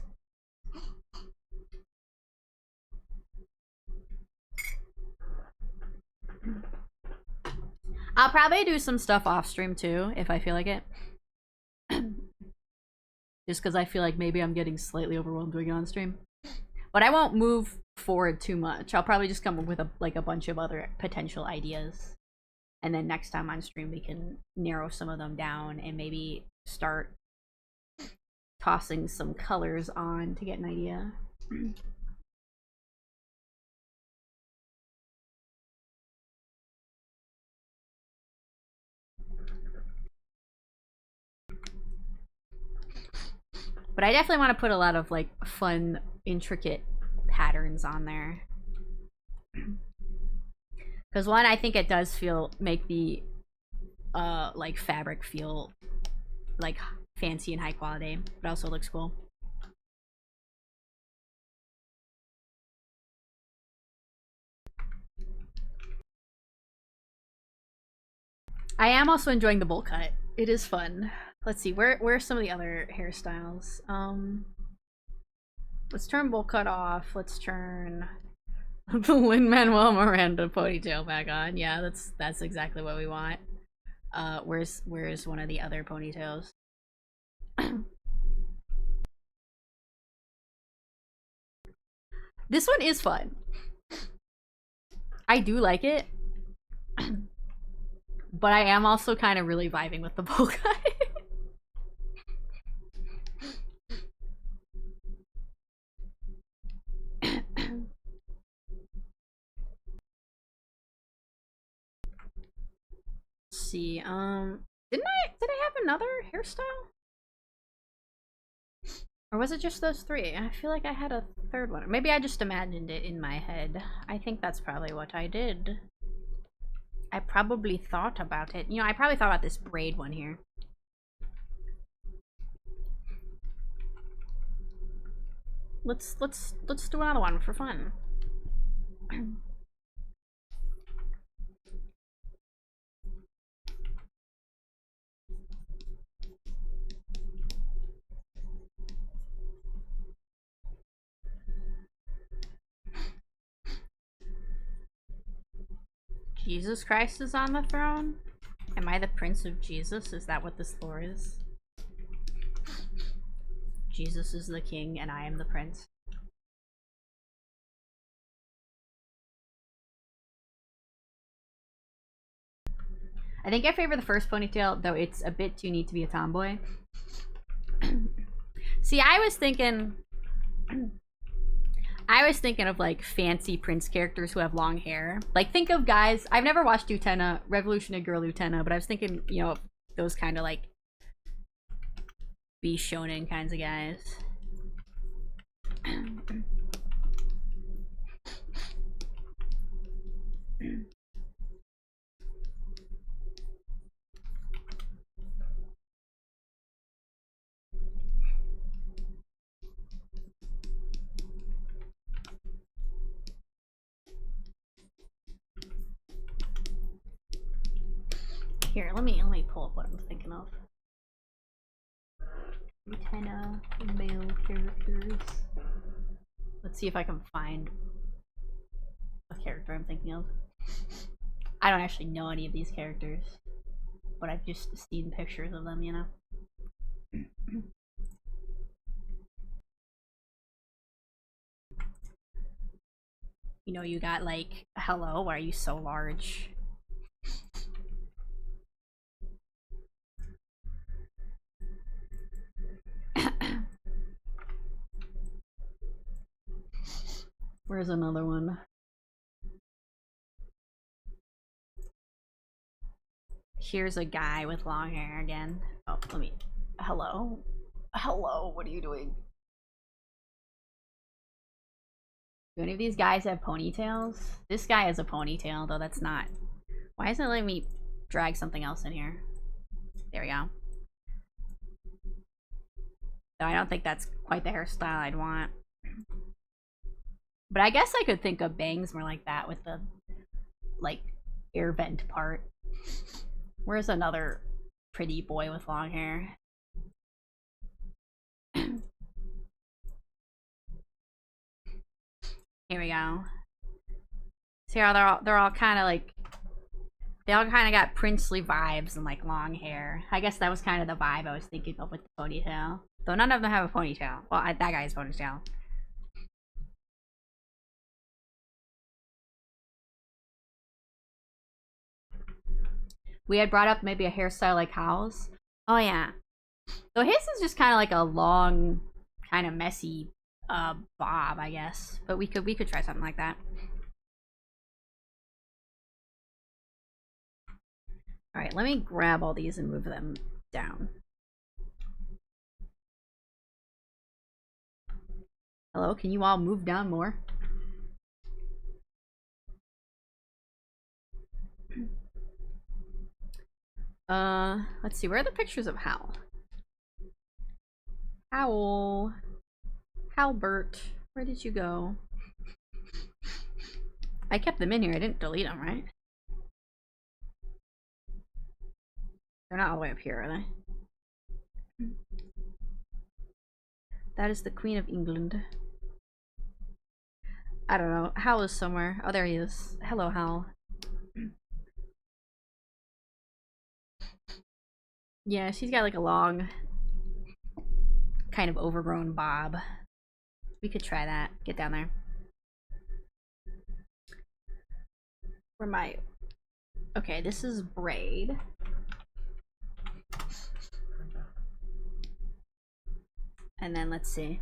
I'll probably do some stuff off stream too if I feel like it. Just because I feel like maybe I'm getting slightly overwhelmed doing it on stream. But I won't move forward too much. I'll probably just come up with a bunch of other potential ideas. And then next time on stream we can narrow some of them down and maybe start tossing some colors on to get an idea. But I definitely want to put a lot of like fun, intricate patterns on there. Because one, I think it does make the like fabric feel like fancy and high quality, but also looks cool. I am also enjoying the bowl cut. It is fun. Let's see, where are some of the other hairstyles? Let's turn bowl cut off. Let's turn the Lin-Manuel Miranda ponytail back on. Yeah, that's exactly what we want. Where's one of the other ponytails? This one is fun. I do like it. But I am also kind of really vibing with the bowl cut. See, did I have another hairstyle? Or was it just those three? I feel like I had a third one. Maybe I just imagined it in my head. I think that's probably what I did. I probably thought about it. You know, I probably thought about this braid one here. Let's do another one for fun. Jesus Christ is on the throne? Am I the Prince of Jesus? Is that what this lore is? Jesus is the king and I am the prince. I think I favor the first ponytail, though it's a bit too neat to be a tomboy. See, I was thinking of like fancy prince characters who have long hair. Like, think of guys. I've never watched Utena, Revolutionary Girl Utena, but I was thinking, you know, those kind of like be shonen kinds of guys. Here, let me pull up what I'm thinking of. Utena male characters. Let's see if I can find a character I'm thinking of. I don't actually know any of these characters, but I've just seen pictures of them, you know. You know, you got like, hello, why are you so large? Where's another one? Here's a guy with long hair again. Oh, let me. Hello? Hello, what are you doing? Do any of these guys have ponytails? This guy has a ponytail, though that's not. Why isn't it letting me drag something else in here? There we go. Though I don't think that's quite the hairstyle I'd want. But I guess I could think of bangs more like that with the, like, air vent part. Where's another pretty boy with long hair? Here we go. See how they're all kind of like, They all kind of got princely vibes and like long hair. I guess that was kind of the vibe I was thinking of with the ponytail. Though none of them have a ponytail. Well, that guy's ponytail. We had brought up maybe a hairstyle like Hal's. Oh yeah. So his is just kind of like a long, kind of messy bob, I guess. But we could try something like that. All right, let me grab all these and move them down. Hello, can you all move down more? Let's see, where are the pictures of Hal? Howl. Halbert, where did you go? I kept them in here, I didn't delete them, right? They're not all the way up here, are they? That is the Queen of England. I don't know. Hal is somewhere. Oh, there he is. Hello, Hal. Yeah, she's got like a long, kind of overgrown bob. We could try that. Get down there. Where my... Okay, this is braid. And then let's see.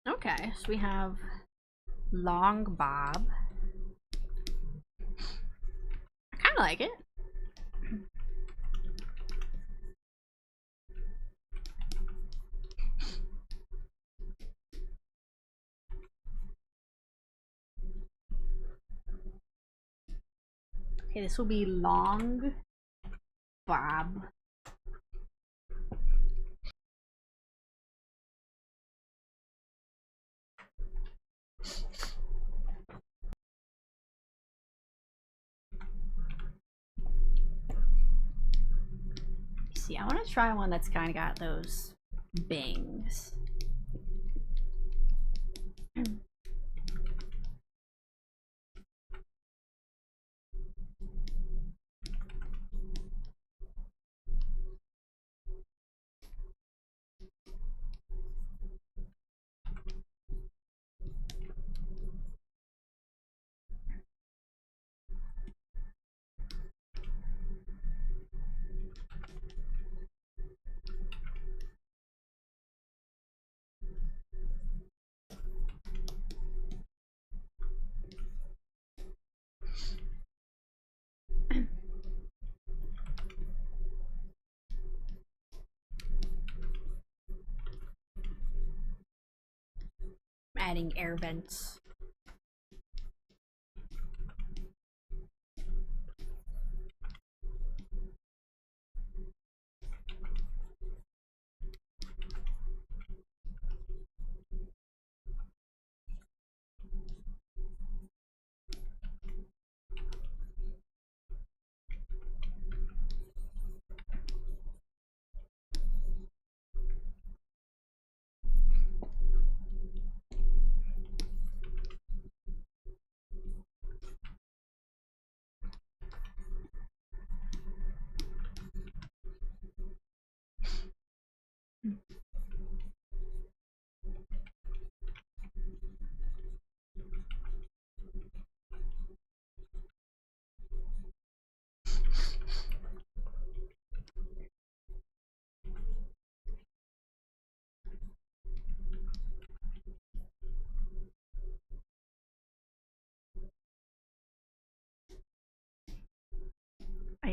Okay, so we have long bob. I kind of like it. Okay, this will be long bob. See, I want to try one that's kind of got those bangs. Adding air vents.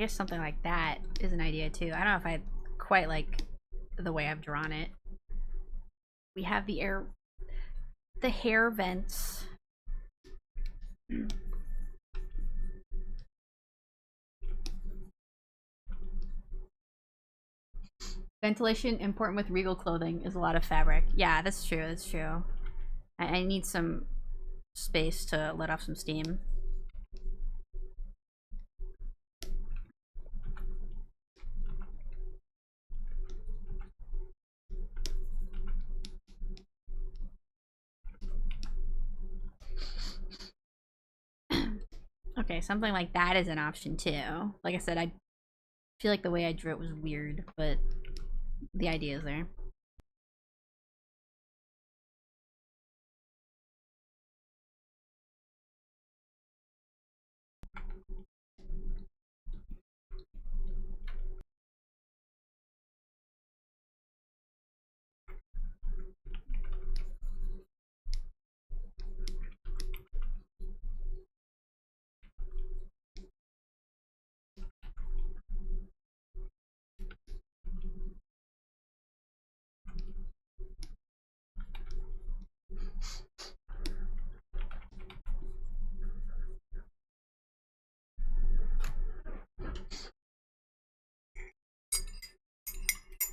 guess something like that is an idea too. I don't know if I quite like the way I've drawn it. We have the hair vents. Ventilation important with regal clothing is a lot of fabric. Yeah, that's true. That's true. I need some space to let off some steam. Okay, something like that is an option too. Like I said, I feel like the way I drew it was weird, but the idea is there.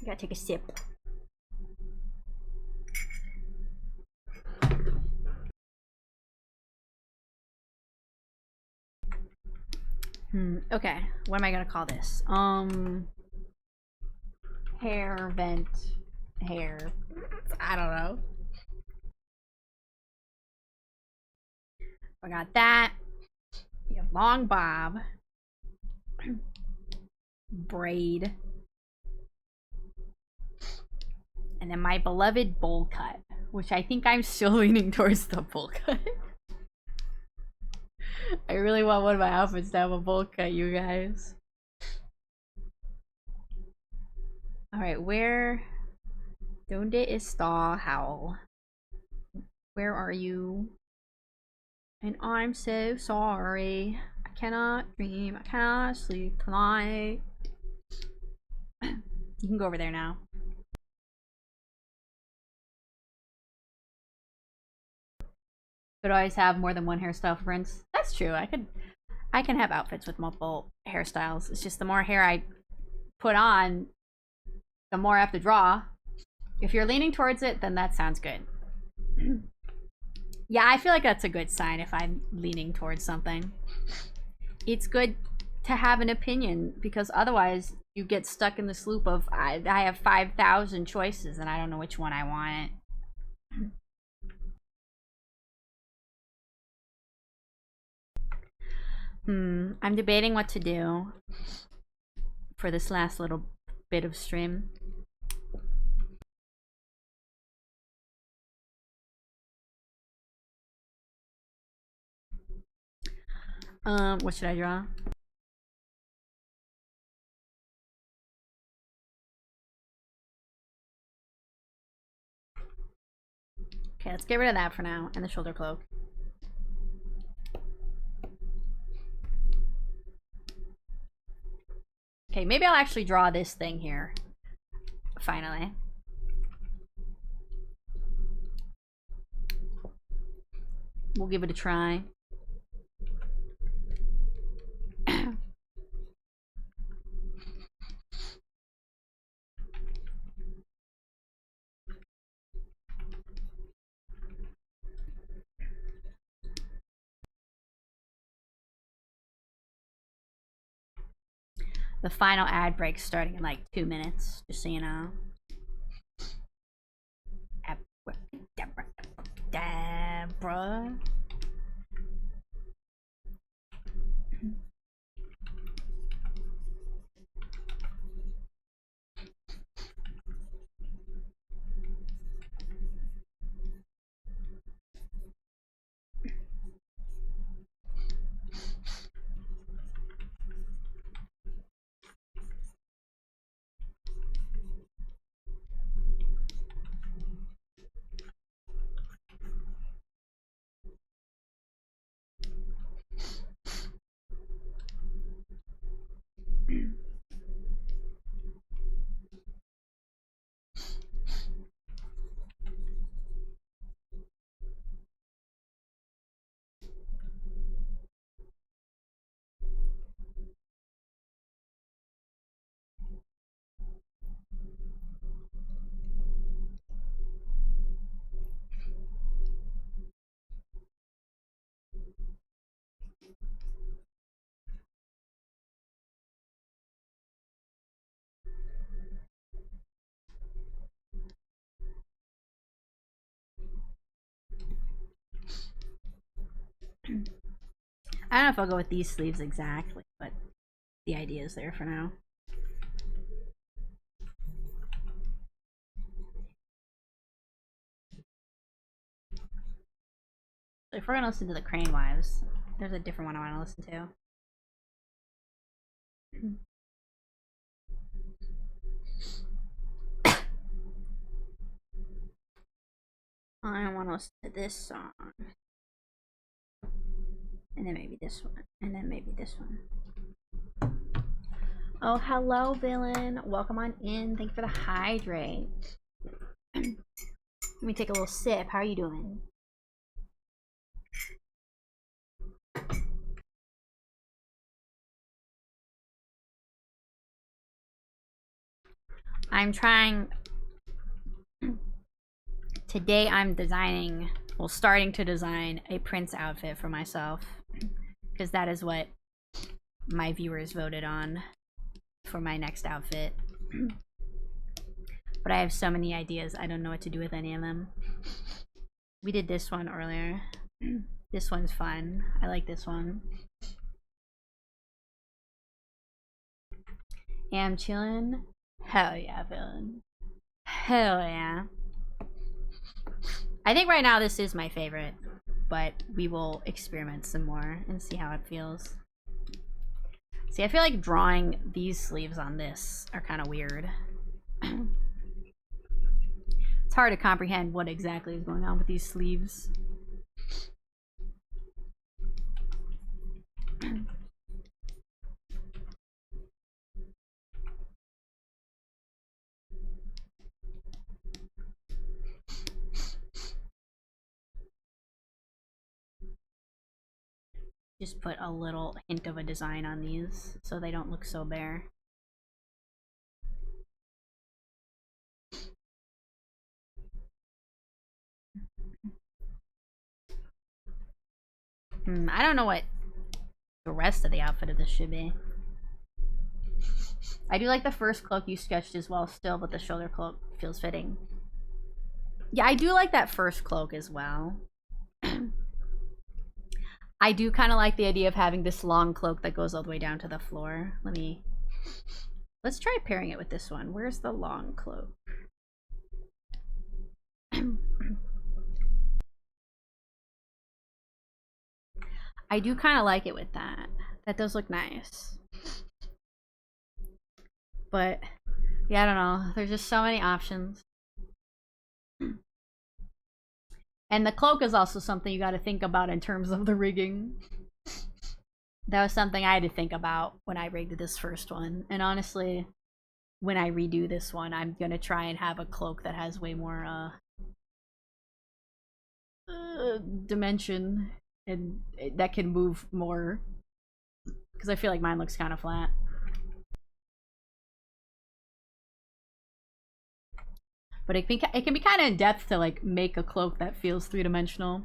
I gotta take a sip. Okay. What am I gonna call this? Hair vent. Hair. I don't know. I got that. We have long bob. Braid. And then my beloved bowl cut, which I think I'm still leaning towards the bowl cut. I really want one of my outfits to have a bowl cut, you guys. Alright, where... Donde está Howl? Where are you? And I'm so sorry. I cannot dream. I cannot sleep tonight. You can go over there now. Could always have more than one hairstyle for Prince. That's true. I can have outfits with multiple hairstyles. It's just the more hair I put on, the more I have to draw. If you're leaning towards it, then that sounds good. Yeah, I feel like that's a good sign if I'm leaning towards something. It's good to have an opinion, because otherwise you get stuck in this loop of I have 5,000 choices and I don't know which one I want. I'm debating what to do for this last little bit of stream. What should I draw? Okay, let's get rid of that for now, and the shoulder cloak. Okay, maybe I'll actually draw this thing here. Finally. We'll give it a try. The final ad break's starting in like 2 minutes, just so you know. Deborah. I don't know if I'll go with these sleeves exactly, but the idea is there for now. So if we're gonna listen to the Crane Wives, there's a different one I want to listen to. I want to listen to this song. And then maybe this one. And then maybe this one. Oh, hello, villain. Welcome on in. Thank you for the hydrate. Let me take a little sip. How are you doing? I'm trying... Today I'm designing... Well, starting to design a Prince outfit for myself. Because that is what my viewers voted on for my next outfit. But I have so many ideas, I don't know what to do with any of them. We did this one earlier. This one's fun. I like this one. Am chillin'? Hell yeah, villain. Hell yeah. I think right now this is my favorite, but we will experiment some more and see how it feels. See, I feel like drawing these sleeves on this are kind of weird. It's hard to comprehend what exactly is going on with these sleeves. Just put a little hint of a design on these so they don't look so bare. I don't know what the rest of the outfit of this should be. I do like the first cloak you sketched as well still, but the shoulder cloak feels fitting. Yeah, I do like that first cloak as well. I do kind of like the idea of having this long cloak that goes all the way down to the floor. Let's try pairing it with this one. Where's the long cloak? I do kind of like it with that. That does look nice. But, yeah, I don't know. There's just so many options. And the cloak is also something you got to think about in terms of the rigging. That was something I had to think about when I rigged this first one. And honestly, when I redo this one, I'm going to try and have a cloak that has way more dimension and that can move more. Because I feel like mine looks kind of flat. But it can be kind of in depth to like make a cloak that feels three-dimensional,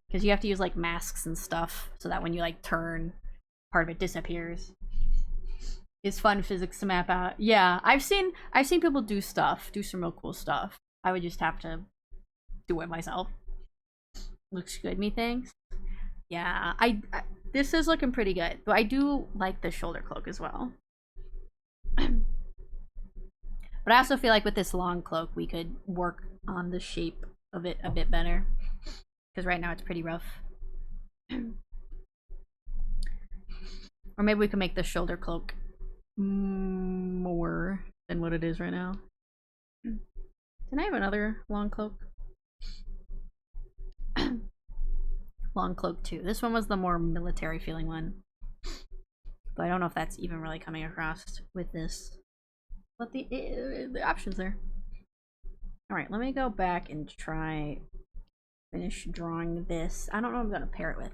because you have to use like masks and stuff so that when you like turn, part of it disappears. It's fun physics to map out. Yeah, I've seen people do some real cool stuff. I would just have to do it myself. Looks good, methinks. Yeah, this is looking pretty good, but I do like the shoulder cloak as well. But I also feel like with this long cloak, we could work on the shape of it a bit better. Because right now it's pretty rough. Or maybe we can make the shoulder cloak more than what it is right now. Didn't I have another long cloak? Long cloak 2. This one was the more military feeling one. But I don't know if that's even really coming across with this. But the options there. Alright, let me go back and try finish drawing this. I don't know what I'm gonna pair it with.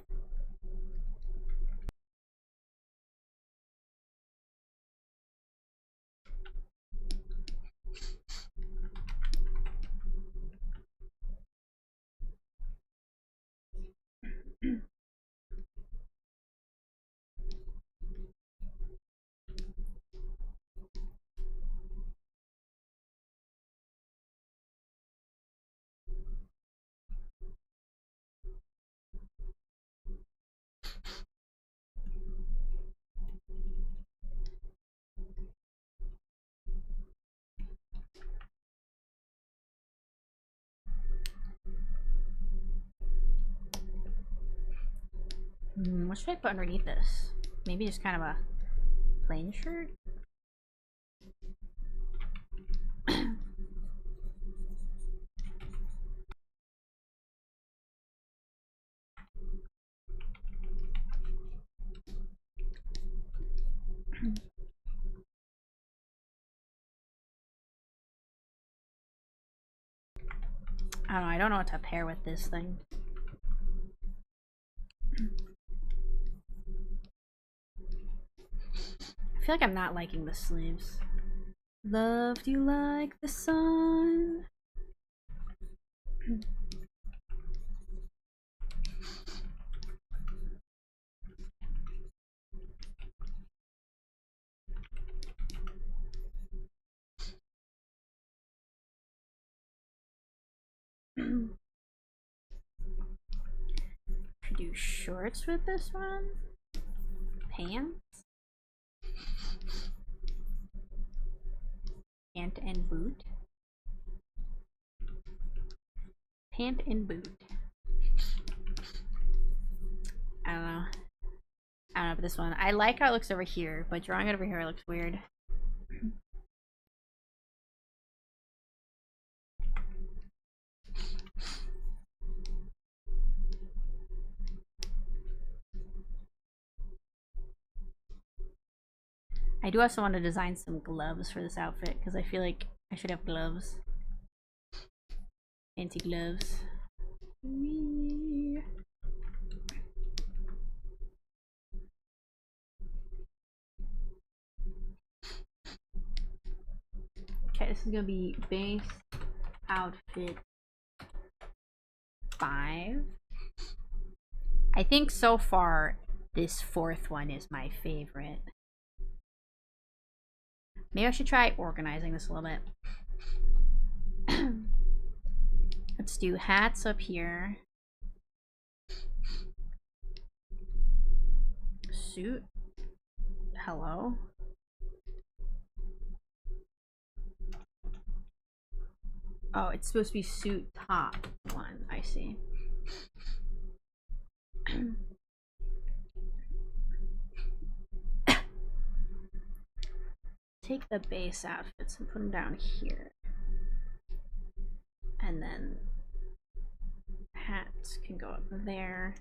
What should I put underneath this? Maybe just kind of a plain shirt? I don't know what to pair with this thing. I feel like I'm not liking the sleeves. Loved you like the sun. Could do shorts with this one. Pants. Pant and boot. Pant and boot. I don't know. I don't know about this one. I like how it looks over here, but drawing it over here looks weird. I do also want to design some gloves for this outfit because I feel like I should have gloves. Fancy gloves. Whee. Okay, this is gonna be base outfit 5. I think so far this 4th one is my favorite. Maybe I should try organizing this a little bit. Let's do hats up here. Suit. Hello. Oh, it's supposed to be suit top one. I see. Take the base outfits and put them down here. And then hats can go up there.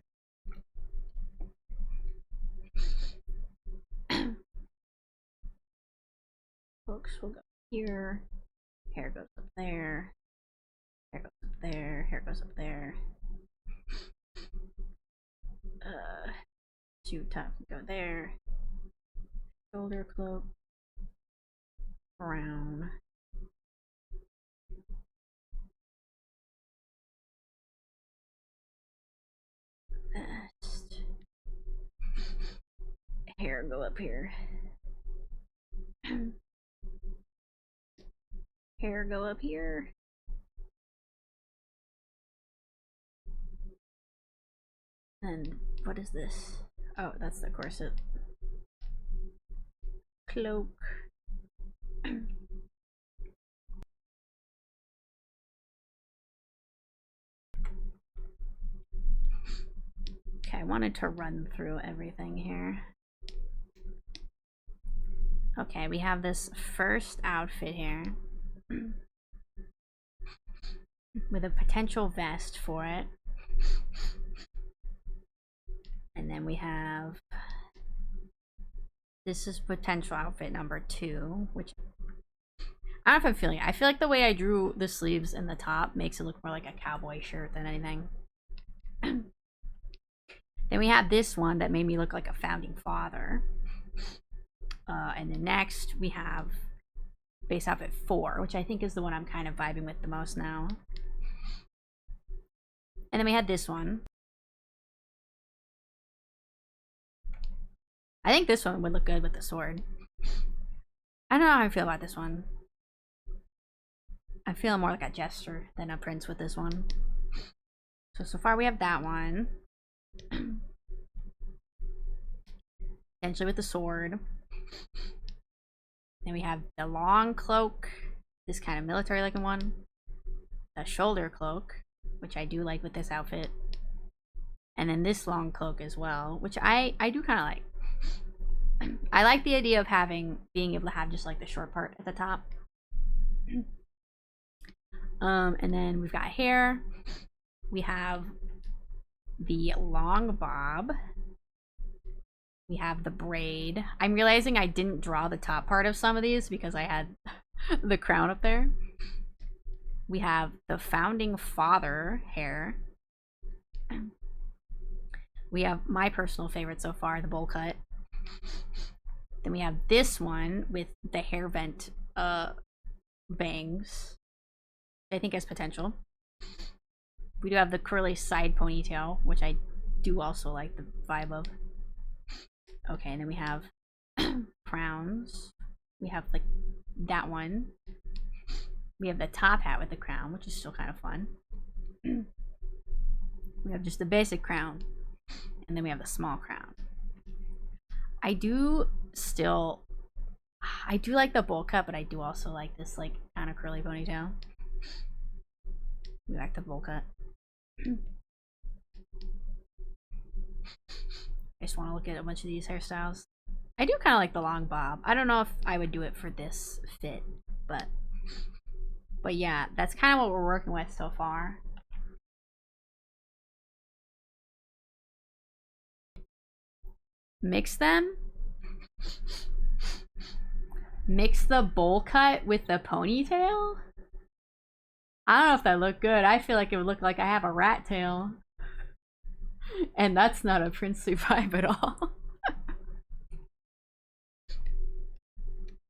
Cloaks will go here. Hair goes up there. Hair goes up there. Hair goes up there. Suit top can go there. Shoulder cloak. Brown. Vest. Hair go up here. Hair go up here. And what is this? Oh, that's the corset. Cloak. Okay, I wanted to run through everything here. Okay, we have this first outfit here with a potential vest for it. And then we have, this is potential outfit number 2, which I don't know if I'm feeling it. I feel like the way I drew the sleeves and the top makes it look more like a cowboy shirt than anything. Then we have this one that made me look like a founding father. And then next we have base outfit 4, which I think is the one I'm kind of vibing with the most now. And then we had this one. I think this one would look good with the sword. I don't know how I feel about this one. I'm feeling more like a jester than a prince with this one. So far we have that one. Potentially with the sword. Then we have the long cloak, this kind of military looking one. The shoulder cloak, which I do like with this outfit. And then this long cloak as well, which I do kind of like. I like the idea of being able to have just like the short part at the top. And then we've got hair. We have the long bob. We have the braid. I'm realizing I didn't draw the top part of some of these because I had the crown up there. We have the founding father hair. We have my personal favorite so far, the bowl cut. Then we have this one with the hair vent bangs. I think has potential. We do have the curly side ponytail, which I do also like the vibe of. Okay, and then we have crowns. We have like that one. We have the top hat with the crown, which is still kind of fun. We have just the basic crown. And then we have the small crown. I do like the bowl cut, but I do also like this like kind of curly ponytail. We like the bowl cut. I just want to look at a bunch of these hairstyles. I do kind of like the long bob. I don't know if I would do it for this fit, but yeah, that's kind of what we're working with so far. Mix them. Mix the bowl cut with the ponytail. I don't know if that looked good. I feel like it would look like I have a rat tail. And that's not a princely vibe at all.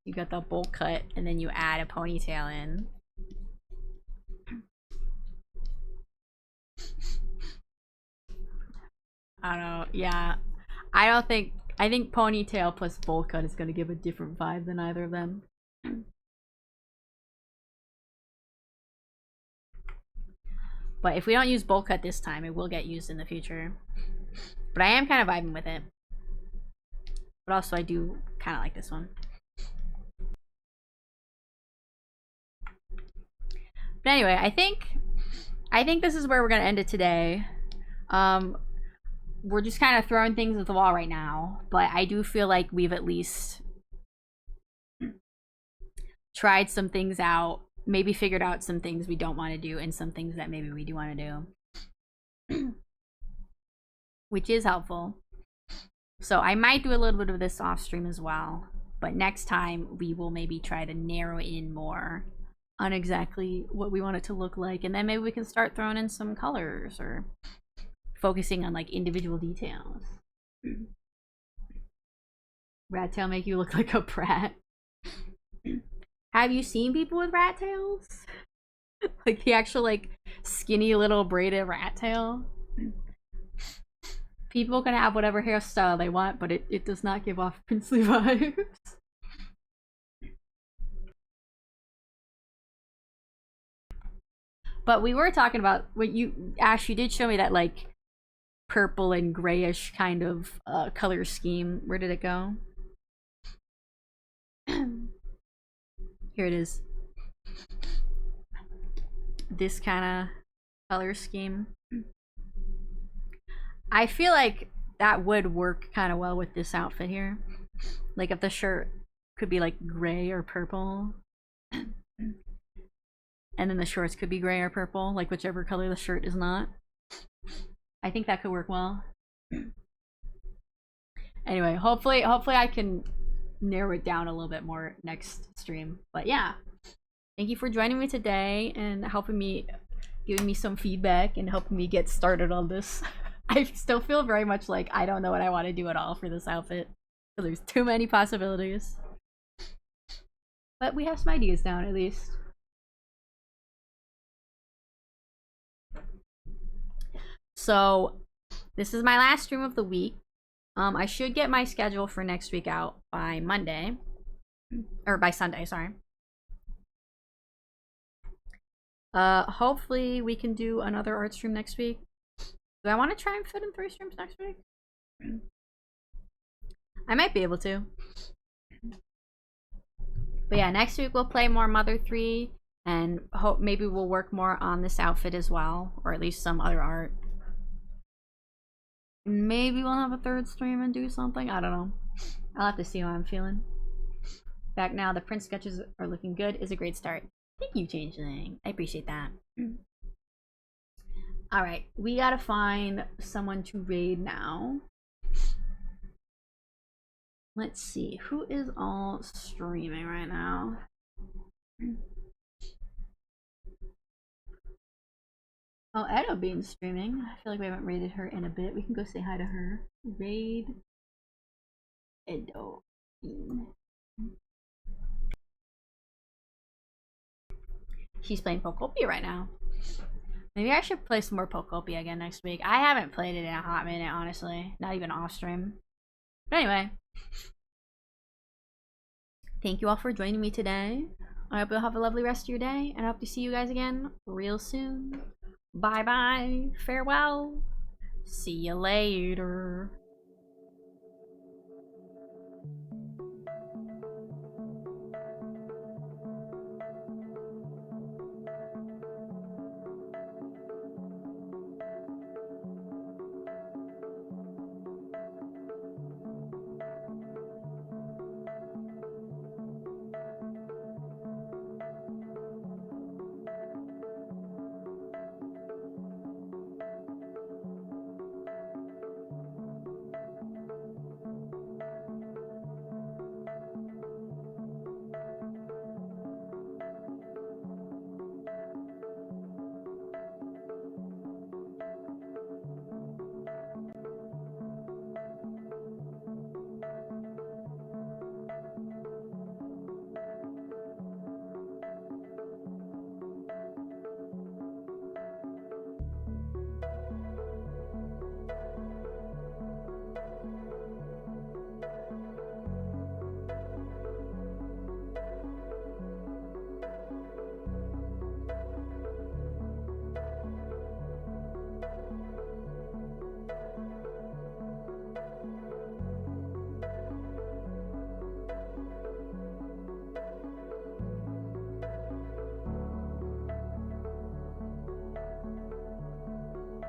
You got the bowl cut and then you add a ponytail in. I don't know. Yeah. I think ponytail plus bowl cut is going to give a different vibe than either of them. But if we don't use bowl cut this time, it will get used in the future. But I am kind of vibing with it. But also I do kind of like this one. But anyway, I think this is where we're going to end it today. We're just kind of throwing things at the wall right now. But I do feel like we've at least tried some things out. Maybe figured out some things we don't want to do and some things that maybe we do want to do. Which is helpful. So I might do a little bit of this off stream as well. But next time we will maybe try to narrow in more on exactly what we want it to look like. And then maybe we can start throwing in some colors or focusing on like individual details. Rat tail make you look like a brat. Have you seen people with rat tails? Like the actual like skinny little braided rat tail? People can have whatever hairstyle they want, but it does not give off princely vibes. But we were talking about what Ash, you did show me that like purple and grayish kind of color scheme. Where did it go? Here it is. This kind of color scheme. I feel like that would work kind of well with this outfit here. Like if the shirt could be like gray or purple. And then the shorts could be gray or purple, like whichever color the shirt is not. I think that could work well. Anyway, hopefully I can narrow it down a little bit more next stream. But yeah, thank you for joining me today and giving me some feedback and helping me get started on this. I still feel very much like I don't know what I want to do at all for this outfit. So there's too many possibilities. But we have some ideas down at least. So this is my last stream of the week. I should get my schedule for next week out by Monday. Or by Sunday, sorry. Hopefully we can do another art stream next week. Do I want to try and fit in 3 streams next week? I might be able to. But yeah, next week we'll play more Mother 3 and hope maybe we'll work more on this outfit as well, or at least some other art. maybe we'll have a third stream and do something. I don't know. I'll have to see how I'm feeling. Back now, the print sketches are looking good. Is a great start. Thank you, Changeling. I appreciate that. Alright, we gotta find someone to raid now. Let's see, who is all streaming right now? Oh, Edo Bean's streaming. I feel like we haven't raided her in a bit. We can go say hi to her. Raid Edo Bean. She's playing Pokopia right now. Maybe I should play some more Pokopia again next week. I haven't played it in a hot minute, honestly. Not even off stream. But anyway. Thank you all for joining me today. I hope you'll have a lovely rest of your day, and I hope to see you guys again real soon. Bye bye. Farewell. See you later.